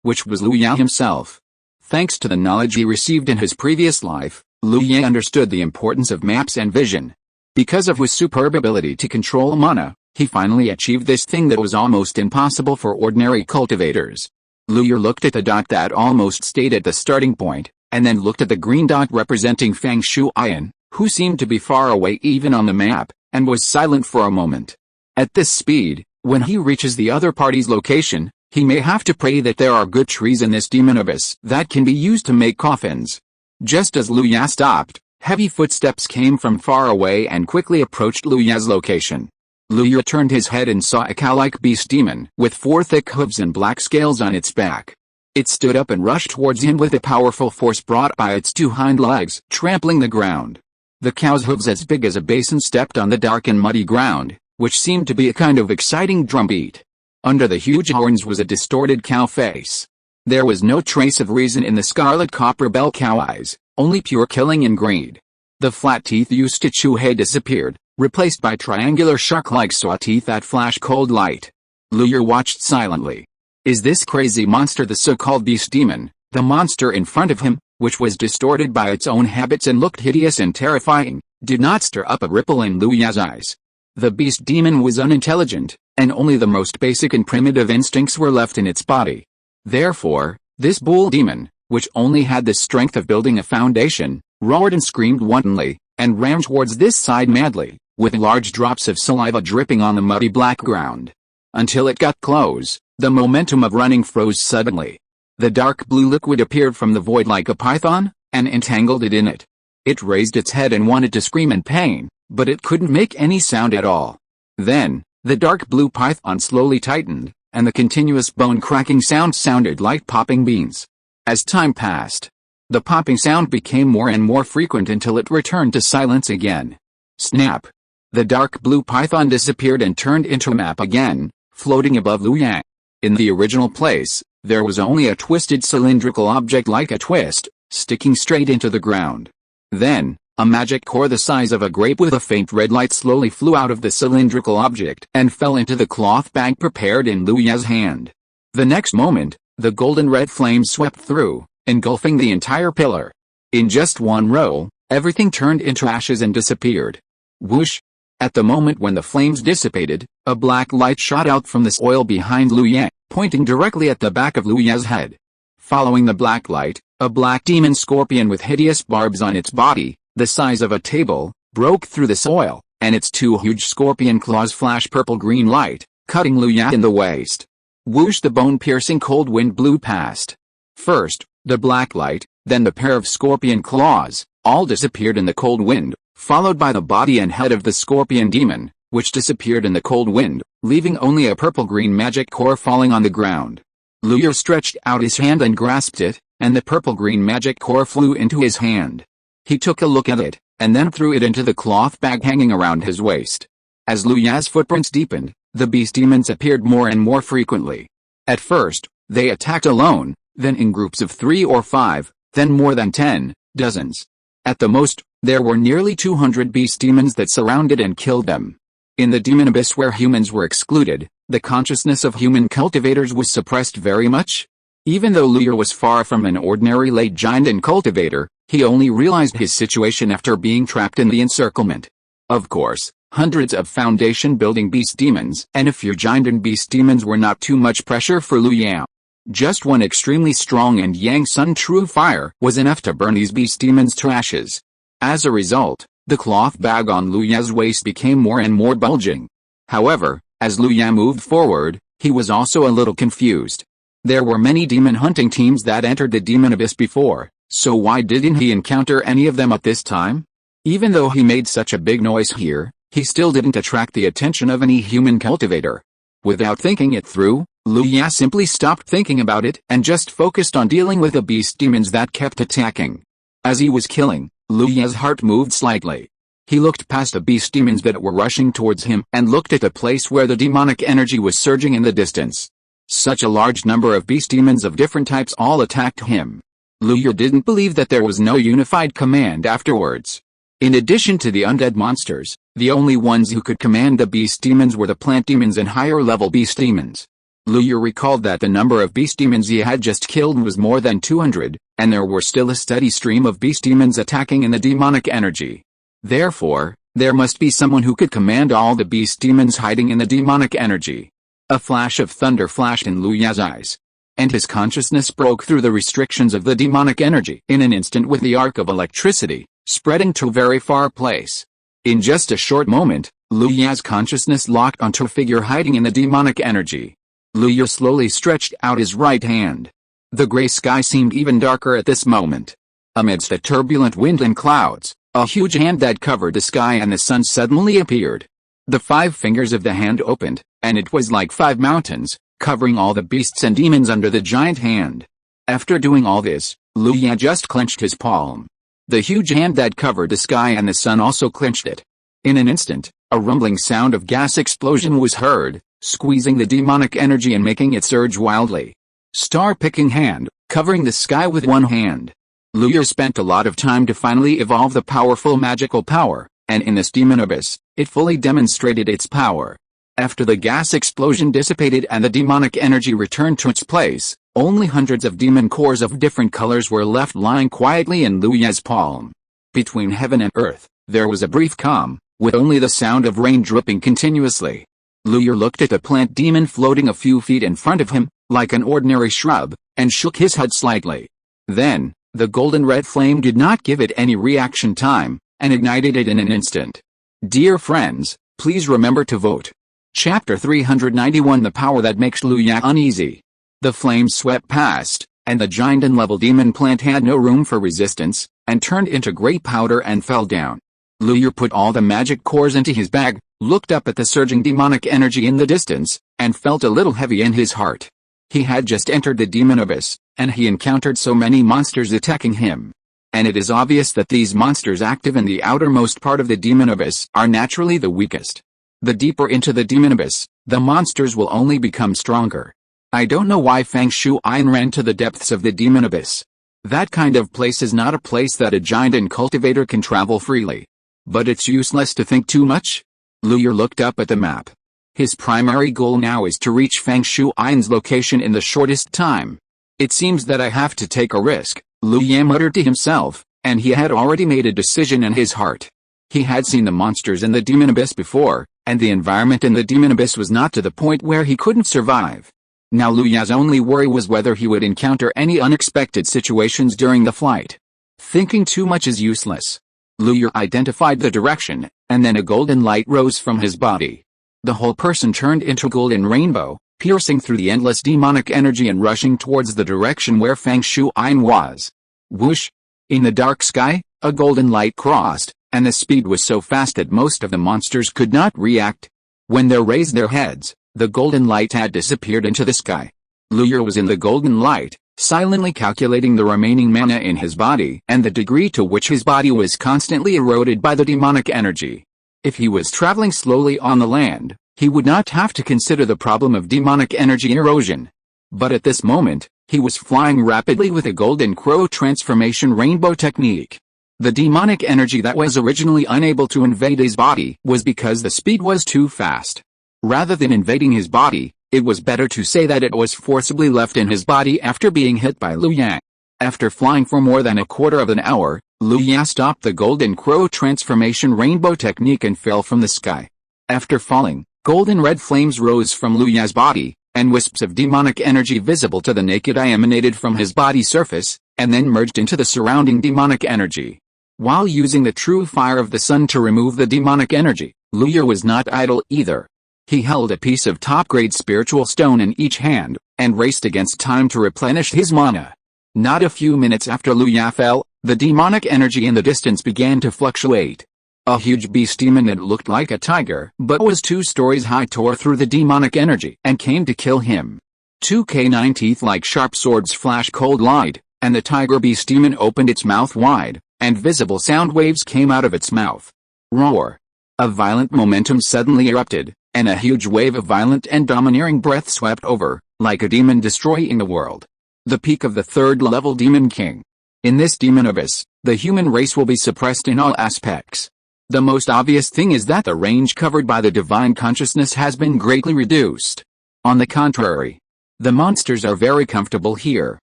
S1: which was Lu Ya himself. Thanks to the knowledge he received in his previous life, Lu Ya understood the importance of maps and vision. Because of his superb ability to control mana, he finally achieved this thing that was almost impossible for ordinary cultivators. Lu Ya looked at the dot that almost stayed at the starting point, and then looked at the green dot representing Fang Shuyan, who seemed to be far away even on the map, and was silent for a moment. At this speed, when he reaches the other party's location, he may have to pray that there are good trees in this demon abyss that can be used to make coffins. Just as Lu Ya stopped, heavy footsteps came from far away and quickly approached Lu Ya's location. Lu Ya turned his head and saw a cow-like beast demon with 4 thick hooves and black scales on its back. It stood up and rushed towards him with a powerful force brought by its 2 hind legs, trampling the ground. The cow's hooves as big as a basin stepped on the dark and muddy ground, which seemed to be a kind of exciting drumbeat. Under the huge horns was a distorted cow face. There was no trace of reason in the scarlet copper bell cow eyes, only pure killing and greed. The flat teeth used to chew hay disappeared, replaced by triangular shark-like saw teeth that flash cold light. Lu Ya watched silently. Is this crazy monster the so-called beast demon, the monster in front of him, which was distorted by its own habits and looked hideous and terrifying, did not stir up a ripple in Lu Ya's eyes. The beast demon was unintelligent, and only the most basic and primitive instincts were left in its body. Therefore, this bull demon, which only had the strength of building a foundation, roared and screamed wantonly, and ran towards this side madly, with large drops of saliva dripping on the muddy black ground. Until it got close, the momentum of running froze suddenly. The dark blue liquid appeared from the void like a python, and entangled it in it. It raised its head and wanted to scream in pain, but it couldn't make any sound at all. Then, the dark blue python slowly tightened, and the continuous bone-cracking sound sounded like popping beans. As time passed, the popping sound became more and more frequent until it returned to silence again. Snap! The dark blue python disappeared and turned into a map again, floating above Lu Ya. In the original place, there was only a twisted cylindrical object like a twist, sticking straight into the ground. Then, a magic core the size of a grape with a faint red light slowly flew out of the cylindrical object and fell into the cloth bag prepared in Lu Ya's hand. The next moment, the golden red flame swept through, engulfing the entire pillar. In just one roll, Everything turned into ashes and disappeared. Whoosh! At the moment when the flames dissipated, a black light shot out from the soil behind Liu Ye, pointing directly at the back of Liu Ye's head. Following the black light, a black demon scorpion with hideous barbs on its body, the size of a table, broke through the soil, and its two huge scorpion claws flashed purple-green light, cutting Liu Ye in the waist. Whoosh! The bone-piercing cold wind blew past. First, the black light, then the pair of scorpion claws, all disappeared in the cold wind, followed by the body and head of the scorpion demon, which disappeared in the cold wind, leaving only a purple-green magic core falling on the ground. Liu Ye stretched out his hand and grasped it, and the purple-green magic core flew into his hand. He took a look at it, and then threw it into the cloth bag hanging around his waist. As Liu Ye's footprints deepened, the beast demons appeared more and more frequently. At first, they attacked alone, then in groups of 3 or 5, then more than 10, dozens. At the most, there were nearly 200 beast demons that surrounded and killed them. In the demon abyss where humans were excluded, the consciousness of human cultivators was suppressed very much. Even though Liu Ye was far from an ordinary late giant and cultivator, he only realized his situation after being trapped in the encirclement. Of course, hundreds of foundation-building beast demons and a few giant and beast demons were not too much pressure for Liu Ye. Just one extremely strong and Yang Sun true fire was enough to burn these beast demons to ashes. As a result, the cloth bag on Liu Ye's waist became more and more bulging. However, as Liu Ye moved forward, he was also a little confused. There were many demon hunting teams that entered the demon abyss before, so why didn't he encounter any of them at this time? Even though he made such a big noise here, he still didn't attract the attention of any human cultivator. Without thinking it through, Liu Ye simply stopped thinking about it and just focused on dealing with the beast demons that kept attacking. As he was killing, Liu Ye's heart moved slightly. He looked past the beast demons that were rushing towards him and looked at the place where the demonic energy was surging in the distance. Such a large number of beast demons of different types all attacked him. Liu Ye didn't believe that there was no unified command afterwards. In addition to the undead monsters, the only ones who could command the beast demons were the plant demons and higher-level beast demons. Liu Ye recalled that the number of beast demons he had just killed was more than 200, and there were still a steady stream of beast demons attacking in the demonic energy. Therefore, there must be someone who could command all the beast demons hiding in the demonic energy. A flash of thunder flashed in Liu Ye's eyes, and his consciousness broke through the restrictions of the demonic energy in an instant with the arc of electricity, spreading to a very far place. In just a short moment, Liu Ye's consciousness locked onto a figure hiding in the demonic energy. Liu Ye slowly stretched out his right hand. The gray sky seemed even darker at this moment. Amidst the turbulent wind and clouds, a huge hand that covered the sky and the sun suddenly appeared. The 5 fingers of the hand opened, and it was like 5 mountains, covering all the beasts and demons under the giant hand. After doing all this, Liu Ye just clenched his palm. The huge hand that covered the sky and the sun also clenched it. In an instant, a rumbling sound of gas explosion was heard, squeezing the demonic energy and making it surge wildly. Star-picking hand, covering the sky with one hand. Liu Ye spent a lot of time to finally evolve the powerful magical power, and in this demon abyss, it fully demonstrated its power. After the gas explosion dissipated and the demonic energy returned to its place, only hundreds of demon cores of different colors were left lying quietly in Liu Ye's palm. Between heaven and earth, there was a brief calm, with only the sound of rain dripping continuously. Liu Ye looked at the plant demon floating a few feet in front of him, like an ordinary shrub, and shook his head slightly. Then, the golden red flame did not give it any reaction time, and ignited it in an instant. Dear friends, please remember to vote. Chapter 391 The Power That Makes Liu Ye Uneasy. The flame swept past, and the giant and level demon plant had no room for resistance, and turned into gray powder and fell down. Liu Ye put all the magic cores into his bag, looked up at the surging demonic energy in the distance, and felt a little heavy in his heart. He had just entered the demon abyss, and he encountered so many monsters attacking him. And it is obvious that these monsters active in the outermost part of the demon abyss are naturally the weakest. The deeper into the demon abyss, the monsters will only become stronger. I don't know why Fang Shuyan ran to the depths of the demon abyss. That kind of place is not a place that a giant and cultivator can travel freely. But it's useless to think too much. Liu Ye looked up at the map. His primary goal now is to reach Fang Shuyan's location in the shortest time. It seems that I have to take a risk, Liu Ye muttered to himself, and he had already made a decision in his heart. He had seen the monsters in the demon abyss before, and the environment in the demon abyss was not to the point where he couldn't survive. Now Lu Ya's only worry was whether he would encounter any unexpected situations during the flight. Thinking too much is useless. Lu Ya identified the direction, and then a golden light rose from his body. The whole person turned into a golden rainbow, piercing through the endless demonic energy and rushing towards the direction where Feng Shuyan was. Whoosh! In the dark sky, a golden light crossed, and the speed was so fast that most of the monsters could not react. When they raised their heads, the golden light had disappeared into the sky. Lu Ya was in the golden light, silently calculating the remaining mana in his body and the degree to which his body was constantly eroded by the demonic energy. If he was traveling slowly on the land, he would not have to consider the problem of demonic energy erosion. But at this moment, he was flying rapidly with a golden crow transformation rainbow technique. The demonic energy that was originally unable to invade his body was because the speed was too fast. Rather than invading his body, it was better to say that it was forcibly left in his body after being hit by Lu Ya. After flying for more than a quarter of an hour, Lu Ya stopped the golden crow transformation rainbow technique and fell from the sky. After falling, golden red flames rose from Lu Ya's body, and wisps of demonic energy visible to the naked eye emanated from his body surface, and then merged into the surrounding demonic energy. While using the true fire of the sun to remove the demonic energy, Lu Ya was not idle either. He held a piece of top-grade spiritual stone in each hand, and raced against time to replenish his mana. Not a few minutes after Lu Ya fell, the demonic energy in the distance began to fluctuate. A huge beast demon that looked like a tiger but was 2 stories high tore through the demonic energy and came to kill him. 2 canine teeth like sharp swords flashed cold light, and the tiger beast demon opened its mouth wide, and visible sound waves came out of its mouth. Roar! A violent momentum suddenly erupted, and a huge wave of violent and domineering breath swept over, like a demon destroying the world. The peak of the 3rd level Demon King. In this demon abyss, the human race will be suppressed in all aspects. The most obvious thing is that the range covered by the divine consciousness has been greatly reduced. On the contrary, the monsters are very comfortable here.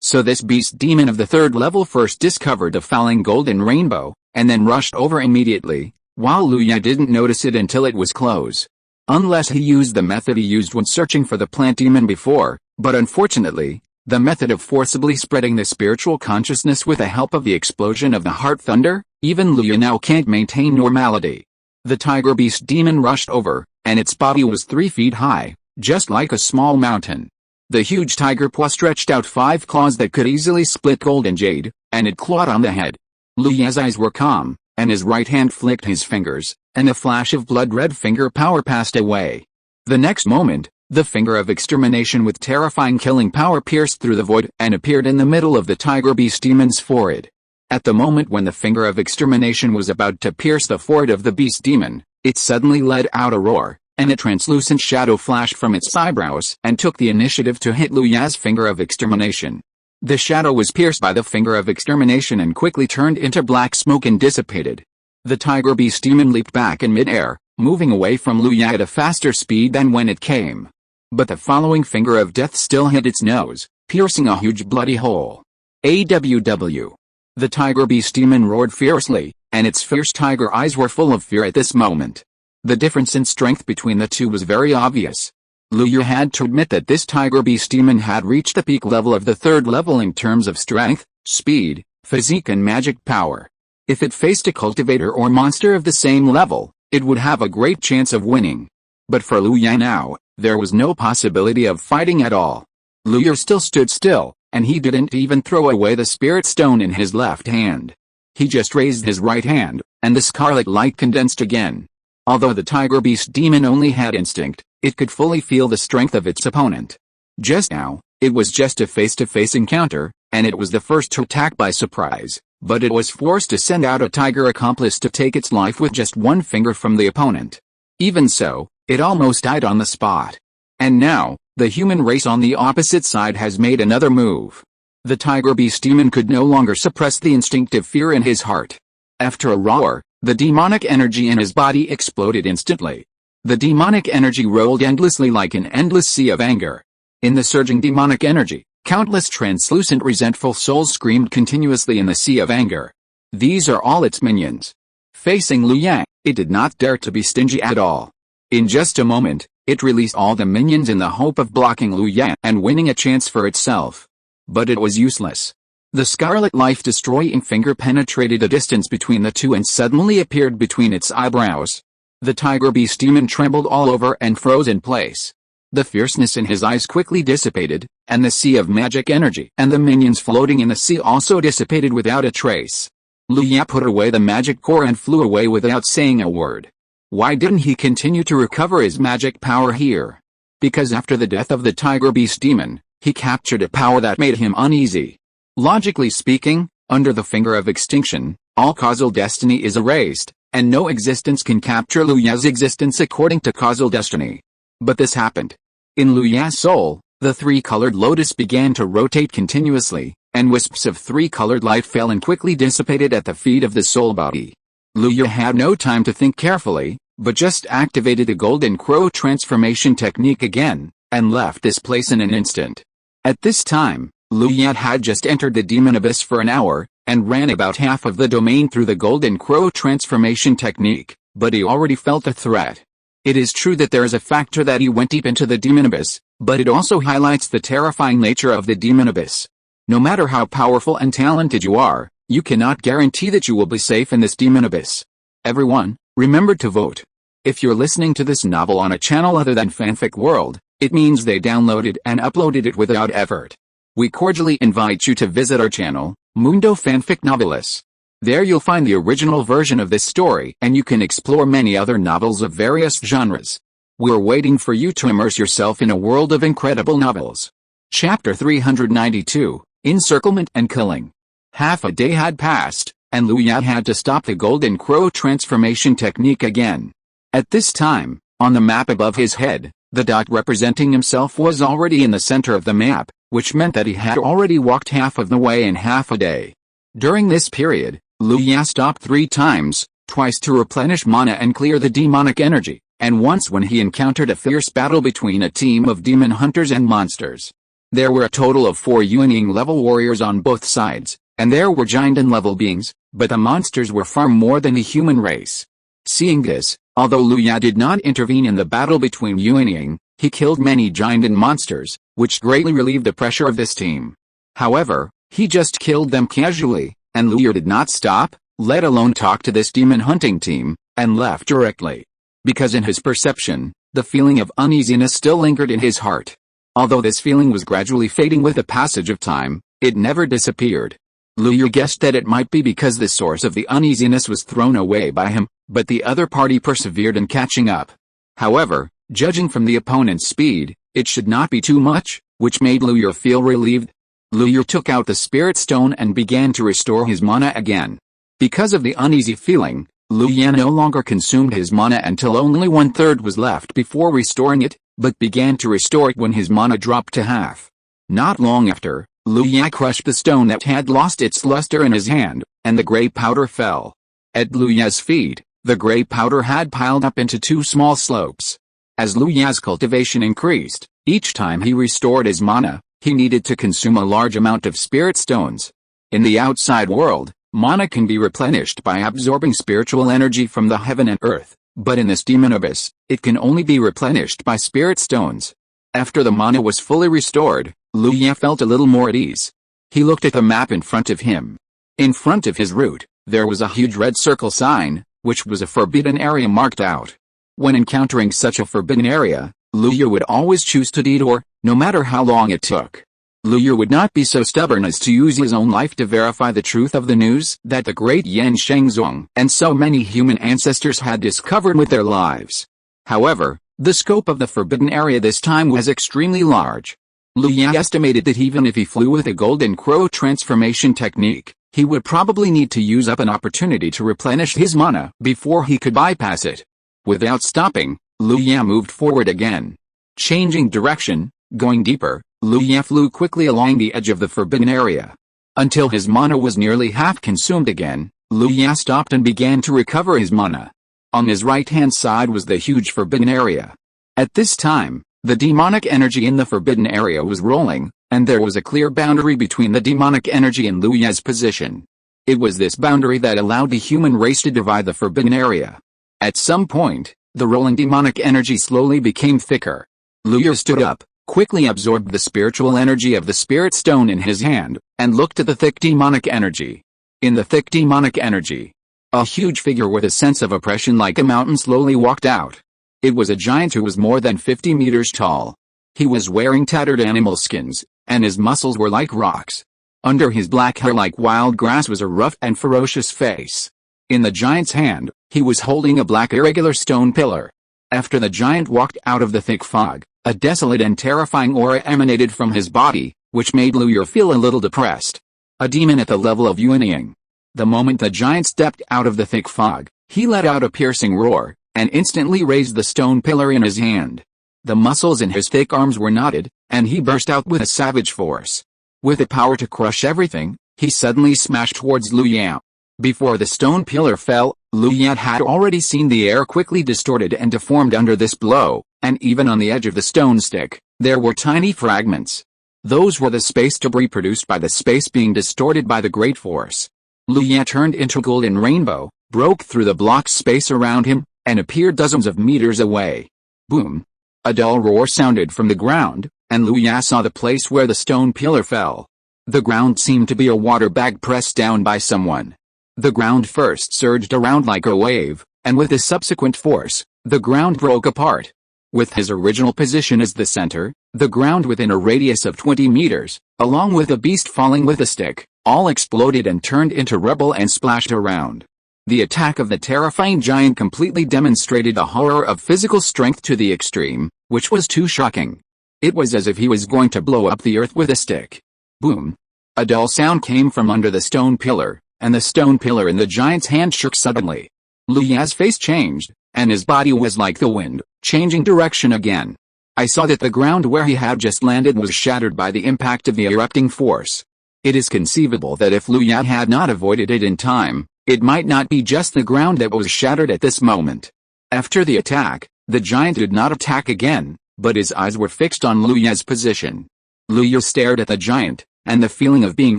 S1: So this beast demon of the 3rd level first discovered a falling golden rainbow, and then rushed over immediately, while Lu Ya didn't notice it until it was close. Unless he used the method he used when searching for the plant demon before, but unfortunately, the method of forcibly spreading the spiritual consciousness with the help of the explosion of the heart thunder, even Lu Ya now can't maintain normality. The tiger beast demon rushed over, and its body was 3 feet high, just like a small mountain. The huge tiger paw stretched out 5 claws that could easily split gold and jade, and it clawed on the head. Lu Ya's eyes were calm, and his right hand flicked his fingers, and a flash of blood-red finger power passed away. The next moment, the finger of extermination with terrifying killing power pierced through the void and appeared in the middle of the tiger beast demon's forehead. At the moment when the finger of extermination was about to pierce the forehead of the beast demon, it suddenly let out a roar, and a translucent shadow flashed from its eyebrows and took the initiative to hit Lu Ya's finger of extermination. The shadow was pierced by the finger of extermination and quickly turned into black smoke and dissipated. The tiger beast demon leaped back in midair, moving away from Lu Ya at a faster speed than when it came. But the following finger of death still hit its nose, piercing a huge bloody hole. AWW. The tiger beast demon roared fiercely, and its fierce tiger eyes were full of fear at this moment. The difference in strength between the two was very obvious. Lu Ya had to admit that this tiger beast demon had reached the peak level of the 3rd level in terms of strength, speed, physique and magic power. If it faced a cultivator or monster of the same level, it would have a great chance of winning. But for Lu Ya now, there was no possibility of fighting at all. Lu Ya still stood still, and he didn't even throw away the spirit stone in his left hand. He just raised his right hand, and the scarlet light condensed again. Although the tiger beast demon only had instinct, it could fully feel the strength of its opponent. Just now, it was just a face-to-face encounter, and it was the first to attack by surprise, but it was forced to send out a tiger accomplice to take its life with just 1 finger from the opponent. Even so, it almost died on the spot. And now, the human race on the opposite side has made another move. The tiger beast demon could no longer suppress the instinctive fear in his heart. After a roar, the demonic energy in his body exploded instantly. The demonic energy rolled endlessly like an endless sea of anger. In the surging demonic energy, countless translucent resentful souls screamed continuously in the sea of anger. These are all its minions. Facing Liu Yang, it did not dare to be stingy at all. In just a moment, it released all the minions in the hope of blocking Liu Yang and winning a chance for itself. But it was useless. The scarlet life-destroying finger penetrated the distance between the two and suddenly appeared between its eyebrows. The tiger beast demon trembled all over and froze in place. The fierceness in his eyes quickly dissipated, and the sea of magic energy and the minions floating in the sea also dissipated without a trace. Liu Yang put away the magic core and flew away without saying a word. Why didn't he continue to recover his magic power here? Because after the death of the tiger beast demon, he captured a power that made him uneasy. Logically speaking, under the finger of extinction, all causal destiny is erased, and no existence can capture Liu Yang's existence according to causal destiny. But this happened. In Liu Yang's soul, the three-colored lotus began to rotate continuously, and wisps of three-colored light fell and quickly dissipated at the feet of the soul body. Liu Yang had no time to think carefully, but just activated the golden crow transformation technique again, and left this place in an instant. At this time, Liu Yang had just entered the demon abyss for an hour, and ran about half of the domain through the golden crow transformation technique, but he already felt the threat. It is true that there is a factor that he went deep into the demon abyss, but it also highlights the terrifying nature of the demon abyss. No matter how powerful and talented you are, you cannot guarantee that you will be safe in this demon abyss. Everyone, remember to vote. If you're listening to this novel on a channel other than Fanfic World, it means they downloaded and uploaded it without effort. We cordially invite you to visit our channel, Mundo Fanfic Novelis. There you'll find the original version of this story and you can explore many other novels of various genres. We're waiting for you to immerse yourself in a world of incredible novels. Chapter 392, Encirclement and Killing. Half a day had passed, and Liu Yang had to stop the golden crow transformation technique again. At this time, on the map above his head, the dot representing himself was already in the center of the map, which meant that he had already walked half of the way in half a day. During this period, Liu Yang stopped 3 times, twice to replenish mana and clear the demonic energy, and once when he encountered a fierce battle between a team of demon hunters and monsters. There were a total of 4 unyielding level warriors on both sides, and there were giant and level beings, but the monsters were far more than the human race. Seeing this, although Liu Yang did not intervene in the battle between unyielding, he killed many giant and monsters, which greatly relieved the pressure of this team. However, he just killed them casually, and Liu Yang did not stop, let alone talk to this demon hunting team, and left directly. Because in his perception, the feeling of uneasiness still lingered in his heart. Although this feeling was gradually fading with the passage of time, it never disappeared. Liu Yang guessed that it might be because the source of the uneasiness was thrown away by him, but the other party persevered in catching up. However, judging from the opponent's speed, it should not be too much, which made Liu Yang feel relieved. Liu Yang took out the spirit stone and began to restore his mana again. Because of the uneasy feeling, Liu Yang no longer consumed his mana until only 1/3 was left before restoring it, but began to restore it when his mana dropped to half. Not long after, Liu Yang crushed the stone that had lost its luster in his hand, and the gray powder fell. At Liu Yang's feet, the gray powder had piled up into 2 small slopes. As Liu Yang's cultivation increased, each time he restored his mana, he needed to consume a large amount of spirit stones. In the outside world, mana can be replenished by absorbing spiritual energy from the heaven and earth, but in this demon abyss, it can only be replenished by spirit stones. After the mana was fully restored, Liu Yang felt a little more at ease. He looked at the map in front of him. In front of his route, there was a huge red circle sign, which was a forbidden area marked out. When encountering such a forbidden area, Liu Yang would always choose to detour, no matter how long it took. Liu Yang would not be so stubborn as to use his own life to verify the truth of the news that the great Yan Shengzong and so many human ancestors had discovered with their lives. However, the scope of the forbidden area this time was extremely large. Liu Yang estimated that even if he flew with a golden crow transformation technique, he would probably need to use up an opportunity to replenish his mana before he could bypass it. Without stopping, Liu Yang moved forward again. Changing direction, going deeper, Liu Yang flew quickly along the edge of the forbidden area. Until his mana was nearly half consumed again, Liu Yang stopped and began to recover his mana. On his right-hand side was the huge forbidden area. At this time, the demonic energy in the forbidden area was rolling, and there was a clear boundary between the demonic energy and Liu Yang's position. It was this boundary that allowed the human race to divide the forbidden area. At some point, the rolling demonic energy slowly became thicker. Liu stood up, quickly absorbed the spiritual energy of the spirit stone in his hand, and looked at the thick demonic energy. In the thick demonic energy, a huge figure with a sense of oppression like a mountain slowly walked out. It was a giant who was more than 50 meters tall. He was wearing tattered animal skins, and his muscles were like rocks. Under his black hair like wild grass was a rough and ferocious face. In the giant's hand, he was holding a black irregular stone pillar. After the giant walked out of the thick fog, a desolate and terrifying aura emanated from his body, which made Liu feel a little depressed. A demon at the level of unyielding. The moment the giant stepped out of the thick fog, he let out a piercing roar, and instantly raised the stone pillar in his hand. The muscles in his thick arms were knotted, and he burst out with a savage force. With the power to crush everything, he suddenly smashed towards Liu. Before the stone pillar fell, Liu had already seen the air quickly distorted and deformed under this blow, and even on the edge of the stone stick, there were tiny fragments. Those were the space debris produced by the space being distorted by the great force. Liu turned into a golden rainbow, broke through the block space around him, and appeared dozens of meters away. Boom! A dull roar sounded from the ground, and Liu saw the place where the stone pillar fell. The ground seemed to be a water bag pressed down by someone. The ground first surged around like a wave, and with the subsequent force, the ground broke apart. With his original position as the center, the ground within a radius of 20 meters, along with a beast falling with a stick, all exploded and turned into rubble and splashed around. The attack of the terrifying giant completely demonstrated the horror of physical strength to the extreme, which was too shocking. It was as if he was going to blow up the earth with a stick. Boom! A dull sound came from under the stone pillar, and the stone pillar in the giant's hand shook suddenly. Liu's face changed, and his body was like the wind, changing direction again. I saw that the ground where he had just landed was shattered by the impact of the erupting force. It is conceivable that if Liu had not avoided it in time, it might not be just the ground that was shattered at this moment. After the attack, the giant did not attack again, but his eyes were fixed on Liu's position. Liu stared at the giant, and the feeling of being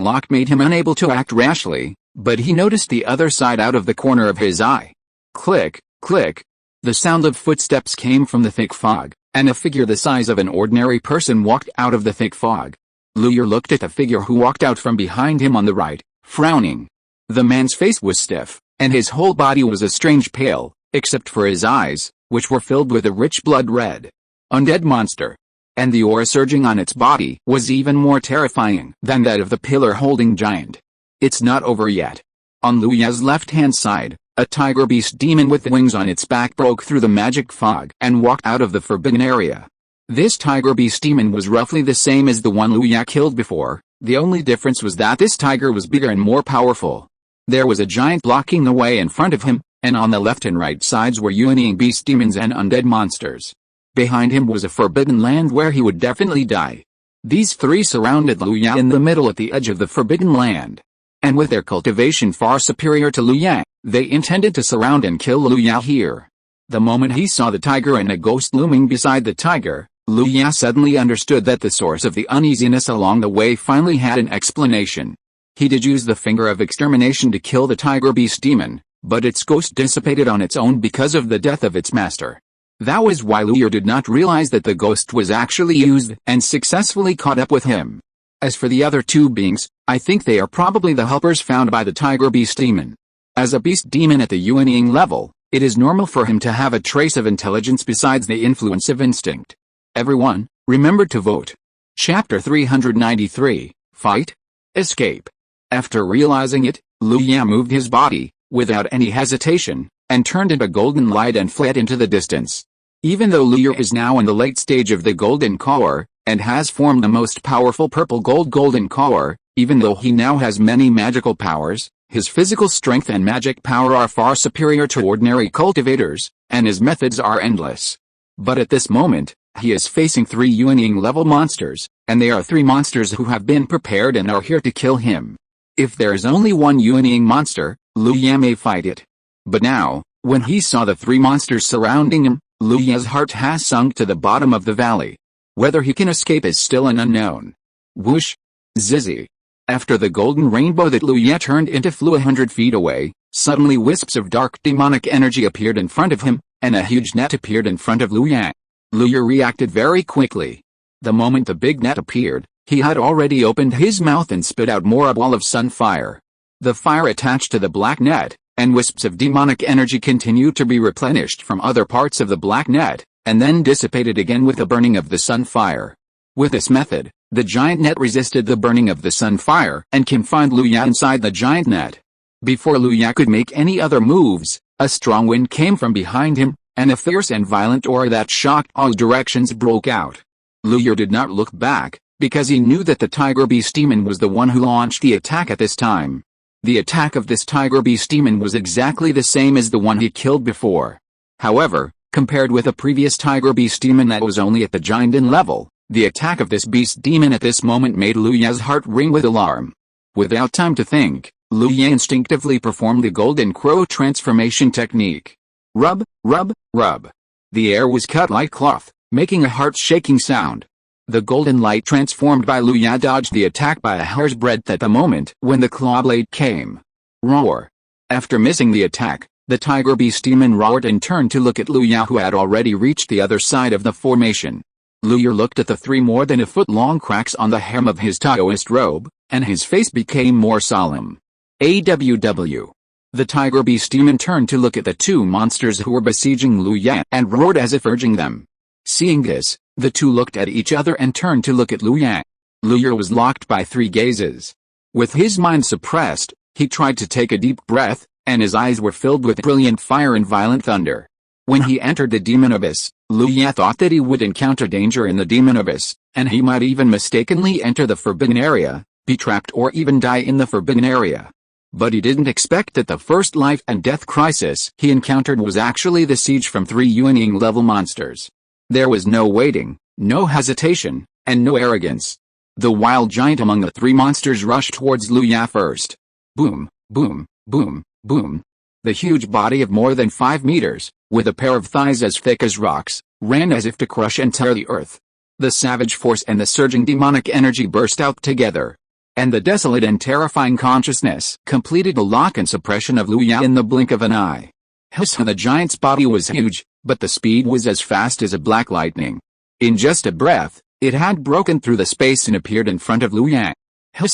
S1: locked made him unable to act rashly, but he noticed the other side out of the corner of his eye. Click, click. The sound of footsteps came from the thick fog, and a figure the size of an ordinary person walked out of the thick fog. Liu looked at the figure who walked out from behind him on the right, frowning. The man's face was stiff, and his whole body was a strange pale, except for his eyes, which were filled with a rich blood red. Undead monster. And the aura surging on its body was even more terrifying than that of the pillar-holding giant. It's not over yet. On Liu's left-hand side, a tiger beast demon with wings on its back broke through the magic fog and walked out of the forbidden area. This tiger beast demon was roughly the same as the one Liu killed before. The only difference was that this tiger was bigger and more powerful. There was a giant blocking the way in front of him, and on the left and right sides were unyielding beast demons and undead monsters. Behind him was a forbidden land where he would definitely die. These three surrounded Liu in the middle at the edge of the forbidden land. And with their cultivation far superior to Liu, they intended to surround and kill Liu here. The moment he saw the tiger and a ghost looming beside the tiger, Liu suddenly understood that the source of the uneasiness along the way finally had an explanation. He did use the finger of extermination to kill the tiger beast demon, but its ghost dissipated on its own because of the death of its master. That was why Liu did not realize that the ghost was actually used and successfully caught up with him. As for the other two beings, I think they are probably the helpers found by the tiger beast demon. As a beast demon at the unyielding level, it is normal for him to have a trace of intelligence besides the influence of instinct. Everyone, remember to vote. Chapter 393, Fight? Escape. After realizing it, Liu moved his body, without any hesitation, and turned into golden light and fled into the distance. Even though Liu is now in the late stage of the golden core, and has formed the most powerful purple-gold golden core, even though he now has many magical powers, his physical strength and magic power are far superior to ordinary cultivators, and his methods are endless. But at this moment, he is facing 3 unyielding level monsters, and they are 3 monsters who have been prepared and are here to kill him. If there is only one unyielding monster, Liu may fight it. But now, when he saw the 3 monsters surrounding him, Liu's heart has sunk to the bottom of the valley. Whether he can escape is still an unknown. Whoosh! Zizzy! After the golden rainbow that Lu Ye turned into flew 100 feet away, suddenly wisps of dark demonic energy appeared in front of him, and a huge net appeared in front of Lu Ye. Lu Ye reacted very quickly. The moment the big net appeared, he had already opened his mouth and spit out more a ball of sun fire. The fire attached to the black net, and wisps of demonic energy continued to be replenished from other parts of the black net, and then dissipated again with the burning of the sun fire. With this method, the giant net resisted the burning of the sun fire and confined Lu Ye inside the giant net. Before Lu Ye could make any other moves, a strong wind came from behind him, and a fierce and violent aura that shocked all directions broke out. Lu Ye did not look back, because he knew that the tiger beast demon was the one who launched the attack at this time. The attack of this tiger beast demon was exactly the same as the one he killed before. However, compared with a previous tiger beast demon that was only at the giant level, the attack of this beast demon at this moment made Lu Ye's heart ring with alarm. Without time to think, Lu Ye instinctively performed the golden crow transformation technique. Rub, rub, rub. The air was cut like cloth, making a heart-shaking sound. The golden light transformed by Lu Ye dodged the attack by a hair's breadth at the moment when the claw blade came. Roar. After missing the attack, the tiger beast demon roared and turned to look at Lu Ye, who had already reached the other side of the formation. Lu Ye looked at the 3 more than a foot-long cracks on the hem of his Taoist robe, and his face became more solemn. AWW. The tiger beast demon turned to look at the 2 monsters who were besieging Lu Ye and roared as if urging them. Seeing this, the 2 looked at each other and turned to look at Lu Ye. Lu Ye was locked by 3 gazes. With his mind suppressed, he tried to take a deep breath, and his eyes were filled with brilliant fire and violent thunder. When he entered the demon abyss, Lu Ye thought that he would encounter danger in the demon abyss, and he might even mistakenly enter the forbidden area, be trapped or even die in the forbidden area. But he didn't expect that the first life and death crisis he encountered was actually the siege from 3 unyielding level monsters. There was no waiting, no hesitation, and no arrogance. The wild giant among the 3 monsters rushed towards Lu Ye first. Boom, boom, boom, boom. The huge body of more than 5 meters, with a pair of thighs as thick as rocks, ran as if to crush and tear the earth. The savage force and the surging demonic energy burst out together. And the desolate and terrifying consciousness completed the lock and suppression of Lu Ye in the blink of an eye. The giant's body was huge, but the speed was as fast as a black lightning. In just a breath, it had broken through the space and appeared in front of Lu Ye.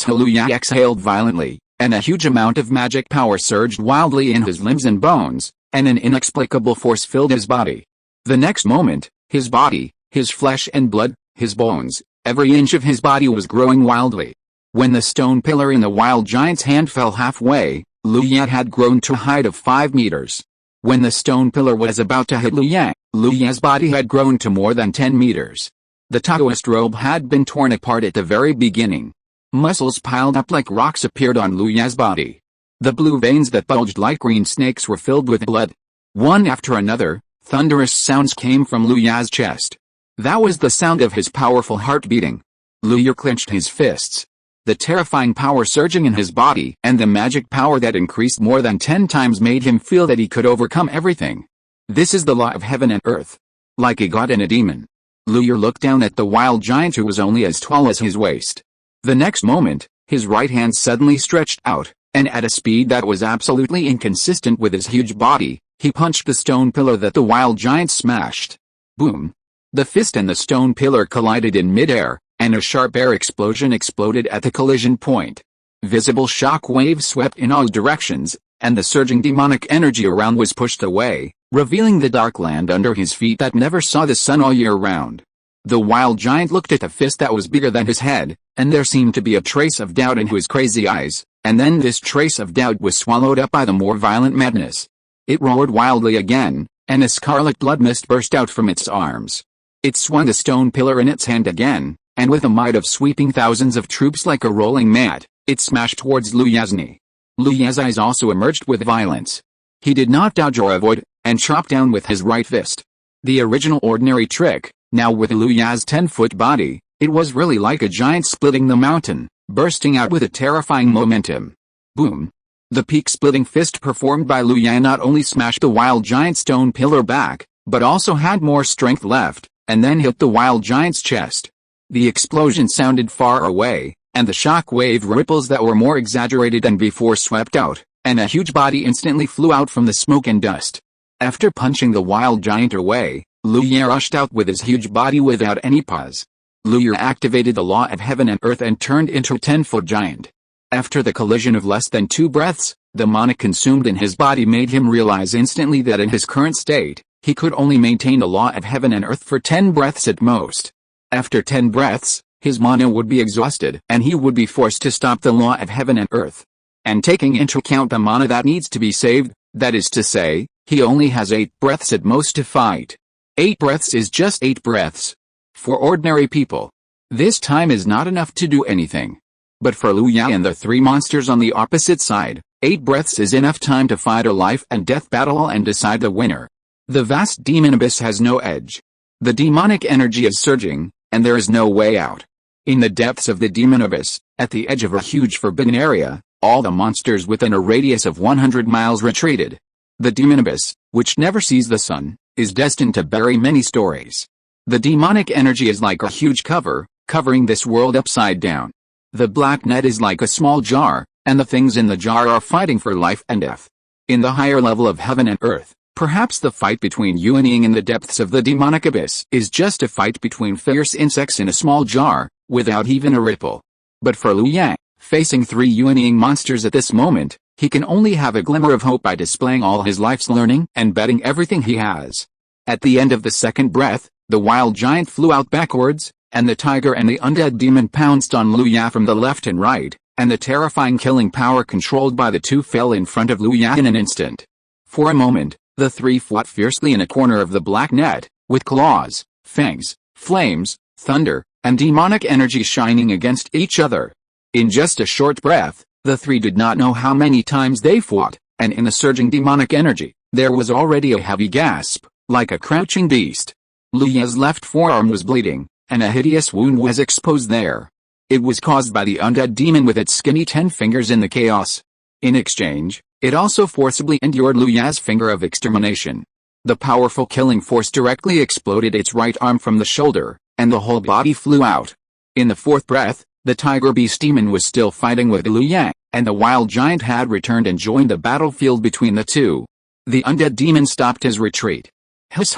S1: Lu Ye exhaled violently, and a huge amount of magic power surged wildly in his limbs and bones, and an inexplicable force filled his body. The next moment, his body, his flesh and blood, his bones, every inch of his body was growing wildly. When the stone pillar in the wild giant's hand fell halfway, Lu Ye had grown to a height of 5 meters. When the stone pillar was about to hit Lu Ye's body had grown to more than 10 meters. The Taoist robe had been torn apart at the very beginning. Muscles piled up like rocks appeared on Lu Ye's body. The blue veins that bulged like green snakes were filled with blood. One after another, thunderous sounds came from Lu Ye's chest. That was the sound of his powerful heart beating. Lu Ye clenched his fists. The terrifying power surging in his body and the magic power that increased more than 10 times made him feel that he could overcome everything. This is the law of heaven and earth. Like a god and a demon. Lu Ye looked down at the wild giant who was only as tall as his waist. The next moment, his right hand suddenly stretched out, and at a speed that was absolutely inconsistent with his huge body, he punched the stone pillar that the wild giant smashed. Boom! The fist and the stone pillar collided in midair, and a sharp air explosion exploded at the collision point. Visible shock waves swept in all directions, and the surging demonic energy around was pushed away, revealing the dark land under his feet that never saw the sun all year round. The wild giant looked at the fist that was bigger than his head, and there seemed to be a trace of doubt in his crazy eyes, and then this trace of doubt was swallowed up by the more violent madness. It roared wildly again, and a scarlet blood mist burst out from its arms. It swung the stone pillar in its hand again, and with a might of sweeping thousands of troops like a rolling mat, it smashed towards Lu Ye's knee. Lu Ye's eyes also emerged with violence. He did not dodge or avoid, and chopped down with his right fist. The original ordinary trick, now with Lu Ye's 10-foot body, it was really like a giant splitting the mountain, bursting out with a terrifying momentum. Boom! The peak-splitting fist performed by Lu Ye not only smashed the wild giant stone pillar back, but also had more strength left, and then hit the wild giant's chest. The explosion sounded far away, and the shock wave ripples that were more exaggerated than before swept out, and a huge body instantly flew out from the smoke and dust. After punching the wild giant away, Lu Ye rushed out with his huge body without any pause. Lu Ye activated the law of heaven and earth and turned into a 10-foot giant. After the collision of less than 2 breaths, the mana consumed in his body made him realize instantly that in his current state, he could only maintain the law of heaven and earth for 10 breaths at most. After 10 breaths, his mana would be exhausted and he would be forced to stop the law of heaven and earth. And taking into account the mana that needs to be saved, that is to say, he only has 8 breaths at most to fight. 8 breaths is just 8 breaths. For ordinary people, this time is not enough to do anything. But for Lu Ye and the 3 monsters on the opposite side, 8 breaths is enough time to fight a life and death battle and decide the winner. The vast demon abyss has no edge. The demonic energy is surging, and there is no way out. In the depths of the demon abyss, at the edge of a huge forbidden area, all the monsters within a radius of 100 miles retreated. The demon abyss, which never sees the sun, is destined to bury many stories. The demonic energy is like a huge cover, covering this world upside down. The black net is like a small jar, and the things in the jar are fighting for life and death. In the higher level of heaven and earth, perhaps the fight between yin and yang in the depths of the demonic abyss is just a fight between fierce insects in a small jar, without even a ripple. But for Lu Ye, facing 3 yin and yang monsters at this moment, he can only have a glimmer of hope by displaying all his life's learning and betting everything he has. At the end of the second breath, the wild giant flew out backwards, and the tiger and the undead demon pounced on Lu Ye from the left and right, and the terrifying killing power controlled by the 2 fell in front of Lu Ye in an instant. For a moment, the 3 fought fiercely in a corner of the black net, with claws, fangs, flames, thunder, and demonic energy shining against each other. In just a short breath, the 3 did not know how many times they fought, and in the surging demonic energy, there was already a heavy gasp, like a crouching beast. Lu Ye's left forearm was bleeding, and a hideous wound was exposed there. It was caused by the undead demon with its skinny 10 fingers in the chaos. In exchange, it also forcibly endured Lu Ye's finger of extermination. The powerful killing force directly exploded its right arm from the shoulder, and the whole body flew out. In the 4th breath, the tiger beast demon was still fighting with Lu Ye, and the wild giant had returned and joined the battlefield between the 2. The undead demon stopped his retreat.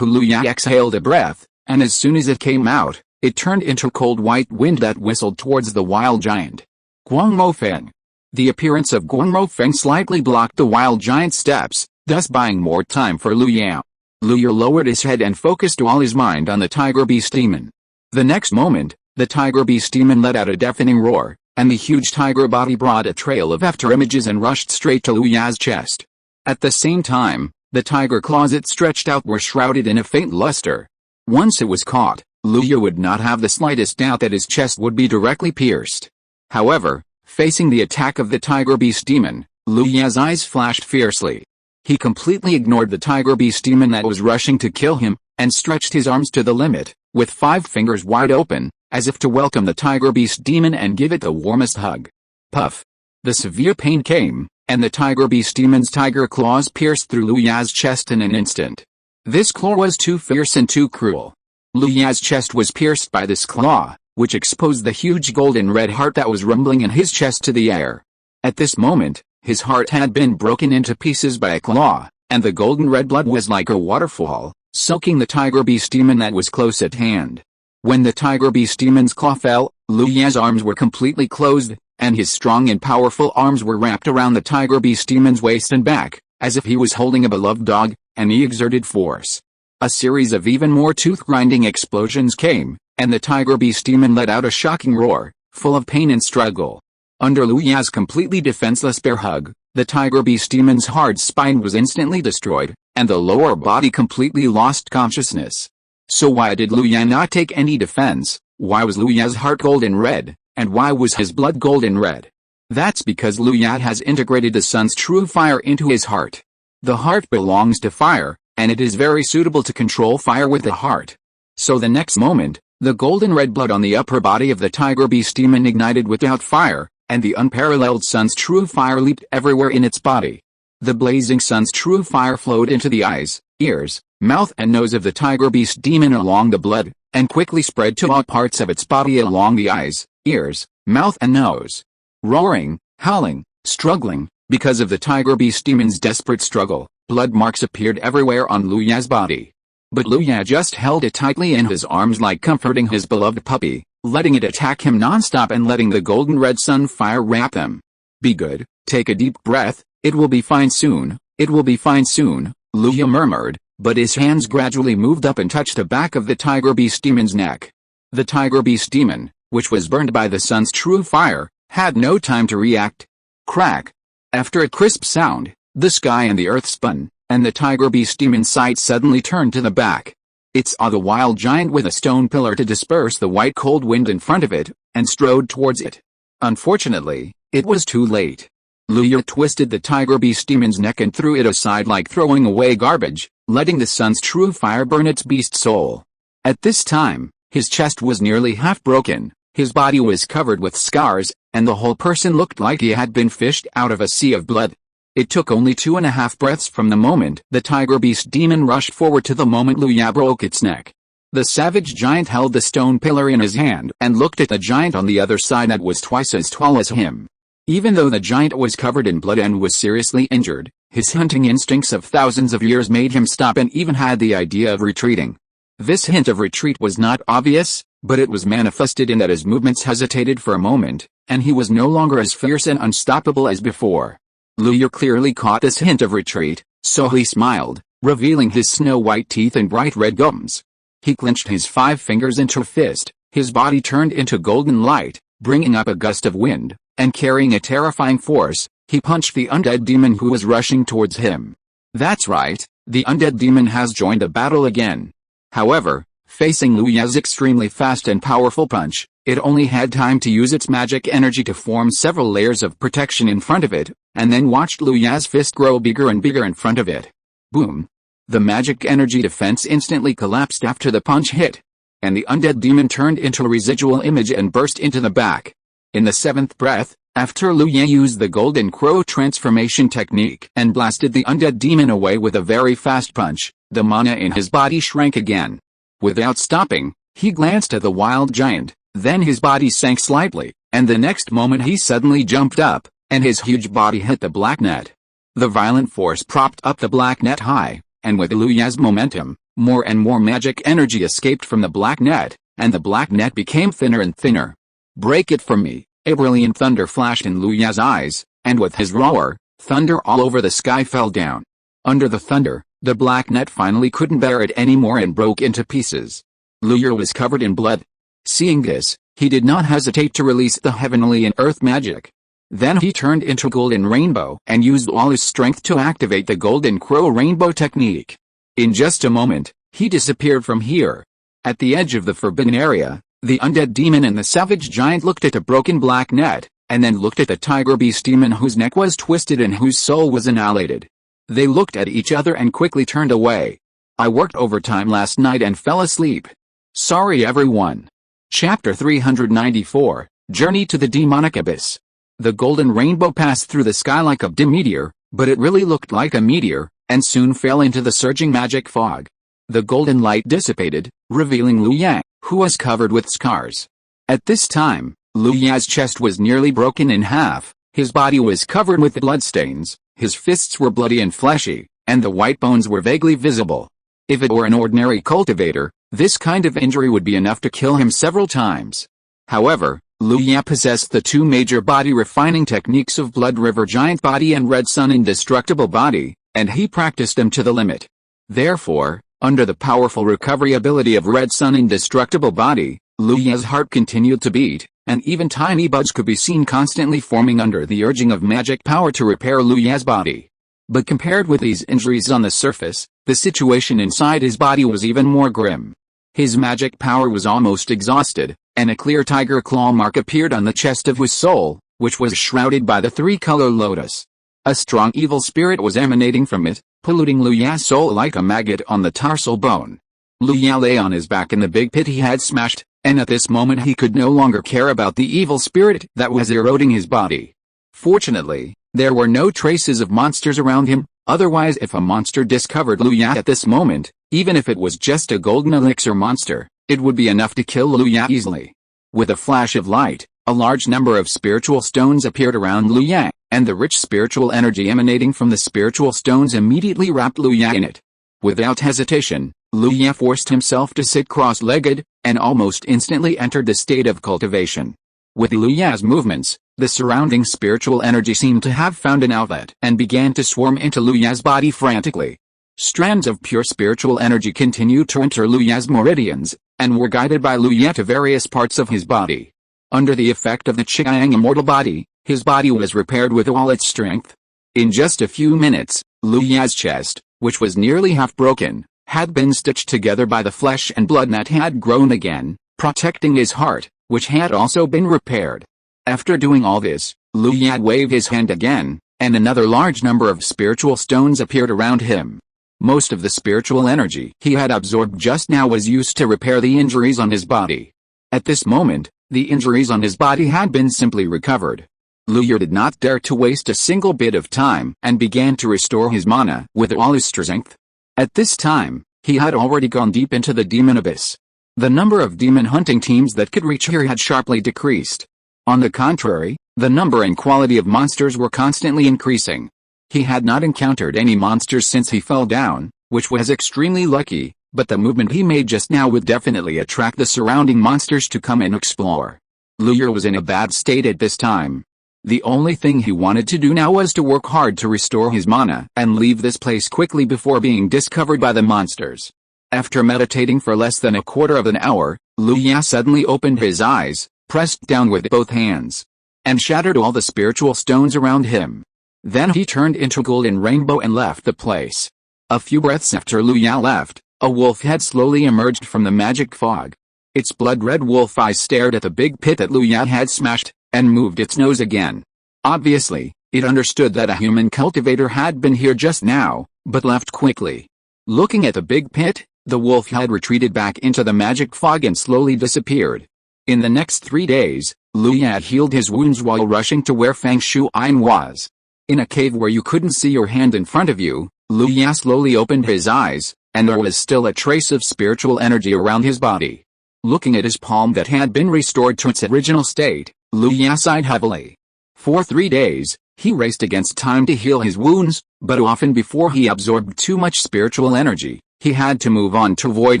S1: Lu Ye exhaled a breath, and as soon as it came out, it turned into cold white wind that whistled towards the wild giant. Guangmo Feng. The appearance of Guangmo Feng slightly blocked the wild giant's steps, thus buying more time for Lu Ye. Lu Ye lowered his head and focused all his mind on the tiger beast demon. The next moment, the tiger beast demon let out a deafening roar, and the huge tiger body brought a trail of afterimages and rushed straight to Lu Ye's chest. At the same time, the tiger claws it stretched out were shrouded in a faint luster. Once it was caught, Lu Ye would not have the slightest doubt that his chest would be directly pierced. However, facing the attack of the tiger beast demon, Lu Ye's eyes flashed fiercely. He completely ignored the tiger beast demon that was rushing to kill him, and stretched his arms to the limit, with 5 fingers wide open, as if to welcome the tiger beast demon and give it the warmest hug. Puff! The severe pain came, and the tiger beast demon's tiger claws pierced through Lu Ye's chest in an instant. This claw was too fierce and too cruel. Lu Ye's chest was pierced by this claw, which exposed the huge golden red heart that was rumbling in his chest to the air. At this moment, his heart had been broken into pieces by a claw, and the golden red blood was like a waterfall, soaking the tiger beast demon that was close at hand. When the tiger beast demon's claw fell, Lu Ye's arms were completely closed, and his strong and powerful arms were wrapped around the tiger beast demon's waist and back, as if he was holding a beloved dog, and he exerted force. A series of even more tooth-grinding explosions came, and the tiger beast demon let out a shocking roar, full of pain and struggle. Under Lu Ye's completely defenseless bear hug, the tiger beast demon's hard spine was instantly destroyed, and the lower body completely lost consciousness. So why did Lu Ye not take any defense? Why was Lu Ye's heart golden red, and why was his blood golden red? That's because Lu Ye has integrated the sun's true fire into his heart. The heart belongs to fire, and it is very suitable to control fire with the heart. So the next moment, the golden red blood on the upper body of the tiger beast demon ignited without fire, and the unparalleled sun's true fire leaped everywhere in its body. The blazing sun's true fire flowed into the eyes, ears, mouth and nose of the tiger beast demon along the blood, and quickly spread to all parts of its body along the eyes, ears, mouth and nose. Roaring, howling, struggling, because of the tiger beast demon's desperate struggle, blood marks appeared everywhere on Lu Ya's body. But Lu Ya just held it tightly in his arms like comforting his beloved puppy, letting it attack him non-stop and letting the golden red sun fire wrap them. Be good, take a deep breath, it will be fine soon, it will be fine soon, Lu Ya murmured, but his hands gradually moved up and touched the back of the tiger beast demon's neck. The tiger beast demon, which was burned by the sun's true fire, had no time to react. Crack! After a crisp sound, the sky and the earth spun, and the tiger beast demon's sight suddenly turned to the back. It saw the wild giant with a stone pillar to disperse the white cold wind in front of it, and strode towards it. Unfortunately, it was too late. Lu Ya twisted the tiger beast demon's neck and threw it aside like throwing away garbage, letting the sun's true fire burn its beast soul. At this time, his chest was nearly half broken, his body was covered with scars, and the whole person looked like he had been fished out of a sea of blood. It took only 2.5 breaths from the moment the tiger beast demon rushed forward to the moment Lu Ya broke its neck. The savage giant held the stone pillar in his hand and looked at the giant on the other side that was twice as tall as him. Even though the giant was covered in blood and was seriously injured, his hunting instincts of thousands of years made him stop and even had the idea of retreating. This hint of retreat was not obvious, but it was manifested in that his movements hesitated for a moment, and he was no longer as fierce and unstoppable as before. Lu Ya clearly caught this hint of retreat, so he smiled, revealing his snow-white teeth and bright red gums. He clenched his 5 fingers into a fist, his body turned into golden light, bringing up a gust of wind, and carrying a terrifying force, he punched the undead demon who was rushing towards him. That's right, the undead demon has joined the battle again. However, facing Lu Ya's extremely fast and powerful punch, it only had time to use its magic energy to form several layers of protection in front of it, and then watched Lu Ya's fist grow bigger and bigger in front of it. Boom! The magic energy defense instantly collapsed after the punch hit, and the undead demon turned into a residual image and burst into the back. In the 7th breath, after Lu Ya used the golden crow transformation technique and blasted the undead demon away with a very fast punch, the mana in his body shrank again. Without stopping, he glanced at the wild giant, then his body sank slightly, and the next moment he suddenly jumped up, and his huge body hit the black net. The violent force propped up the black net high, and with Lu Ya's momentum, more and more magic energy escaped from the black net, and the black net became thinner and thinner. Break it from me! A brilliant thunder flashed in Lu Ya's eyes, and with his roar, thunder all over the sky fell down. Under the thunder, the black net finally couldn't bear it anymore and broke into pieces. Lu Ya was covered in blood. Seeing this, he did not hesitate to release the heavenly and earth magic. Then he turned into Golden Rainbow and used all his strength to activate the Golden Crow Rainbow technique. In just a moment, he disappeared from here. At the edge of the forbidden area, the undead demon and the savage giant looked at the broken black net, and then looked at the tiger beast demon whose neck was twisted and whose soul was annihilated. They looked at each other and quickly turned away. I worked overtime last night and fell asleep. Sorry everyone. Chapter 394, Journey to the Demonic Abyss. The golden rainbow passed through the sky like a dim meteor, but it really looked like a meteor, and soon fell into the surging magic fog. The golden light dissipated, revealing Lu Ya, who was covered with scars. At this time, Lu Ya's chest was nearly broken in half, his body was covered with bloodstains, his fists were bloody and fleshy, and the white bones were vaguely visible. If it were an ordinary cultivator, this kind of injury would be enough to kill him several times. However, Lu Ya possessed the 2 major body refining techniques of Blood River Giant Body and Red Sun Indestructible Body, and he practiced them to the limit. Therefore, under the powerful recovery ability of Red Sun Indestructible Body, Lu Ya's heart continued to beat, and even tiny buds could be seen constantly forming under the urging of magic power to repair Lu Ya's body. But compared with these injuries on the surface, the situation inside his body was even more grim. His magic power was almost exhausted, and a clear tiger claw mark appeared on the chest of his soul, which was shrouded by the 3-color lotus. A strong evil spirit was emanating from it, polluting Lu Ya's soul like a maggot on the tarsal bone. Lu Ya lay on his back in the big pit he had smashed, and at this moment he could no longer care about the evil spirit that was eroding his body. Fortunately, there were no traces of monsters around him, otherwise if a monster discovered Lu Ya at this moment, even if it was just a golden elixir monster, it would be enough to kill Lu Ya easily. With a flash of light, A large number of spiritual stones appeared around Liu Yang, and the rich spiritual energy emanating from the spiritual stones immediately wrapped Liu Yang in it. Without hesitation, Liu Yang forced himself to sit cross-legged, and almost instantly entered the state of cultivation. With Liu Yang's movements, the surrounding spiritual energy seemed to have found an outlet and began to swarm into Liu Yang's body frantically. Strands of pure spiritual energy continued to enter Liu Yang's meridians, and were guided by Liu Yang to various parts of his body. Under the effect of the Qiyang immortal body, his body was repaired with all its strength. In just a few minutes, Liu Yang's chest, which was nearly half broken, had been stitched together by the flesh and blood that had grown again, protecting his heart, which had also been repaired. After doing all this, Liu Yang waved his hand again, and another large number of spiritual stones appeared around him. Most of the spiritual energy he had absorbed just now was used to repair the injuries on his body. At this moment, the injuries on his body had been simply recovered. Liu Yang did not dare to waste a single bit of time and began to restore his mana with all his strength. At this time, he had already gone deep into the demon abyss. The number of demon hunting teams that could reach here had sharply decreased. On the contrary, the number and quality of monsters were constantly increasing. He had not encountered any monsters since he fell down, which was extremely lucky, but the movement he made just now would definitely attract the surrounding monsters to come and explore. Liu Yang was in a bad state at this time. The only thing he wanted to do now was to work hard to restore his mana and leave this place quickly before being discovered by the monsters. After meditating for less than a quarter of an hour, Liu Yang suddenly opened his eyes, pressed down with both hands, and shattered all the spiritual stones around him. Then he turned into golden rainbow and left the place. A few breaths after Liu Yang left, a wolf head slowly emerged from the magic fog. Its blood-red wolf eyes stared at the big pit that Liu Yang had smashed, and moved its nose again. Obviously, it understood that a human cultivator had been here just now, but left quickly. Looking at the big pit, the wolf had retreated back into the magic fog and slowly disappeared. In the next 3 days, Liu Yang had healed his wounds while rushing to where Fang Shuan was. In a cave where you couldn't see your hand in front of you, Liu Yang slowly opened his eyes, and there was still a trace of spiritual energy around his body. Looking at his palm that had been restored to its original state, Liu Yang sighed heavily. For 3 days, he raced against time to heal his wounds, but often before he absorbed too much spiritual energy, he had to move on to avoid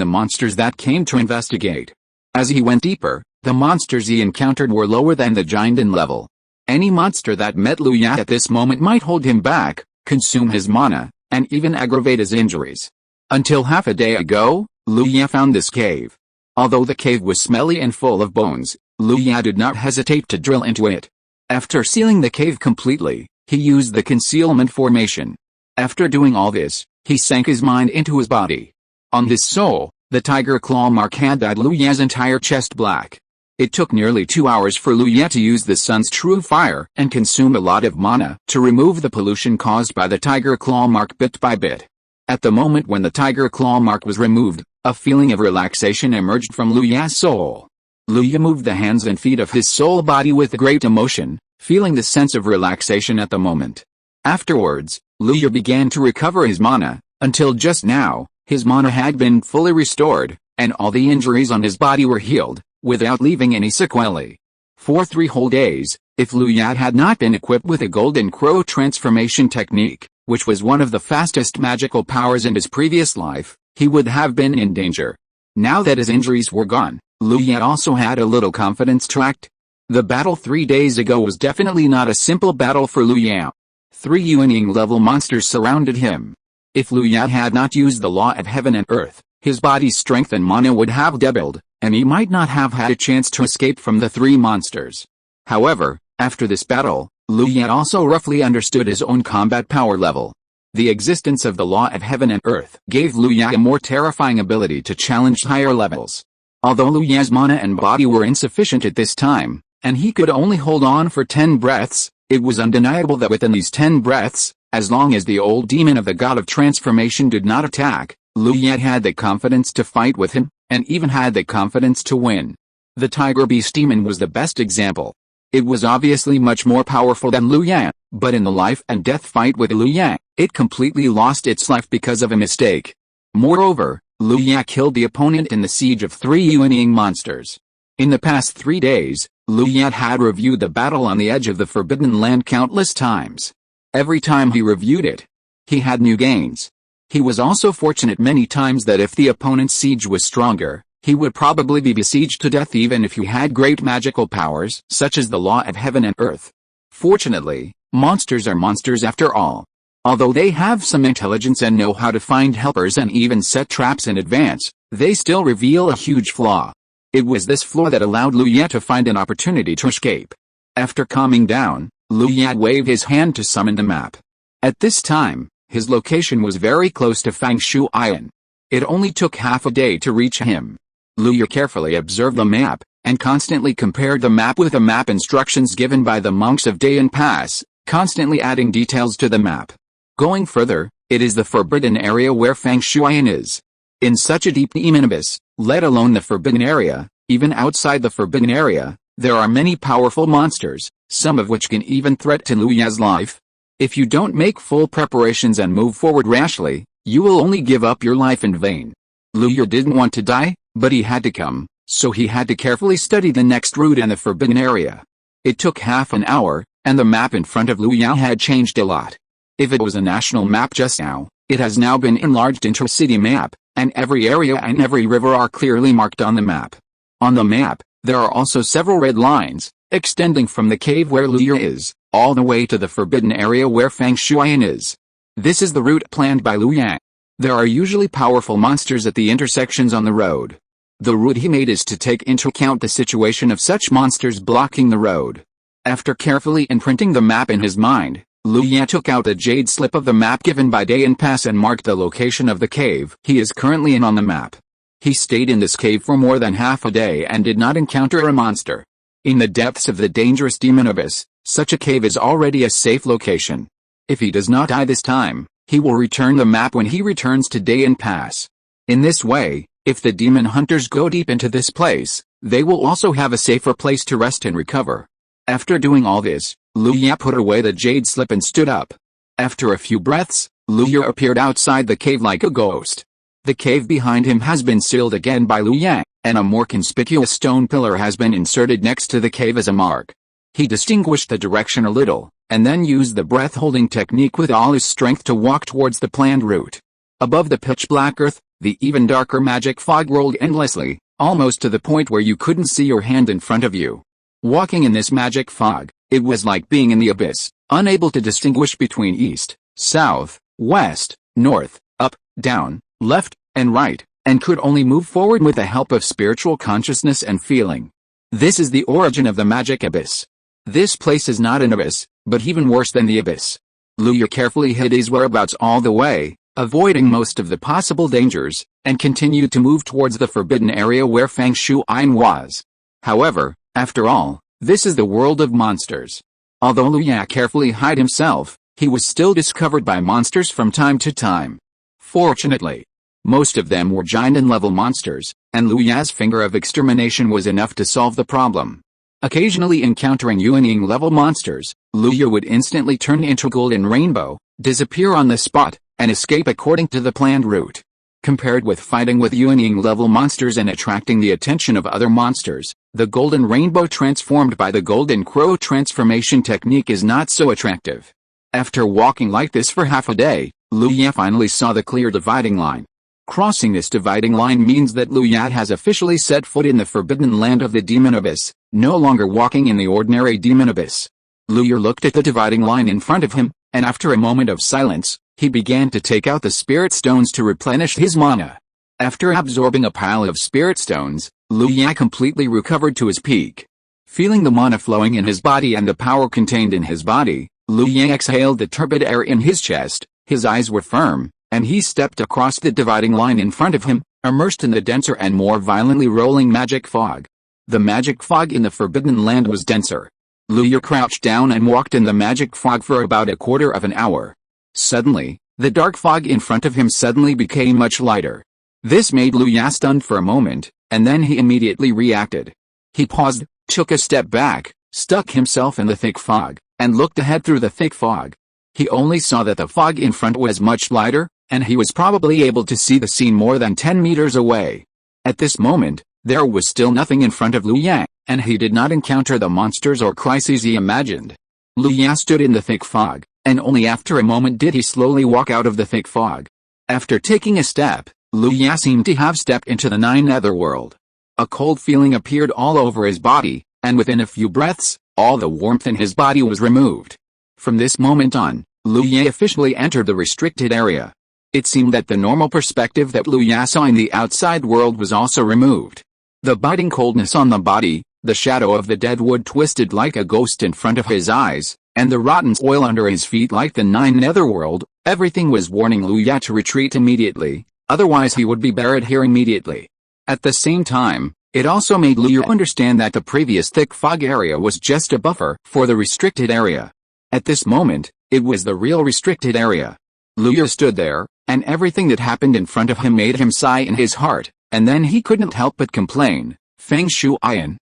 S1: the monsters that came to investigate. As he went deeper, the monsters he encountered were lower than the giant in level. Any monster that met Liu Yang at this moment might hold him back, consume his mana, and even aggravate his injuries. Until half a day ago, Liu Yang found this cave. Although the cave was smelly and full of bones, Liu Yang did not hesitate to drill into it. After sealing the cave completely, he used the concealment formation. After doing all this, he sank his mind into his body. On his soul, the tiger claw mark had dyed Liu Yang's entire chest black. It took nearly 2 hours for Liu Yang to use the sun's true fire and consume a lot of mana to remove the pollution caused by the tiger claw mark bit by bit. At the moment when the tiger claw mark was removed, a feeling of relaxation emerged from Liu Yang's soul. Liu Yang moved the hands and feet of his soul body with great emotion, feeling the sense of relaxation at the moment. Afterwards, Liu Yang began to recover his mana. Until just now, his mana had been fully restored, and all the injuries on his body were healed, without leaving any sequelae. For 3 whole days, if Liu Yang had not been equipped with a golden crow transformation technique, which was one of the fastest magical powers in his previous life, he would have been in danger. Now that his injuries were gone, Liu Yang also had a little confidence to act. The battle 3 days ago was definitely not a simple battle for Liu Yang. 3 unyielding level monsters surrounded him. If Liu Yang had not used the law of heaven and earth, his body's strength and mana would have doubled, and he might not have had a chance to escape from the 3 monsters. However, after this battle, Liu Yang also roughly understood his own combat power level. The existence of the law of heaven and earth gave Liu Yang a more terrifying ability to challenge higher levels. Although Liu Yang's mana and body were insufficient at this time, and he could only hold on for 10 breaths, it was undeniable that within these 10 breaths, as long as the old demon of the god of transformation did not attack, Liu Yang had the confidence to fight with him, and even had the confidence to win. The tiger beast demon was the best example. It was obviously much more powerful than Liu Yang, but in the life and death fight with Liu Yang, it completely lost its life because of a mistake. Moreover, Liu Yang killed the opponent in the siege of 3 unyielding monsters. In the past 3 days, Lu Yat had reviewed the battle on the edge of the Forbidden Land countless times. Every time he reviewed it, he had new gains. He was also fortunate many times that if the opponent's siege was stronger, he would probably be besieged to death even if he had great magical powers, such as the law of heaven and earth. Fortunately, monsters are monsters after all. Although they have some intelligence and know how to find helpers and even set traps in advance, they still reveal a huge flaw. It was this flaw that allowed Lu Yat to find an opportunity to escape. After calming down, Lu Yat waved his hand to summon the map. At this time, his location was very close to Fang Shuyan. It only took half a day to reach him. Lu Yat carefully observed the map, and constantly compared the map with the map instructions given by the monks of Dayan Pass, constantly adding details to the map. Going further, it is the forbidden area where Fang Shuyan is. In such a deep demon abyss, let alone the forbidden area, even outside the forbidden area, there are many powerful monsters, some of which can even threaten Lu Yat's life. If you don't make full preparations and move forward rashly, you will only give up your life in vain. Lu Yat didn't want to die, but he had to come, so he had to carefully study the next route and the forbidden area. It took half an hour, and the map in front of Lu Yat had changed a lot. If it was a national map just now, it has now been enlarged into a city map, and every area and every river are clearly marked on the map. On the map, there are also several red lines, extending from the cave where Lu Yat is, all the way to the forbidden area where Fang Shuyan is. This is the route planned by Lu Yat. There are usually powerful monsters at the intersections on the road. The route he made is to take into account the situation of such monsters blocking the road. After carefully imprinting the map in his mind, Lu Yat took out the jade slip of the map given by Dayan Pass and marked the location of the cave he is currently in on the map. He stayed in this cave for more than half a day and did not encounter a monster. In the depths of the dangerous demon abyss, such a cave is already a safe location. If he does not die this time, he will return the map when he returns to Dayan Pass. In this way, if the demon hunters go deep into this place, they will also have a safer place to rest and recover. After doing all this, Lu Yat put away the jade slip and stood up. After a few breaths, Lu Yat appeared outside the cave like a ghost. The cave behind him has been sealed again by Lu Yat, and a more conspicuous stone pillar has been inserted next to the cave as a mark. He distinguished the direction a little, and then used the breath-holding technique with all his strength to walk towards the planned route. Above the pitch-black earth, the even darker magic fog rolled endlessly, almost to the point where you couldn't see your hand in front of you. Walking in this magic fog, it was like being in the abyss, unable to distinguish between east, south, west, north, up, down, left, and right, and could only move forward with the help of spiritual consciousness and feeling. This is the origin of the magic abyss. This place is not an abyss, but even worse than the abyss. Lu Yat carefully hid his whereabouts all the way, avoiding most of the possible dangers, and continued to move towards the forbidden area where Fang Shuyan was. However, after all, this is the world of monsters. Although Lu Yat carefully hid himself, he was still discovered by monsters from time to time. Fortunately, most of them were giant-level monsters, and Lu Yat's finger of extermination was enough to solve the problem. Occasionally encountering unyielding-level monsters, Lu Yat would instantly turn into Golden Rainbow, disappear on the spot, and escape according to the planned route. Compared with fighting with unyielding-level monsters and attracting the attention of other monsters, the Golden Rainbow transformed by the Golden Crow transformation technique is not so attractive. After walking like this for half a day, Lu Yat finally saw the clear dividing line. Crossing this dividing line means that Lu Yat has officially set foot in the forbidden land of the demon abyss, no longer walking in the ordinary demon abyss. Lu Yat looked at the dividing line in front of him, and after a moment of silence, he began to take out the spirit stones to replenish his mana. After absorbing a pile of spirit stones, Lu Yat completely recovered to his peak. Feeling the mana flowing in his body and the power contained in his body, Lu Yat exhaled the turbid air in his chest, his eyes were firm, and he stepped across the dividing line in front of him, immersed in the denser and more violently rolling magic fog. The magic fog in the forbidden land was denser. Lu Yat crouched down and walked in the magic fog for about a quarter of an hour. Suddenly, the dark fog in front of him suddenly became much lighter. This made Lu Yat stunned for a moment, and then he immediately reacted. He paused, took a step back, stuck himself in the thick fog, and looked ahead through the thick fog. He only saw that the fog in front was much lighter, and he was probably able to see the scene more than 10 meters away. At this moment, There was still nothing in front of Liu Ye, and he did not encounter the monsters or crises he imagined. Liu Ye stood in the thick fog, and only after a moment did he slowly walk out of the thick fog. After taking a step, Liu Ye seemed to have stepped into the ninth netherworld. A cold feeling appeared all over his body, and within a few breaths, all the warmth in his body was removed. From this moment on, Liu Ye officially entered the restricted area. It seemed that the normal perspective that Liu Ye saw in the outside world was also removed. The biting coldness on the body, the shadow of the dead wood twisted like a ghost in front of his eyes, and the rotten soil under his feet like the ninth netherworld, everything was warning Liu Ye to retreat immediately, otherwise he would be buried here immediately. At the same time, it also made Liu Ye understand that the previous thick fog area was just a buffer for the restricted area. At this moment, it was the real restricted area. Liu Ye stood there, and everything that happened in front of him made him sigh in his heart, and then he couldn't help but complain, Feng Shuiyan,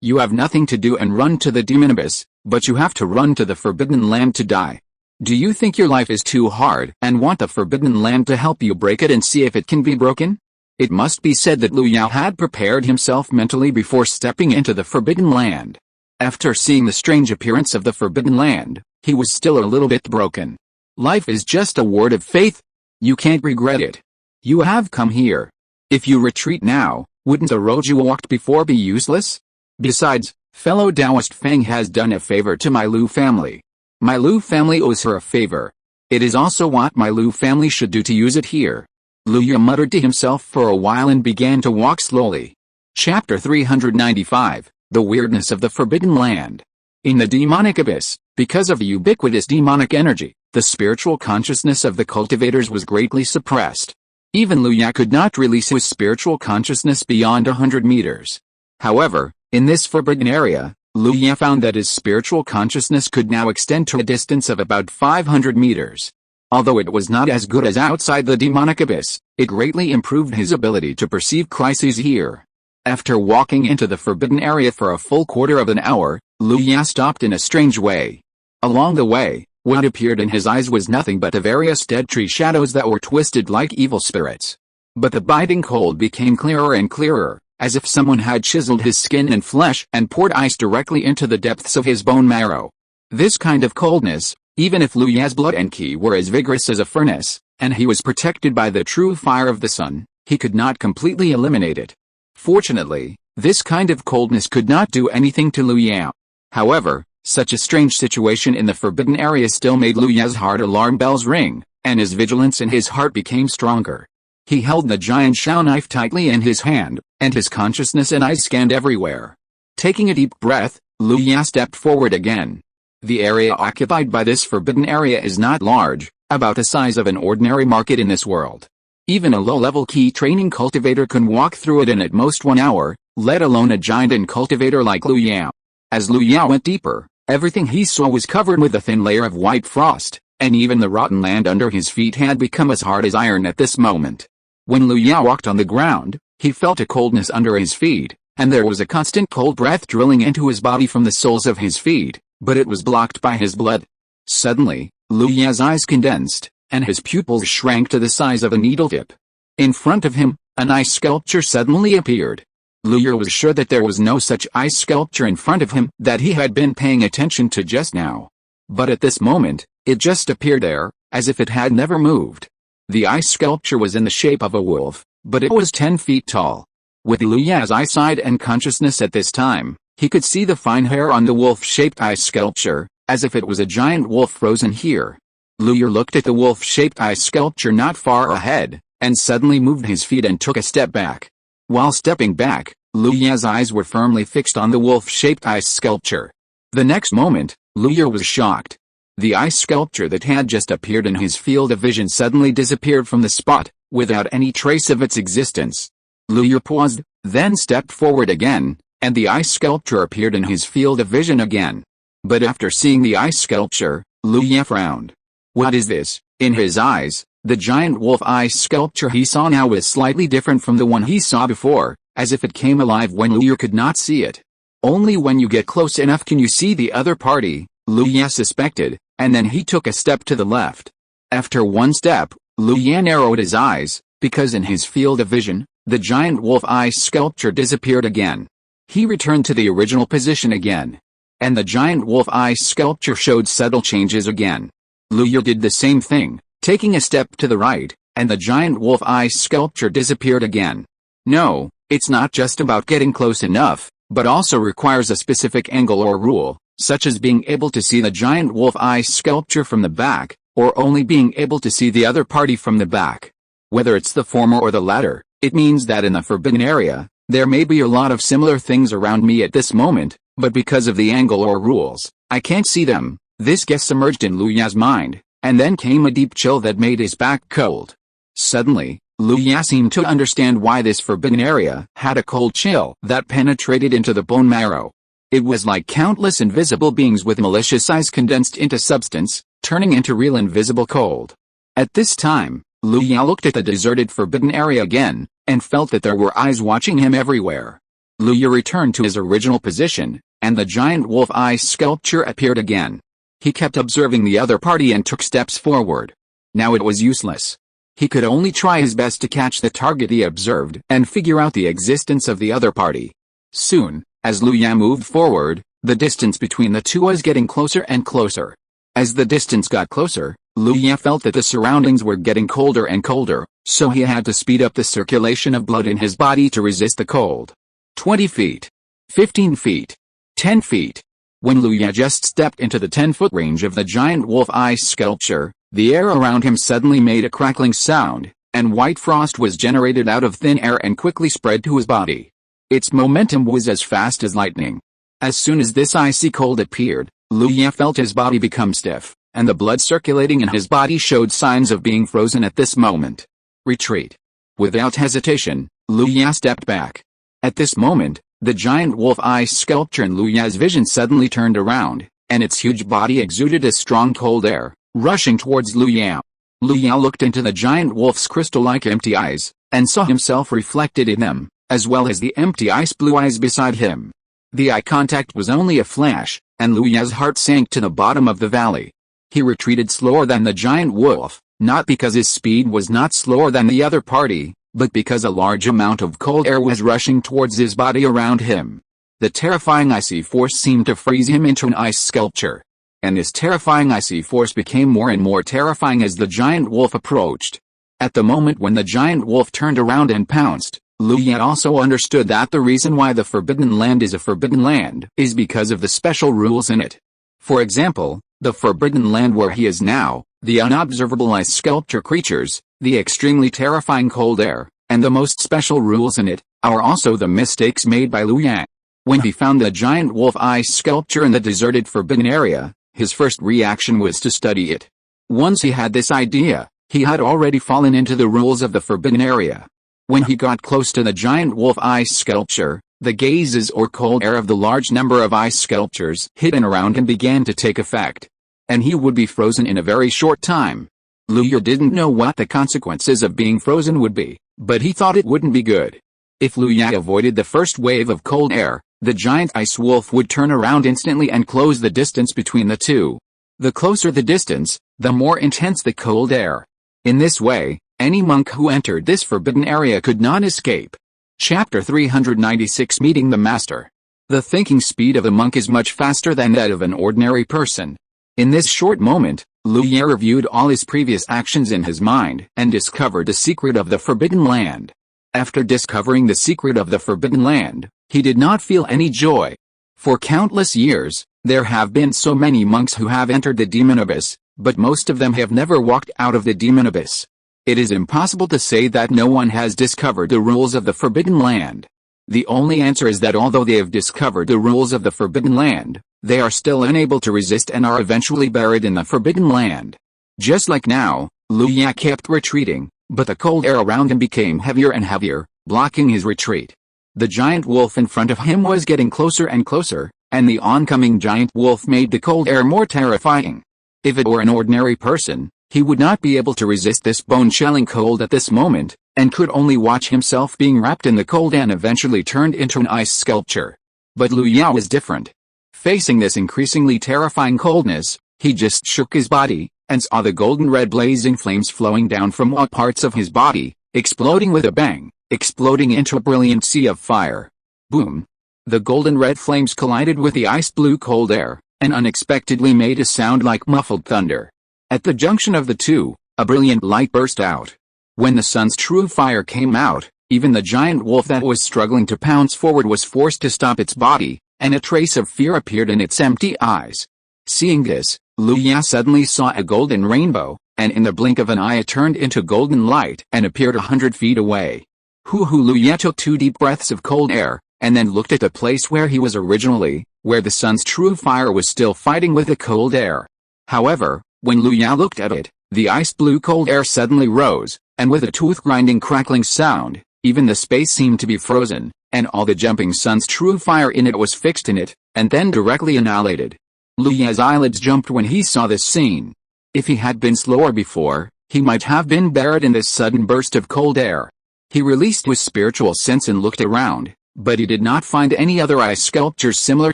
S1: you have nothing to do and run to the demon abyss, but you have to run to the Forbidden Land to die. Do you think your life is too hard and want the Forbidden Land to help you break it and see if it can be broken? It must be said that Liu Ye had prepared himself mentally before stepping into the Forbidden Land. After seeing the strange appearance of the Forbidden Land, he was still a little bit broken. Life is just a word of faith. You can't regret it. You have come here. If you retreat now, wouldn't the road you walked before be useless? Besides, fellow Taoist Feng has done a favor to my Liu family. My Liu family owes her a favor. It is also what my Liu family should do to use it here. Liu Ye muttered to himself for a while and began to walk slowly. Chapter 395, The Weirdness of the Forbidden Land. In the demonic abyss, because of the ubiquitous demonic energy, the spiritual consciousness of the cultivators was greatly suppressed. Even Liu Ye could not release his spiritual consciousness beyond 100 meters. However, in this forbidden area, Liu Ye found that his spiritual consciousness could now extend to a distance of about 500 meters. Although it was not as good as outside the demonic abyss, it greatly improved his ability to perceive crises here. After walking into the forbidden area for a full quarter of an hour, Liu Ye stopped in a strange way. Along the way, what appeared in his eyes was nothing but the various dead tree shadows that were twisted like evil spirits. But the biting cold became clearer and clearer, as if someone had chiseled his skin and flesh and poured ice directly into the depths of his bone marrow. This kind of coldness, even if Liu Ye's blood and ki were as vigorous as a furnace, and he was protected by the true fire of the sun, he could not completely eliminate it. Fortunately, this kind of coldness could not do anything to Liu Ye. However, such a strange situation in the forbidden area still made Liu Ye's heart alarm bells ring, and his vigilance in his heart became stronger. He held the giant Shao knife tightly in his hand, and his consciousness and eyes scanned everywhere. Taking a deep breath, Liu Ye stepped forward again. The area occupied by this forbidden area is not large, about the size of an ordinary market in this world. Even a low-level key training cultivator can walk through it in at most 1 hour, let alone a giant and cultivator like Liu Ye. As Liu Ye went deeper, everything he saw was covered with a thin layer of white frost, and even the rotten land under his feet had become as hard as iron at this moment. When Liu Ye walked on the ground, he felt a coldness under his feet, and there was a constant cold breath drilling into his body from the soles of his feet, but it was blocked by his blood. Suddenly, Liu Ye's eyes condensed, and his pupils shrank to the size of a needle tip. In front of him, an ice sculpture suddenly appeared. Liu Ye was sure that there was no such ice sculpture in front of him that he had been paying attention to just now. But at this moment, it just appeared there, as if it had never moved. The ice sculpture was in the shape of a wolf, but it was 10 feet tall. With Liu Ye's eyesight and consciousness at this time, he could see the fine hair on the wolf-shaped ice sculpture, as if it was a giant wolf frozen here. Liu Ye looked at the wolf-shaped ice sculpture not far ahead, and suddenly moved his feet and took a step back. While stepping back, Liu Ye's eyes were firmly fixed on the wolf-shaped ice sculpture. The next moment, Liu Ye was shocked. The ice sculpture that had just appeared in his field of vision suddenly disappeared from the spot, without any trace of its existence. Liu Ye paused, then stepped forward again, and the ice sculpture appeared in his field of vision again. But after seeing the ice sculpture, Liu Ye frowned. What is this? In his eyes, the giant wolf ice sculpture he saw now was slightly different from the one he saw before, as if it came alive when Liu Ye could not see it. Only when you get close enough can you see the other party, Liu Ye suspected, and then he took a step to the left. After one step, Liu Ye narrowed his eyes, because in his field of vision, the giant wolf eye sculpture disappeared again. He returned to the original position again. And the giant wolf eye sculpture showed subtle changes again. Lu Yue did the same thing, taking a step to the right, and the giant wolf eye sculpture disappeared again. No, it's not just about getting close enough, but also requires a specific angle or rule, such as being able to see the giant wolf eye sculpture from the back, or only being able to see the other party from the back. Whether it's the former or the latter, it means that in the forbidden area, there may be a lot of similar things around me at this moment, but because of the angle or rules, I can't see them. This guess emerged in Lu Yue's mind, and then came a deep chill that made his back cold. Suddenly, Lu Yue seemed to understand why this forbidden area had a cold chill that penetrated into the bone marrow. It was like countless invisible beings with malicious eyes condensed into substance, turning into real invisible cold. At this time, Lu Yue looked at the deserted forbidden area again, and felt that there were eyes watching him everywhere. Lu Yue returned to his original position, and the giant wolf eye sculpture appeared again. He kept observing the other party and took steps forward. Now it was useless. He could only try his best to catch the target he observed and figure out the existence of the other party. Soon, as Lu Yue moved forward, the distance between the two was getting closer and closer. As the distance got closer, Lu Yue felt that the surroundings were getting colder and colder, so he had to speed up the circulation of blood in his body to resist the cold. 20 feet. 15 feet. 10 feet. When Lu Yue just stepped into the 10-foot range of the giant wolf eye sculpture, the air around him suddenly made a crackling sound, and white frost was generated out of thin air and quickly spread to his body. Its momentum was as fast as lightning. As soon as this icy cold appeared, Lu Yue felt his body become stiff, and the blood circulating in his body showed signs of being frozen at this moment. Retreat. Without hesitation, Lu Yue stepped back. At this moment, the giant wolf eye sculpture in Lu Yue's vision suddenly turned around, and its huge body exuded a strong cold air, rushing towards Lu Yue. Lu Yue looked into the giant wolf's crystal-like empty eyes, and saw himself reflected in them, as well as the empty ice blue eyes beside him. The eye contact was only a flash, and Lu Yue's heart sank to the bottom of the valley. He retreated slower than the giant wolf, not because his speed was not slower than the other party, but because a large amount of cold air was rushing towards his body around him. The terrifying icy force seemed to freeze him into an ice sculpture. And this terrifying icy force became more and more terrifying as the giant wolf approached. At the moment when the giant wolf turned around and pounced, Lu Yue also understood that the reason why the Forbidden Land is a forbidden land is because of the special rules in it. For example, the Forbidden Land where he is now, the unobservable ice sculpture creatures, the extremely terrifying cold air, and the most special rules in it, are also the mistakes made by Lu Yue. When he found the giant wolf eye sculpture in the deserted forbidden area, his first reaction was to study it. Once he had this idea, he had already fallen into the rules of the forbidden area. When he got close to the giant wolf eye sculpture, the gazes or cold air of the large number of ice sculptures hidden around him began to take effect. And he would be frozen in a very short time. Lu Yue didn't know what the consequences of being frozen would be, but he thought it wouldn't be good. If Lu Yue avoided the first wave of cold air, the giant ice wolf would turn around instantly and close the distance between the two. The closer the distance, the more intense the cold air. In this way, any monk who entered this forbidden area could not escape. Chapter 396 Meeting the Master. The thinking speed of a monk is much faster than that of an ordinary person. In this short moment, Lu Yue reviewed all his previous actions in his mind and discovered the secret of the Forbidden Land. After discovering the secret of the Forbidden Land, he did not feel any joy. For countless years, there have been so many monks who have entered the demon abyss, but most of them have never walked out of the demon abyss. It is impossible to say that no one has discovered the rules of the Forbidden Land. The only answer is that although they have discovered the rules of the Forbidden Land, they are still unable to resist and are eventually buried in the Forbidden Land. Just like now, Lu Yue kept retreating, but the cold air around him became heavier and heavier, blocking his retreat. The giant wolf in front of him was getting closer and closer, and the oncoming giant wolf made the cold air more terrifying. If it were an ordinary person, he would not be able to resist this bone-chilling cold at this moment, and could only watch himself being wrapped in the cold and eventually turned into an ice sculpture. But Lu Yue was different. Facing this increasingly terrifying coldness, he just shook his body, and saw the golden red blazing flames flowing down from all parts of his body, exploding with a bang, exploding into a brilliant sea of fire. Boom! The golden red flames collided with the ice blue cold air, and unexpectedly made a sound like muffled thunder. At the junction of the two, a brilliant light burst out. When the sun's true fire came out, even the giant wolf that was struggling to pounce forward was forced to stop its body, and a trace of fear appeared in its empty eyes. Seeing this, Lu Ya suddenly saw a golden rainbow, and in the blink of an eye it turned into golden light and appeared 100 feet away. Lu Ya took 2 deep breaths of cold air, and then looked at the place where he was originally, where the sun's true fire was still fighting with the cold air. However, when Lu Ya looked at it, the ice blue cold air suddenly rose, and with a tooth-grinding crackling sound, even the space seemed to be frozen, and all the jumping sun's true fire in it was fixed in it, and then directly annihilated. Lu Ya's eyelids jumped when he saw this scene. If he had been slower before, he might have been buried in this sudden burst of cold air. He released his spiritual sense and looked around, but he did not find any other ice sculptures similar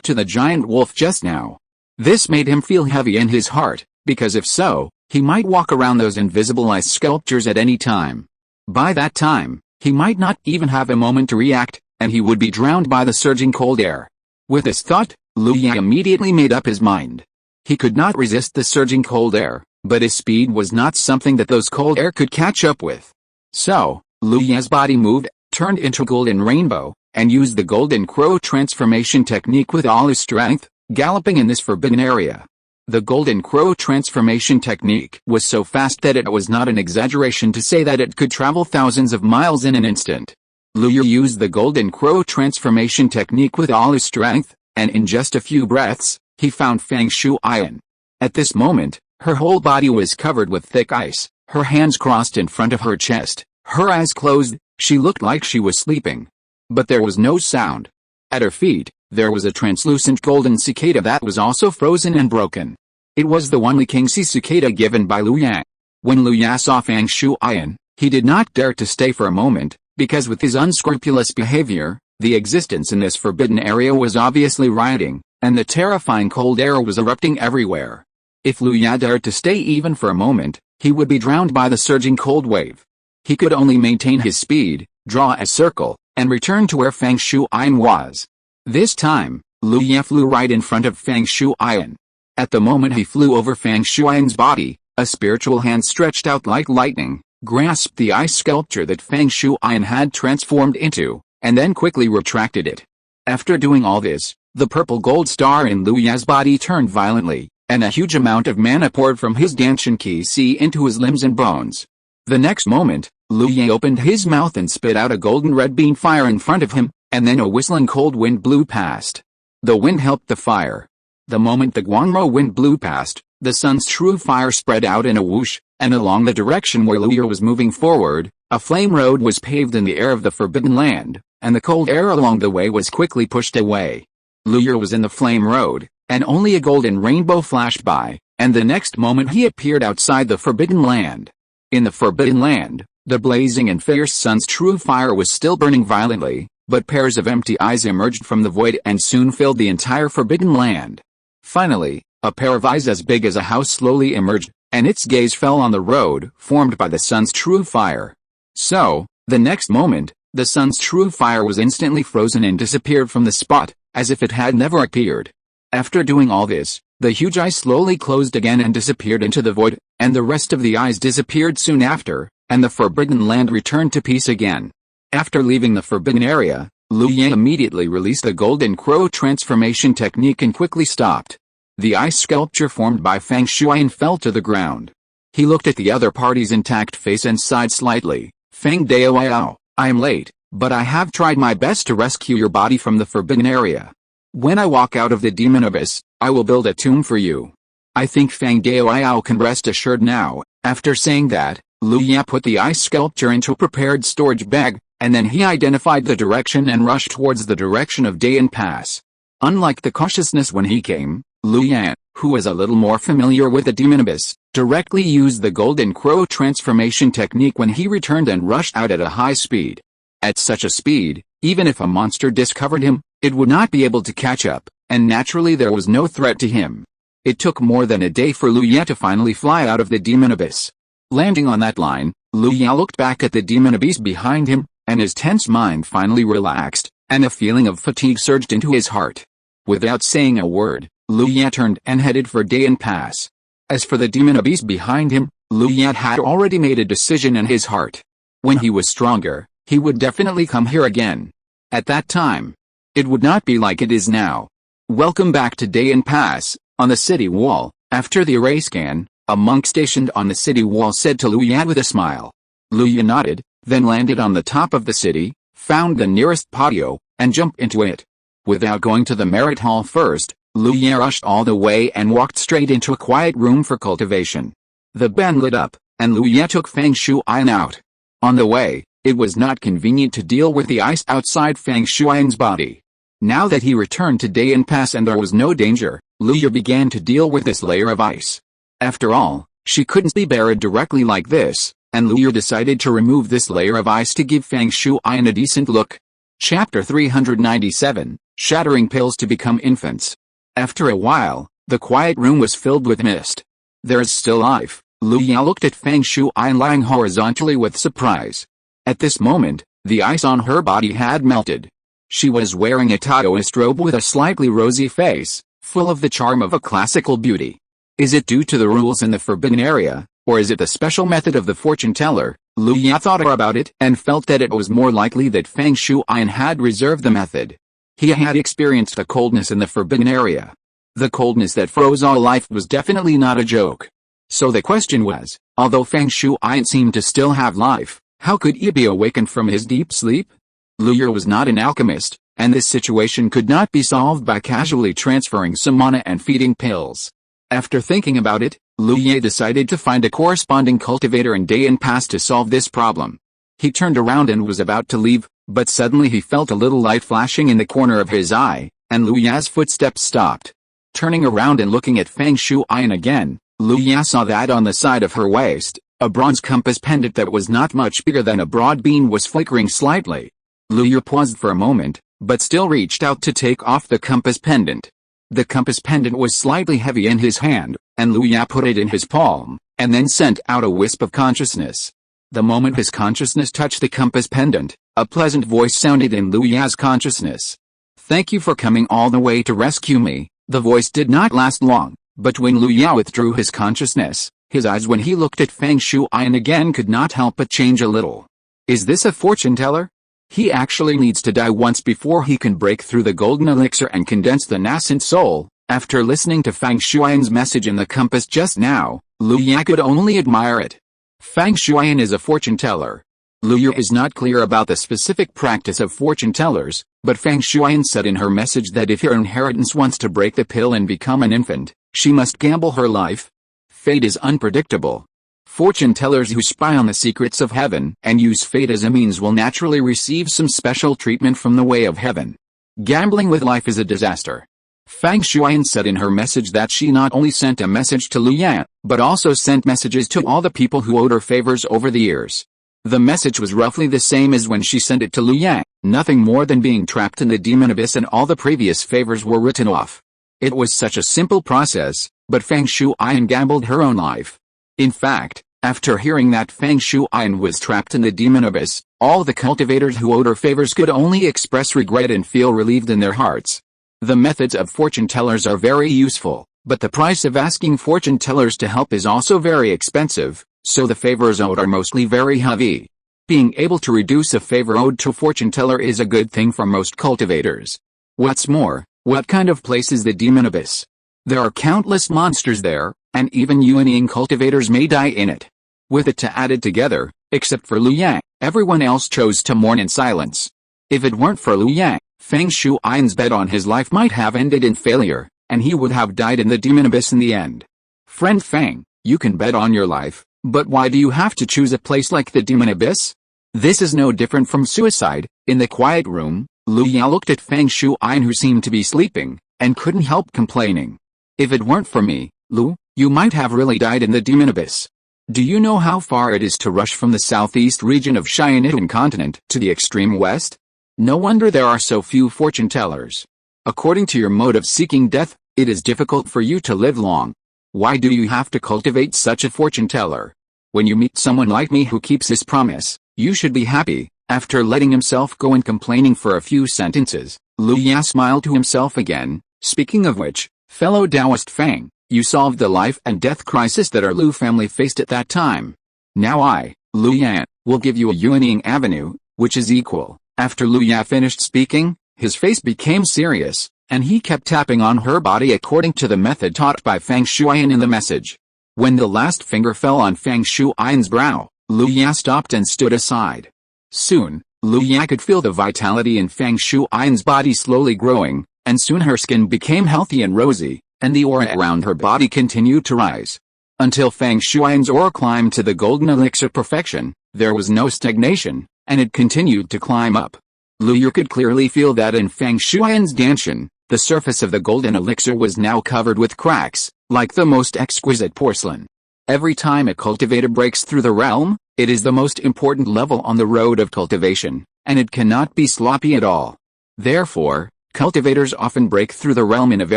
S1: to the giant wolf just now. This made him feel heavy in his heart, because if so, he might walk around those invisible ice sculptures at any time. By that time, he might not even have a moment to react, and he would be drowned by the surging cold air. With this thought, Lu Ya immediately made up his mind. He could not resist the surging cold air, but his speed was not something that those cold air could catch up with. So, Lu Ya's body moved, turned into a golden rainbow, and used the golden crow transformation technique with all his strength, galloping in this forbidden area. The golden crow transformation technique was so fast that it was not an exaggeration to say that it could travel thousands of miles in an instant. Lu Ya used the golden crow transformation technique with all his strength, and in just a few breaths, he found Feng Shuyan. At this moment, her whole body was covered with thick ice, her hands crossed in front of her chest, her eyes closed. She looked like she was sleeping. But there was no sound. At her feet, there was a translucent golden cicada that was also frozen and broken. It was the only king sea cicada given by Lu Ya. When Lu Ya saw Feng Shuyan, he did not dare to stay for a moment, because with his unscrupulous behavior, the existence in this forbidden area was obviously rioting, and the terrifying cold air was erupting everywhere. If Lu Ya dared to stay even for a moment, he would be drowned by the surging cold wave. He could only maintain his speed, draw a circle, and return to where Feng Shuyan was. This time, Lu Ya flew right in front of Feng Shuyan. At the moment he flew over Feng Shuyan's body, a spiritual hand stretched out like lightning, grasped the ice sculpture that Feng Shuyan had transformed into, and then quickly retracted it. After doing all this, the purple gold star in Lu Ya's body turned violently, and a huge amount of mana poured from his Danshan Ki Si into his limbs and bones. The next moment, Lu Ya opened his mouth and spit out a golden red beam fire in front of him, and then a whistling cold wind blew past. The wind helped the fire. The moment the Guangmo wind blew past, the sun's true fire spread out in a whoosh, and along the direction where Lu Ya was moving forward, a flame road was paved in the air of the forbidden land, and the cold air along the way was quickly pushed away. Lu Ya was in the flame road, and only a golden rainbow flashed by, and the next moment he appeared outside the forbidden land. In the forbidden land, the blazing and fierce sun's true fire was still burning violently, but pairs of empty eyes emerged from the void and soon filled the entire forbidden land. Finally, a pair of eyes as big as a house slowly emerged, and its gaze fell on the road formed by the sun's true fire. So, the next moment, the sun's true fire was instantly frozen and disappeared from the spot, as if it had never appeared. After doing all this, the huge eye slowly closed again and disappeared into the void, and the rest of the eyes disappeared soon after, and the forbidden land returned to peace again. After leaving the forbidden area, Lu Ya immediately released the golden crow transformation technique and quickly stopped. The ice sculpture formed by Feng Shuyan fell to the ground. He looked at the other party's intact face and sighed slightly. Feng Daoyao, I am late, but I have tried my best to rescue your body from the forbidden area. When I walk out of the demon abyss, I will build a tomb for you. I think Feng Daoyao can rest assured now. After saying that, Lu Ya put the ice sculpture into a prepared storage bag, and then he identified the direction and rushed towards the direction of Dayan Pass. Unlike the cautiousness when he came, Lu Ya, who was a little more familiar with the demon abyss, directly used the golden crow transformation technique when he returned and rushed out at a high speed. At such a speed, even if a monster discovered him, it would not be able to catch up, and naturally there was no threat to him. It took more than a day for Lu Ya to finally fly out of the demon abyss. Landing on that line, Lu Ya looked back at the demon abyss behind him, and his tense mind finally relaxed, and a feeling of fatigue surged into his heart. Without saying a word, Lu Ya turned and headed for Dayan Pass. As for the demon abyss behind him, Lu Ya had already made a decision in his heart. When he was stronger, he would definitely come here again. At that time, it would not be like it is now. Welcome back to Dayan Pass. On the city wall, after the array scan, a monk stationed on the city wall said to Lu Ya with a smile. Lu Ya nodded, then landed on the top of the city, found the nearest patio, and jumped into it. Without going to the merit hall first, Lu Ya rushed all the way and walked straight into a quiet room for cultivation. The band lit up, and Lu Ya took Feng Shuyan out. On the way, it was not convenient to deal with the ice outside Feng Shuyan's body. Now that he returned to Dayan Pass and there was no danger, Lu Ya began to deal with this layer of ice. After all, she couldn't be buried directly like this, and Lu Ya decided to remove this layer of ice to give Feng Shuyan a decent look. Chapter 397, Shattering Pills to Become Infants. After a while, the quiet room was filled with mist. There is still life. Lu Ya looked at Feng Shuyan lying horizontally with surprise. At this moment, the ice on her body had melted. She was wearing a Taoist robe with a slightly rosy face, full of the charm of a classical beauty. Is it due to the rules in the forbidden area, or is it the special method of the fortune teller? Lu Ya thought about it and felt that it was more likely that Feng Shuyan had reserved the method. He had experienced the coldness in the forbidden area. The coldness that froze all life was definitely not a joke. So the question was, although Feng Shuyan seemed to still have life, how could he be awakened from his deep sleep? Lu Ya was not an alchemist, and this situation could not be solved by casually transferring some mana and feeding pills. After thinking about it, Lu Ya decided to find a corresponding cultivator in Dayan Pass to solve this problem. He turned around and was about to leave, but suddenly he felt a little light flashing in the corner of his eye, and Lu Ya's footsteps stopped. Turning around and looking at Feng Shuyan again, Lu Ya saw that on the side of her waist, a bronze compass pendant that was not much bigger than a broad bean was flickering slightly. Lu Ya paused for a moment, but still reached out to take off the compass pendant. The compass pendant was slightly heavy in his hand, and Lu Ya put it in his palm, and then sent out a wisp of consciousness. The moment his consciousness touched the compass pendant, a pleasant voice sounded in Lu Ya's consciousness. "Thank you for coming all the way to rescue me." The voice did not last long, but when Lu Ya withdrew his consciousness, his eyes when he looked at Feng Shuyan again could not help but change a little. Is this a fortune teller? He actually needs to die once before he can break through the golden elixir and condense the nascent soul. After listening to Feng Shuyan's message in the compass just now, Lu Ya could only admire it. Feng Shuyan is a fortune teller. Lu Ya is not clear about the specific practice of fortune tellers, but Feng Shuyan said in her message that if her inheritance wants to break the pill and become an infant, she must gamble her life. Fate is unpredictable. Fortune tellers who spy on the secrets of heaven and use fate as a means will naturally receive some special treatment from the way of heaven. Gambling with life is a disaster. Feng Shuyan said in her message that she not only sent a message to Lu Ya, but also sent messages to all the people who owed her favors over the years. The message was roughly the same as when she sent it to Lu Ya, nothing more than being trapped in the demon abyss and all the previous favors were written off. It was such a simple process, but Feng Shuyan gambled her own life. In fact, after hearing that Feng Shuyan was trapped in the demon abyss, all the cultivators who owed her favors could only express regret and feel relieved in their hearts. The methods of fortune tellers are very useful, but the price of asking fortune tellers to help is also very expensive, so the favors owed are mostly very heavy. Being able to reduce a favor owed to a fortune teller is a good thing for most cultivators. What's more, what kind of place is the demon abyss? There are countless monsters there, and even unyielding cultivators may die in it. With it to added together, except for Lu Ya, everyone else chose to mourn in silence. If it weren't for Lu Ya, Feng Shuyan's bet on his life might have ended in failure, and he would have died in the demon abyss in the end. Friend Feng, you can bet on your life, but why do you have to choose a place like the demon abyss? This is no different from suicide. In the quiet room, Lu Ya looked at Feng Shuyan who seemed to be sleeping, and couldn't help complaining. If it weren't for me, Lu, you might have really died in the demon abyss. Do you know how far it is to rush from the southeast region of Xianitan continent to the extreme west? No wonder there are so few fortune tellers. According to your mode of seeking death, it is difficult for you to live long. Why do you have to cultivate such a fortune teller? When you meet someone like me who keeps his promise, you should be happy." After letting himself go and complaining for a few sentences, Lu Ya smiled to himself again. "Speaking of which, fellow Taoist Fang, you solved the life and death crisis that our Lu family faced at that time. Now I, Lu Ya, will give you a unyielding avenue, which is equal." After Lu Ya finished speaking, his face became serious, and he kept tapping on her body according to the method taught by Fang Shuyan in the message. When the last finger fell on Fang Shuyan's brow, Lu Ya stopped and stood aside. Soon, Lu Ya could feel the vitality in Fang Shuyan's body slowly growing, and soon her skin became healthy and rosy, and the aura around her body continued to rise. Until Fang Shuyan's aura climbed to the golden elixir perfection, there was no stagnation, and it continued to climb up. Lu Ya could clearly feel that in Fang Shuyan's danshan, the surface of the golden elixir was now covered with cracks, like the most exquisite porcelain. Every time a cultivator breaks through the realm, it is the most important level on the road of cultivation, and it cannot be sloppy at all. Therefore, cultivators often break through the realm in a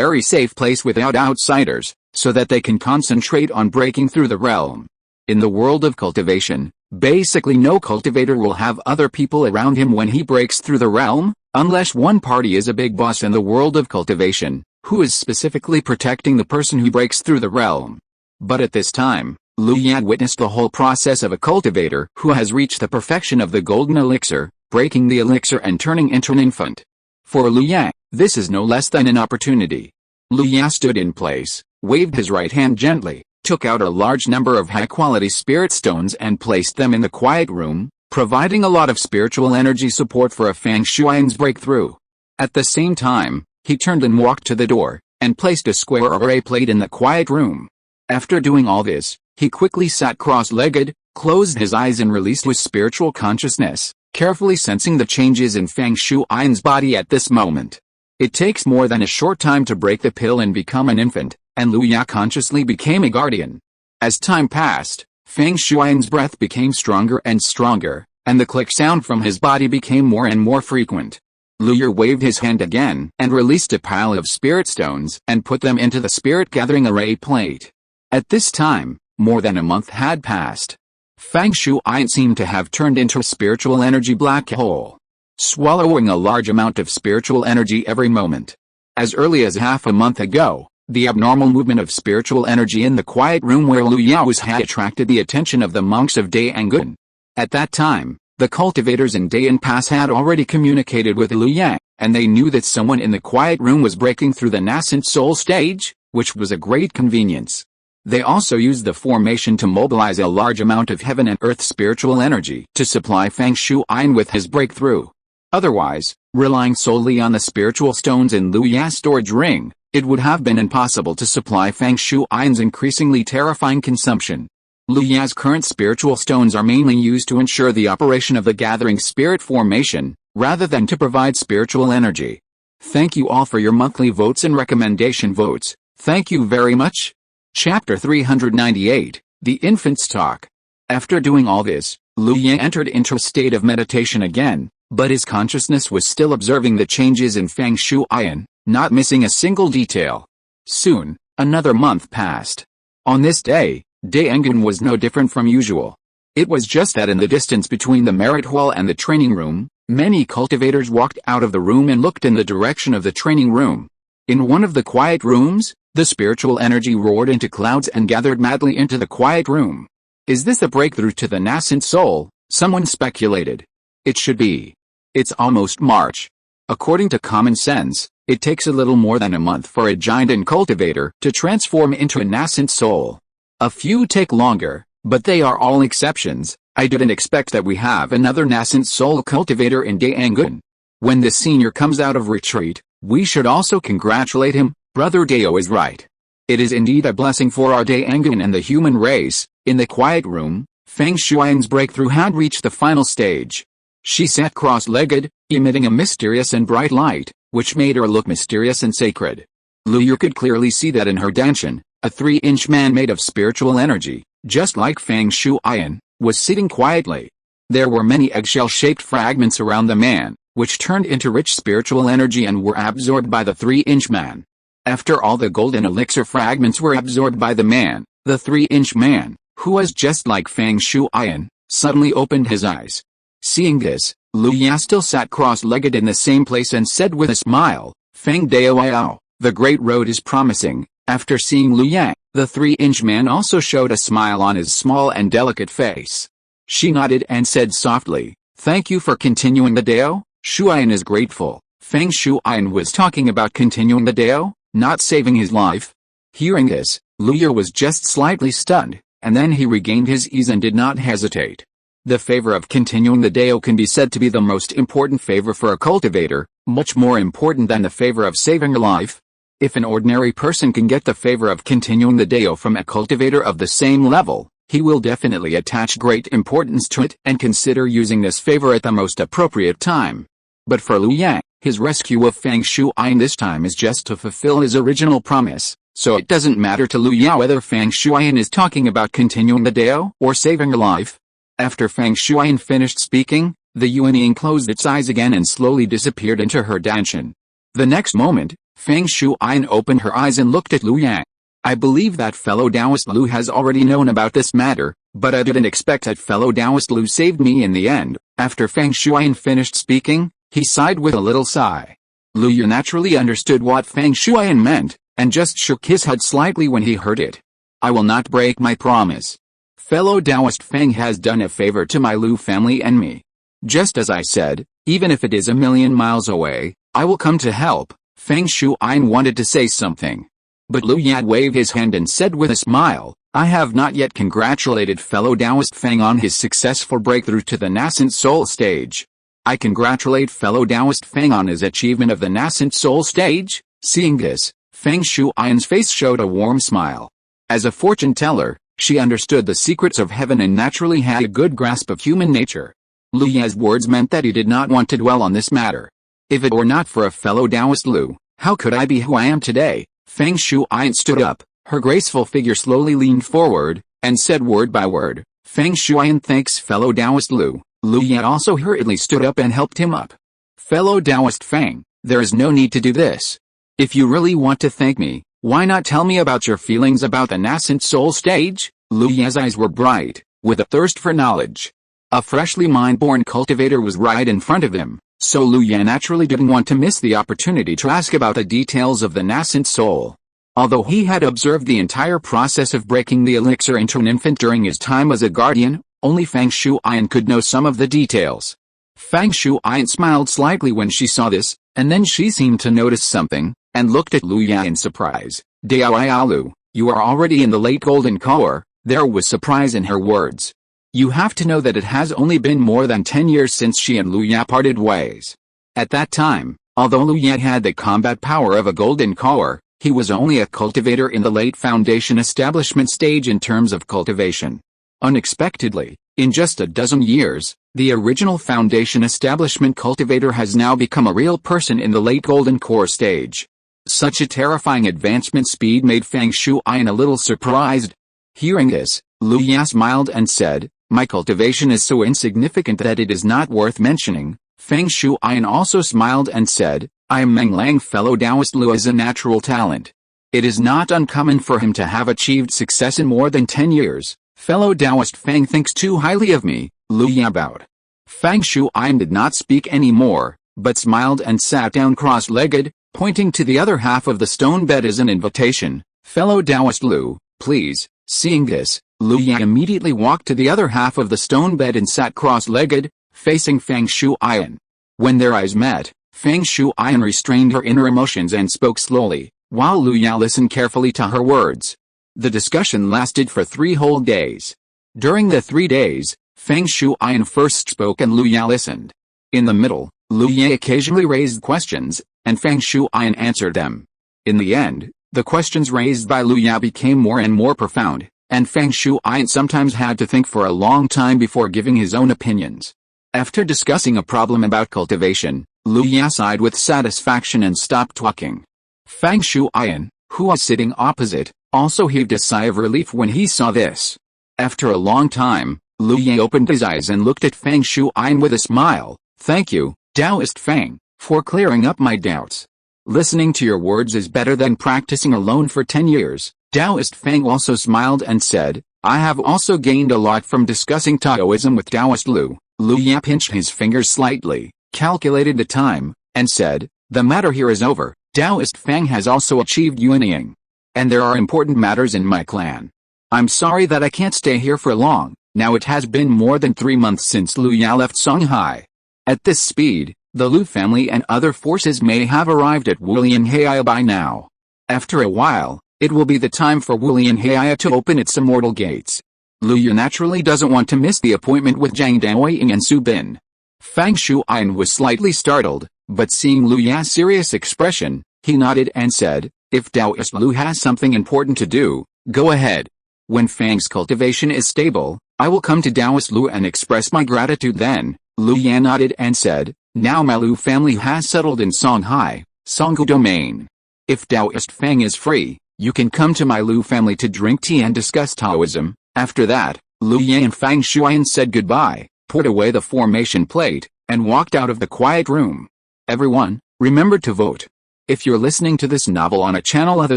S1: very safe place without outsiders, so that they can concentrate on breaking through the realm. In the world of cultivation, basically no cultivator will have other people around him when he breaks through the realm, unless one party is a big boss in the world of cultivation, who is specifically protecting the person who breaks through the realm. But at this time, Lu Ya witnessed the whole process of a cultivator who has reached the perfection of the golden elixir, breaking the elixir and turning into an infant. For Lu Ya, this is no less than an opportunity. Lu Ya stood in place, waved his right hand gently, took out a large number of high-quality spirit stones and placed them in the quiet room, providing a lot of spiritual energy support for a Fang Shuyan's breakthrough. At the same time, he turned and walked to the door, and placed a square array plate in the quiet room. After doing all this, he quickly sat cross-legged, closed his eyes and released his spiritual consciousness, carefully sensing the changes in Fang Shuyan's body at this moment. It takes more than a short time to break the pill and become an infant, and Lu Ya consciously became a guardian. As time passed, Fang Shuyan's breath became stronger and stronger, and the click sound from his body became more and more frequent. Lu Ya waved his hand again and released a pile of spirit stones and put them into the spirit gathering array plate. At this time, more than a month had passed. Fang Shuyan seemed to have turned into a spiritual energy black hole, swallowing a large amount of spiritual energy every moment. As early as half a month ago, the abnormal movement of spiritual energy in the quiet room where Lu Ya was had attracted the attention of the monks of Daeangun. At that time, the cultivators in Daean Pass had already communicated with Lu Ya, and they knew that someone in the quiet room was breaking through the nascent soul stage, which was a great convenience. They also used the formation to mobilize a large amount of heaven and earth spiritual energy to supply Fang Shuyan with his breakthrough. Otherwise, relying solely on the spiritual stones in Lu Ya's storage ring, it would have been impossible to supply Fang Shuyan's increasingly terrifying consumption. Lu Ya's current spiritual stones are mainly used to ensure the operation of the gathering spirit formation, rather than to provide spiritual energy. Thank you all for your monthly votes and recommendation votes. Thank you very much. Chapter 398, The Infant's Talk. After doing all this, Lu Ya entered into a state of meditation again, but his consciousness was still observing the changes in Fang Shuyan, not missing a single detail. Soon, another month passed. On this day, Daeangun was no different from usual. It was just that in the distance between the merit hall and the training room, many cultivators walked out of the room and looked in the direction of the training room. In one of the quiet rooms, the spiritual energy roared into clouds and gathered madly into the quiet room. Is this a breakthrough to the nascent soul? Someone speculated. It should be. It's almost March. According to common sense, it takes a little more than a month for a giant and cultivator to transform into a nascent soul. A few take longer, but they are all exceptions. I didn't expect that we have another nascent soul cultivator in Daeangun. When the senior comes out of retreat, we should also congratulate him. Brother Deo is right. It is indeed a blessing for our Daeangun and the human race. In the quiet room, Fang Shuyan's breakthrough had reached the final stage. She sat cross-legged, emitting a mysterious and bright light, which made her look mysterious and sacred. Lu Ya could clearly see that in her danshan, a 3-inch man made of spiritual energy, just like Fang Shuyan, was sitting quietly. There were many eggshell-shaped fragments around the man, which turned into rich spiritual energy and were absorbed by the 3-inch man. After all the golden elixir fragments were absorbed by the man, the 3-inch man, who was just like Feng Shuyan, suddenly opened his eyes. Seeing this, Lu Ya still sat cross-legged in the same place and said with a smile, "Feng Dao, the great road is promising." After seeing Lu Ya, the 3-inch man also showed a smile on his small and delicate face. She nodded and said softly, "Thank you for continuing the Dao." Shuyan is grateful. Feng Shuyan was talking about continuing the Dao, not saving his life. Hearing this, Lu Ya was just slightly stunned, and then he regained his ease and did not hesitate. The favor of continuing the Dao can be said to be the most important favor for a cultivator, much more important than the favor of saving a life. If an ordinary person can get the favor of continuing the Dao from a cultivator of the same level, he will definitely attach great importance to it and consider using this favor at the most appropriate time. But for Lu Ya, his rescue of Feng Shuyan this time is just to fulfill his original promise, so it doesn't matter to Lu Ya whether Feng Shuyan is talking about continuing the Dao or saving a life. After Feng Shuyan finished speaking, the unyielding closed its eyes again and slowly disappeared into her danshan. The next moment, Feng Shuyan opened her eyes and looked at Lu Ya. "I believe that fellow Taoist Lu has already known about this matter, but I didn't expect that fellow Taoist Lu saved me in the end." After Feng Shuyan finished speaking, he sighed with a little sigh. Lu Ya naturally understood what Feng Shuyan meant, and just shook his head slightly when he heard it. "I will not break my promise. Fellow Taoist Feng has done a favor to my Lu family and me. Just as I said, even if it is 1,000,000 miles away, I will come to help." Feng Shuyan wanted to say something, but Lu Ya waved his hand and said with a smile, "I have not yet congratulated fellow Taoist Feng on his successful breakthrough to the nascent soul stage. I congratulate fellow Taoist Feng on his achievement of the nascent soul stage." Seeing this, Feng Shuyan's face showed a warm smile. As a fortune teller, she understood the secrets of heaven and naturally had a good grasp of human nature. Lu Ya's words meant that he did not want to dwell on this matter. "If it were not for a fellow Taoist Lu, how could I be who I am today?" Feng Shuyan stood up, her graceful figure slowly leaned forward, and said word by word, "Feng Shuyan thanks fellow Taoist Lu." Lu Ya also hurriedly stood up and helped him up. "Fellow Taoist Feng, there is no need to do this. If you really want to thank me, why not tell me about your feelings about the nascent soul stage?" Lu Ya's eyes were bright, with a thirst for knowledge. A freshly mind-born cultivator was right in front of him, so Lu Ya naturally didn't want to miss the opportunity to ask about the details of the nascent soul. Although he had observed the entire process of breaking the elixir into an infant during his time as a guardian, only Feng Shuyan could know some of the details. Feng Shuyan smiled slightly when she saw this, and then she seemed to notice something, and looked at Lu Ya in surprise. "Dao Lu, you are already in the late golden core." There was surprise in her words. "You have to know that it has only been more than 10 years since she and Lu Ya parted ways. At that time, although Lu Ya had the combat power of a golden core, he was only a cultivator in the late foundation establishment stage in terms of cultivation. Unexpectedly, in just a dozen years, the original foundation establishment cultivator has now become a real person in the late golden core stage." Such a terrifying advancement speed made Feng Shuyan a little surprised. Hearing this, Lu Ya smiled and said, "My cultivation is so insignificant that it is not worth mentioning." Feng Shuyan also smiled and said, "I am Meng Lang fellow Taoist Lu as a natural talent. It is not uncommon for him to have achieved success in more than 10 years. Fellow Taoist Feng thinks too highly of me." Lu Ya bowed. Feng Shuyan did not speak any more, but smiled and sat down cross-legged, pointing to the other half of the stone bed as an invitation. "Fellow Taoist Lu, please." Seeing this, Lu Ya immediately walked to the other half of the stone bed and sat cross-legged, facing Feng Shuyan. When their eyes met, Feng Shuyan restrained her inner emotions and spoke slowly, while Lu Ya listened carefully to her words. The discussion lasted for 3 whole days. During the 3 days, Feng Shuyan first spoke and Lu Ya listened. In the middle, Lu Ya occasionally raised questions, and Feng Shuyan answered them. In the end, the questions raised by Lu Ya became more and more profound, and Feng Shuyan sometimes had to think for a long time before giving his own opinions. After discussing a problem about cultivation, Lu Ya sighed with satisfaction and stopped talking. Feng Shuyan, who was sitting opposite, also heaved a sigh of relief when he saw this. After a long time, Lu Ya opened his eyes and looked at Feng Shuyan with a smile. "Thank you, Taoist Feng, for clearing up my doubts. Listening to your words is better than practicing alone for 10 years. Taoist Feng also smiled and said, I have also gained a lot from discussing Taoism with Taoist Lu. Lu Ya pinched his fingers slightly, calculated the time, and said, "The matter here is over. Taoist Fang has also achieved unyielding. And there are important matters in my clan. I'm sorry that I can't stay here for long. Now it has been more than 3 months since Lu Ya left Songhai. At this speed, the Lu family and other forces may have arrived at Wulianhai by now. After a while, it will be the time for Wulianhai to open its immortal gates." Lu Ya naturally doesn't want to miss the appointment with Zhang Daoying and Su Bin. Fang Shuyan was slightly startled, but seeing Lu Ya's serious expression, he nodded and said, "If Taoist Lu has something important to do, go ahead. When Fang's cultivation is stable, I will come to Taoist Lu and express my gratitude then." Lu Ya nodded and said, "Now my Lu family has settled in Songhai, Songgu domain. If Taoist Fang is free, you can come to my Lu family to drink tea and discuss Taoism." After that, Lu Ya and Fang Shuyan said goodbye, put away the formation plate, and walked out of the quiet room. Everyone, remember to vote. If you're listening to this novel on a channel other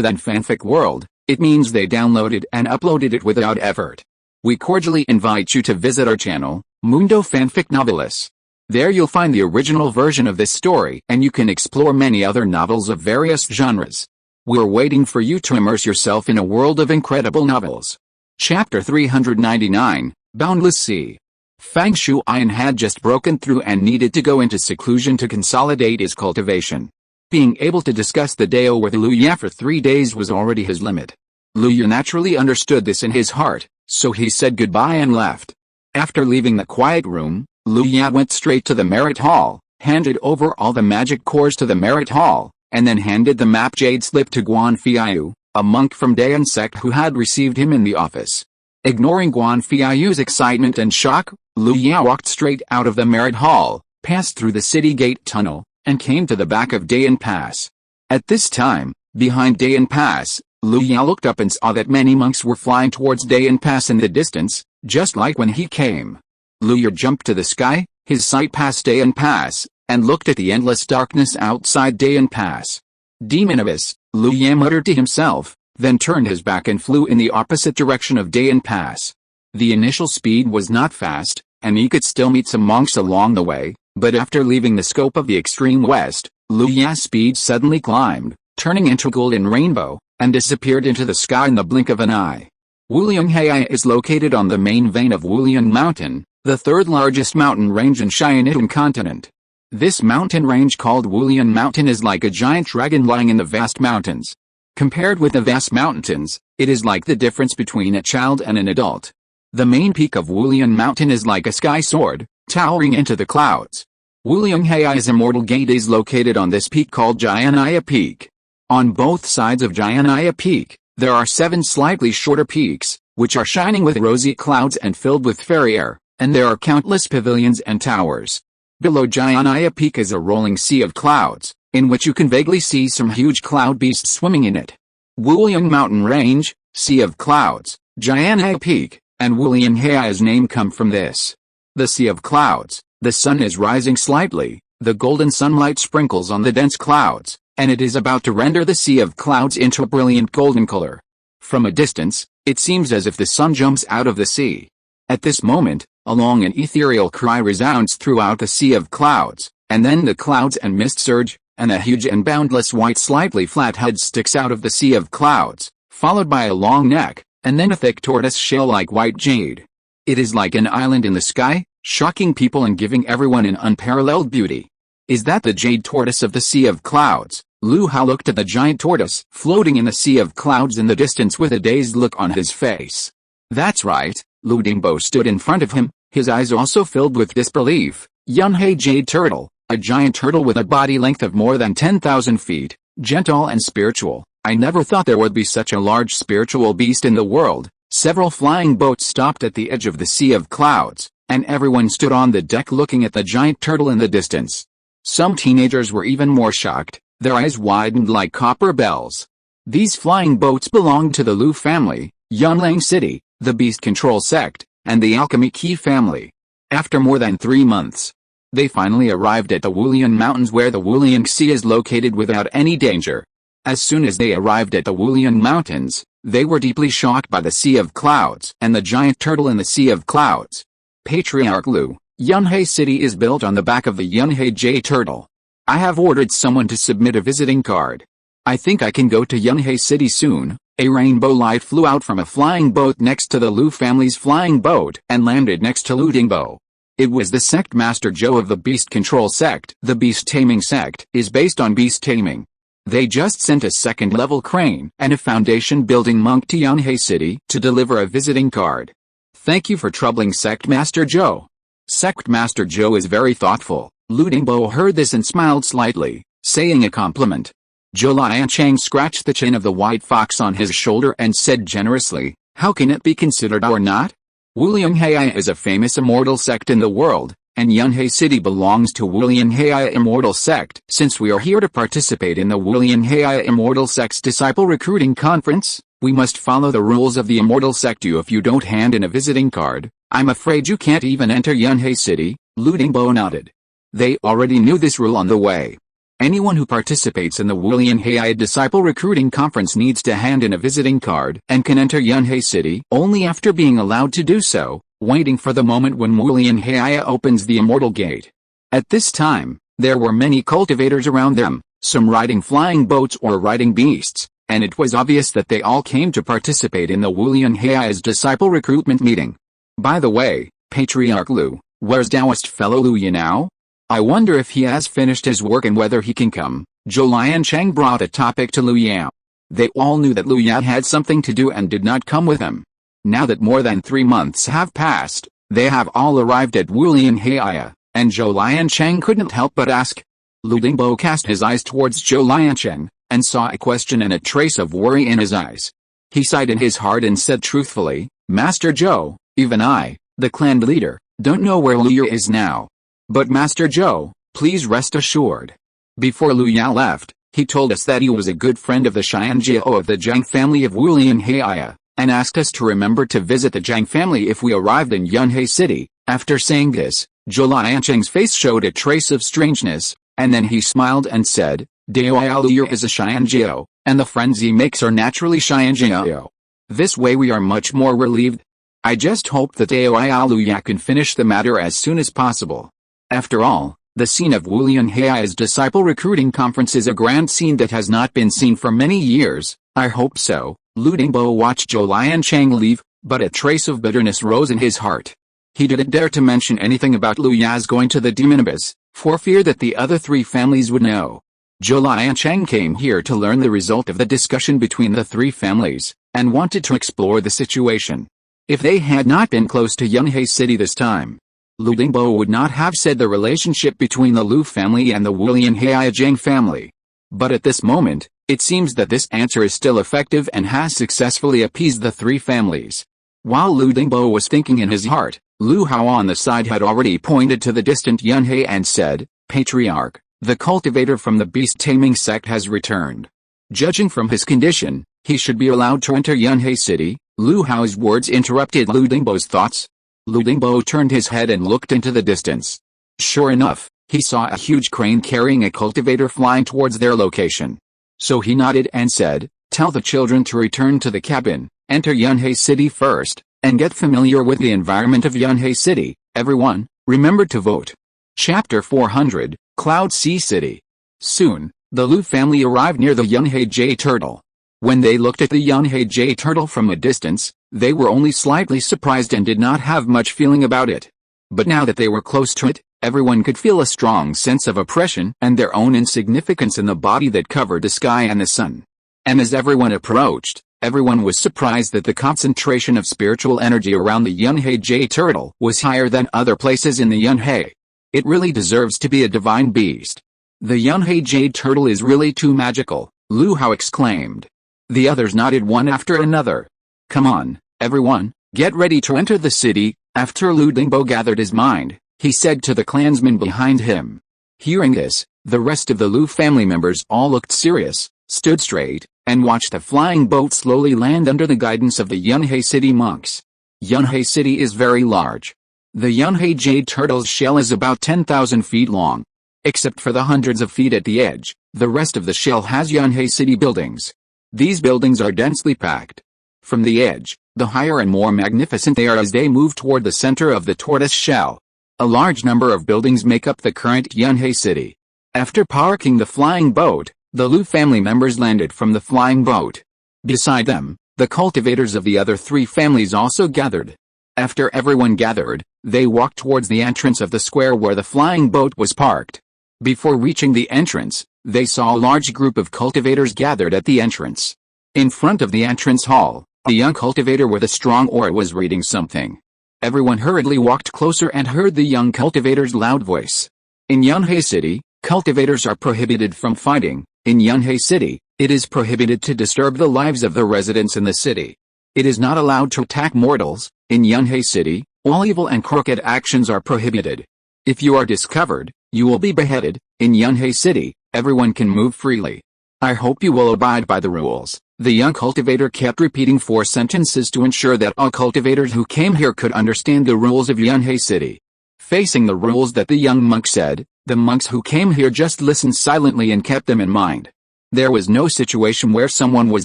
S1: than Fanfic World, it means they downloaded and uploaded it without effort. We cordially invite you to visit our channel, Mundo Fanfic Novelis. There you'll find the original version of this story and you can explore many other novels of various genres. We're waiting for you to immerse yourself in a world of incredible novels. Chapter 399, Boundless Sea. Fang Shuyan had just broken through and needed to go into seclusion to consolidate his cultivation. Being able to discuss the Dao with Lu Ya for 3 days was already his limit. Lu Ya naturally understood this in his heart, so he said goodbye and left. After leaving the quiet room, Lu Ya went straight to the Merit Hall, handed over all the magic cores to the Merit Hall, and then handed the map jade slip to Guan Fiayu, a monk from Dayan sect who had received him in the office. Ignoring Guan Fiayu's excitement and shock, Lu Ya walked straight out of the Merit Hall, passed through the city gate tunnel, and came to the back of Dayan Pass. At this time, behind Dayan Pass, Lu Ya looked up and saw that many monks were flying towards Dayan Pass in the distance, just like when he came. Lu Ya jumped to the sky, his sight passed Dayan Pass, and looked at the endless darkness outside Dayan Pass. "Demon abyss," Lu Ya muttered to himself, then turned his back and flew in the opposite direction of Dayan Pass. The initial speed was not fast, and he could still meet some monks along the way, but after leaving the scope of the extreme west, Lu Ya's speed suddenly climbed, turning into a golden rainbow, and disappeared into the sky in the blink of an eye. Wulianhai is located on the main vein of Wulian Mountain, the third largest mountain range in Xianitan continent. This mountain range called Wulian Mountain is like a giant dragon lying in the vast mountains. Compared with the vast mountains, it is like the difference between a child and an adult. The main peak of Wulian Mountain is like a sky sword, towering into the clouds. Wulianhai's immortal gate is located on this peak called Jianaya Peak. On both sides of Jianaya Peak, there are 7 slightly shorter peaks, which are shining with rosy clouds and filled with fairy air, and there are countless pavilions and towers. Below Jianaya Peak is a rolling sea of clouds, in which you can vaguely see some huge cloud beasts swimming in it. Wulian Mountain Range, Sea of Clouds, Jianaya Peak, and Wulianhai's name come from this. The Sea of Clouds, the sun is rising slightly, the golden sunlight sprinkles on the dense clouds, and it is about to render the Sea of Clouds into a brilliant golden color. From a distance, it seems as if the sun jumps out of the sea. At this moment, a long and ethereal cry resounds throughout the Sea of Clouds, and then the clouds and mist surge, and a huge and boundless white slightly flat head sticks out of the Sea of Clouds, followed by a long neck, and then a thick tortoise shell like white jade. It is like an island in the sky, shocking people and giving everyone an unparalleled beauty. Is that the jade tortoise of the Sea of Clouds? Lu Hao looked at the giant tortoise floating in the Sea of Clouds in the distance with a dazed look on his face. That's right, Lu Dingbo stood in front of him, his eyes also filled with disbelief. Yunhei Jade Turtle, a giant turtle with a body length of more than 10,000 feet, gentle and spiritual. I never thought there would be such a large spiritual beast in the world. Several flying boats stopped at the edge of the Sea of Clouds, and everyone stood on the deck looking at the giant turtle in the distance. Some teenagers were even more shocked, their eyes widened like copper bells. These flying boats belonged to the Lu family, Yunlang City, the Beast Control sect, and the Alchemy Key family. After more than 3 months, they finally arrived at the Wulian Mountains where the Wulian Sea is located without any danger. As soon as they arrived at the Wulian Mountains, they were deeply shocked by the Sea of Clouds and the giant turtle in the Sea of Clouds. Patriarch Lu, Yunhei City is built on the back of the Yunhei J turtle. I have ordered someone to submit a visiting card. I think I can go to Yunhei City soon. A rainbow light flew out from a flying boat next to the Lu family's flying boat and landed next to Lu Dingbo. It was the sect Master Zhou of the Beast Control sect. The Beast Taming sect is based on beast taming. They just sent a second-level crane and a foundation-building monk to Yunhei City to deliver a visiting card. Thank you for troubling Sect Master Zhou. Sect Master Zhou is very thoughtful. Lu Dingbo heard this and smiled slightly, saying a compliment. Zhou Liancheng scratched the chin of the white fox on his shoulder and said generously, how can it be considered or not? Wulianhei is a famous immortal sect in the world, and Yunhei City belongs to Wulianhei Immortal Sect. Since we are here to participate in the Wulianhei Immortal Sect's Disciple Recruiting Conference, we must follow the rules of the Immortal Sect. If you don't hand in a visiting card, I'm afraid you can't even enter Yunhei City. Lu Dingbo nodded. They already knew this rule on the way. Anyone who participates in the Wulianhei Disciple Recruiting Conference needs to hand in a visiting card and can enter Yunhei City only after being allowed to do so, waiting for the moment when Wulianhei opens the Immortal Gate. At this time, there were many cultivators around them, some riding flying boats or riding beasts, and it was obvious that they all came to participate in the Wulianhei's disciple recruitment meeting. By the way, Patriarch Lu, where's Taoist fellow Lu Yanao? I wonder if he has finished his work and whether he can come. Zhou Liancheng brought a topic to Lu Yao. They all knew that Lu Yao had something to do and did not come with him. Now that more than 3 months have passed, they have all arrived at Wulianhei, and Zhou Liancheng couldn't help but ask. Lu Dingbo cast his eyes towards Zhou Liancheng, and saw a question and a trace of worry in his eyes. He sighed in his heart and said truthfully, Master Zhou, even I, the clan leader, don't know where Lu Yao is now. But Master Zhou, please rest assured. Before Lu Yao left, he told us that he was a good friend of the Xianjiao of the Zhang family of Wulianhei, and asked us to remember to visit the Zhang family if we arrived in Yunhei City. After saying this, Zhou Liancheng's face showed a trace of strangeness, and then he smiled and said, Dao Lu Yao is a Xianjiao, and the friends he makes are naturally Xianjiao. This way we are much more relieved. I just hope that Dao Lu Yao can finish the matter as soon as possible. After all, the scene of Wulianhei's Disciple Recruiting Conference is a grand scene that has not been seen for many years. I hope so. Lu Dingbo watched Zhou Liancheng leave, but a trace of bitterness rose in his heart. He didn't dare to mention anything about Lu Yao's going to the demon abyss, for fear that the other 3 families would know. Zhou Liancheng came here to learn the result of the discussion between the 3 families, and wanted to explore the situation. If they had not been close to Yunhei City this time, Lu Dingbo would not have said the relationship between the Lu family and the Wulianhei Zhang family. But at this moment, it seems that this answer is still effective and has successfully appeased the 3 families. While Lu Dingbo was thinking in his heart, Lu Hao on the side had already pointed to the distant Yunhei and said, Patriarch, the cultivator from the beast taming sect has returned. Judging from his condition, he should be allowed to enter Yunhei City. Lu Hao's words interrupted Lu Dingbo's thoughts. Lu Dingbo turned his head and looked into the distance. Sure enough, he saw a huge crane carrying a cultivator flying towards their location. So he nodded and said, tell the children to return to the cabin, enter Yunhei City first, and get familiar with the environment of Yunhei City. Everyone, remember to vote. Chapter 400, Cloud Sea City. Soon, the Lu family arrived near the Yunhei J turtle. When they looked at the Yunhei J turtle from a distance, they were only slightly surprised and did not have much feeling about it. But now that they were close to it, everyone could feel a strong sense of oppression and their own insignificance in the body that covered the sky and the sun. And as everyone approached, everyone was surprised that the concentration of spiritual energy around the Yunhei J turtle was higher than other places in the Yunhei. It really deserves to be a divine beast. The Yunhei J turtle is really too magical, Lu Hao exclaimed. The others nodded one after another. Come on, everyone, get ready to enter the city. After Lu Dingbo gathered his mind, he said to the clansmen behind him. Hearing this, the rest of the Lu family members all looked serious, stood straight, and watched the flying boat slowly land under the guidance of the Yunhei City monks. Yunhei City is very large. The Yunhei Jade turtle's shell is about 10,000 feet long. Except for the hundreds of feet at the edge, the rest of the shell has Yunhei City buildings. These buildings are densely packed. From the edge, the higher and more magnificent they are as they move toward the center of the tortoise shell. A large number of buildings make up the current Yunhei City. After parking the flying boat, the Lu family members landed from the flying boat. Beside them, the cultivators of the other three families also gathered. After everyone gathered, they walked towards the entrance of the square where the flying boat was parked. Before reaching the entrance, they saw a large group of cultivators gathered at the entrance. In front of the entrance hall, a young cultivator with a strong aura was reading something. Everyone hurriedly walked closer and heard the young cultivator's loud voice. In Yunhei City, cultivators are prohibited from fighting. In Yunhei City, it is prohibited to disturb the lives of the residents in the city. It is not allowed to attack mortals. In Yunhei City, all evil and crooked actions are prohibited. If you are discovered, you will be beheaded. In Yunhei City, everyone can move freely. I hope you will abide by the rules. The young cultivator kept repeating 4 sentences to ensure that all cultivators who came here could understand the rules of Yunhei City. Facing the rules that the young monk said, the monks who came here just listened silently and kept them in mind. There was no situation where someone was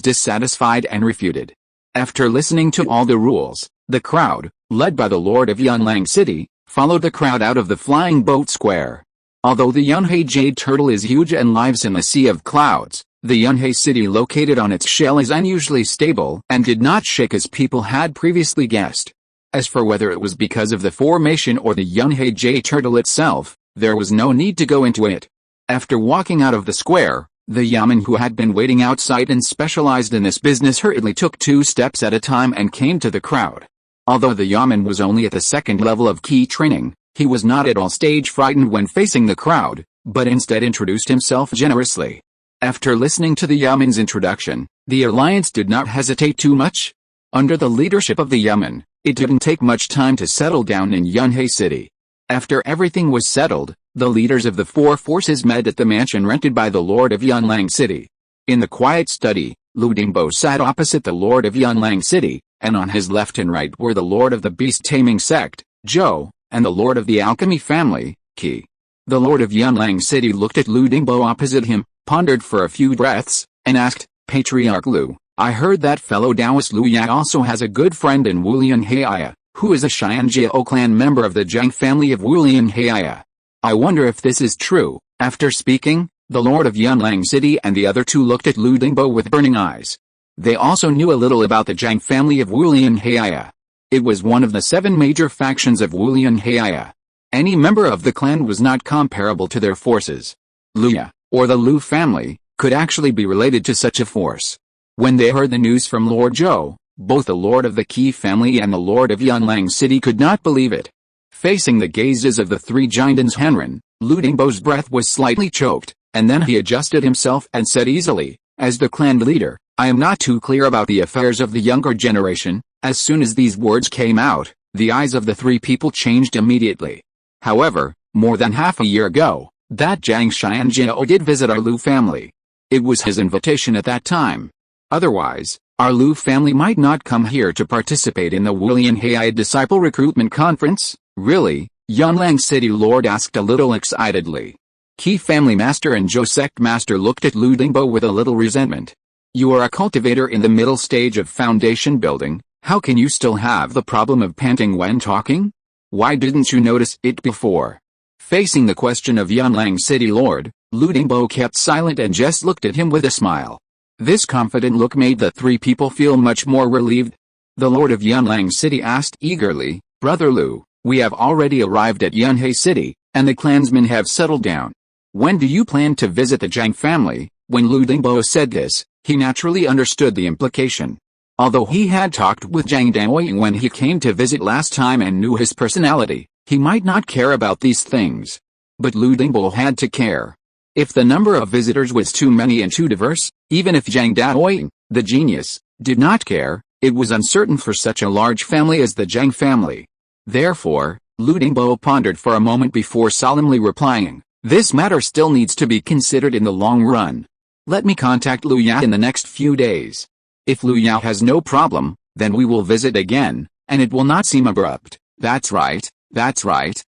S1: dissatisfied and refuted. After listening to all the rules, the crowd, led by the Lord of Yunlang City, followed the crowd out of the flying boat square. Although the Yunhei jade turtle is huge and lives in the sea of clouds, the Yunhei City located on its shell is unusually stable and did not shake as people had previously guessed. As for whether it was because of the formation or the Yunhei jade turtle itself, there was no need to go into it. After walking out of the square, the yaman who had been waiting outside and specialized in this business hurriedly took 2 steps at a time and came to the crowd. Although the yaman was only at the 2nd level of key training, he was not at all stage frightened when facing the crowd, but instead introduced himself generously. After listening to the yaman's introduction, the alliance did not hesitate too much. Under the leadership of the yaman, it didn't take much time to settle down in Yunhei City. After everything was settled, the leaders of the 4 forces met at the mansion rented by the Lord of Yunlang City. In the quiet study, Lu Dingbo sat opposite the Lord of Yunlang City, and on his left and right were the Lord of the beast-taming sect, Zhou, and the Lord of the alchemy family, Qi. The Lord of Yunlang City looked at Lu Dingbo opposite him, pondered for a few breaths, and asked, Patriarch Lu, I heard that fellow Taoist Lu Ya also has a good friend in Wulian Heia, who is a Xianjiao clan member of the Zhang family of Wulian Heia. I wonder if this is true. After speaking, the Lord of Yunlang City and the other 2 looked at Lu Dingbo with burning eyes. They also knew a little about the Zhang family of Wulian Heia. It was one of the 7 major factions of Wulian Heia. Any member of the clan was not comparable to their forces. Lu Ya, or the Lu family, could actually be related to such a force. When they heard the news from Lord Zhou, both the Lord of the Qi family and the Lord of Yunlang City could not believe it. Facing the gazes of the 3 giants Henren, Lu Dingbo's breath was slightly choked, and then he adjusted himself and said easily, as the clan leader, I am not too clear about the affairs of the younger generation. As soon as these words came out, the eyes of the 3 people changed immediately. However, more than half a year ago, that Zhang Xianjiao did visit our Lu family. It was his invitation at that time. Otherwise, our Lu family might not come here to participate in the Wulian Heia Disciple Recruitment Conference. Really? Yunlang City Lord asked a little excitedly. Qi family master and Zhou sect master looked at Lu Dingbo with a little resentment. You are a cultivator in the middle stage of foundation building. How can you still have the problem of panting when talking? Why didn't you notice it before? Facing the question of Yunlang City Lord, Lu Dingbo kept silent and just looked at him with a smile. This confident look made the 3 people feel much more relieved. The Lord of Yunlang City asked eagerly, Brother Lu, we have already arrived at Yunhei City, and the clansmen have settled down. When do you plan to visit the Zhang family? When Lu Dingbo said this, he naturally understood the implication. Although he had talked with Zhang Daoying when he came to visit last time and knew his personality, he might not care about these things. But Lu Dingbo had to care. If the number of visitors was too many and too diverse, even if Zhang Daoying, the genius, did not care, it was uncertain for such a large family as the Zhang family. Therefore, Lu Dingbo pondered for a moment before solemnly replying, this matter still needs to be considered in the long run. Let me contact Lu Ya in the next few days. If Lu Ya has no problem, then we will visit again, and it will not seem abrupt. That's right.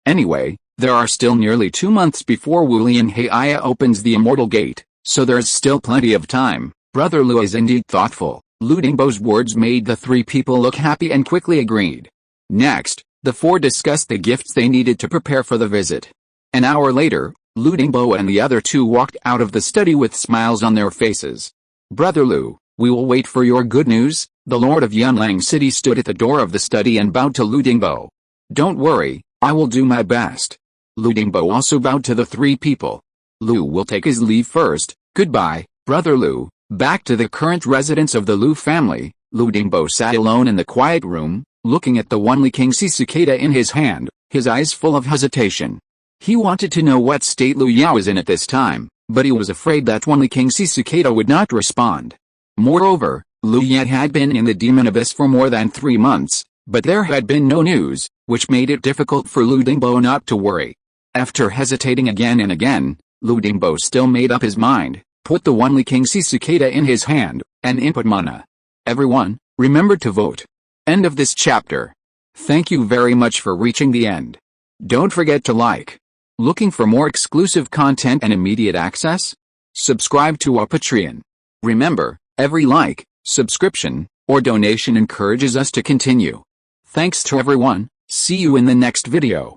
S1: Anyway, There are still nearly 2 months before Wu Li and Heir opens the Immortal Gate, so there's still plenty of time. Brother Lu is indeed thoughtful. Lu Dingbo's words made the 3 people look happy and quickly agreed. Next, the 4 discussed the gifts they needed to prepare for the visit. An hour later, Lu Dingbo and the other 2 walked out of the study with smiles on their faces. Brother Lu, we will wait for your good news. The Lord of Yunlang City stood at the door of the study and bowed to Lu Dingbo. Don't worry, I will do my best. Lu Dingbo also bowed to the 3 people. Lu will take his leave first. Goodbye, Brother Lu. Back to the current residence of the Lu family, Lu Dingbo sat alone in the quiet room, looking at the only King Cicada in his hand, his eyes full of hesitation. He wanted to know what state Lu Yao was in at this time, but he was afraid that only King Cicada would not respond. Moreover, Lu Yao had been in the demon abyss for more than 3 months, but there had been no news, which made it difficult for Lu Dingbo not to worry. After hesitating again and again, Lu Dingbo still made up his mind, put the only King Cicada in his hand, and input mana. Everyone, remember to vote. End of this chapter. Thank you very much for reaching the end. Don't forget to like. Looking for more exclusive content and immediate access? Subscribe to our Patreon. Remember, every like, subscription, or donation encourages us to continue. Thanks to everyone. See you in the next video.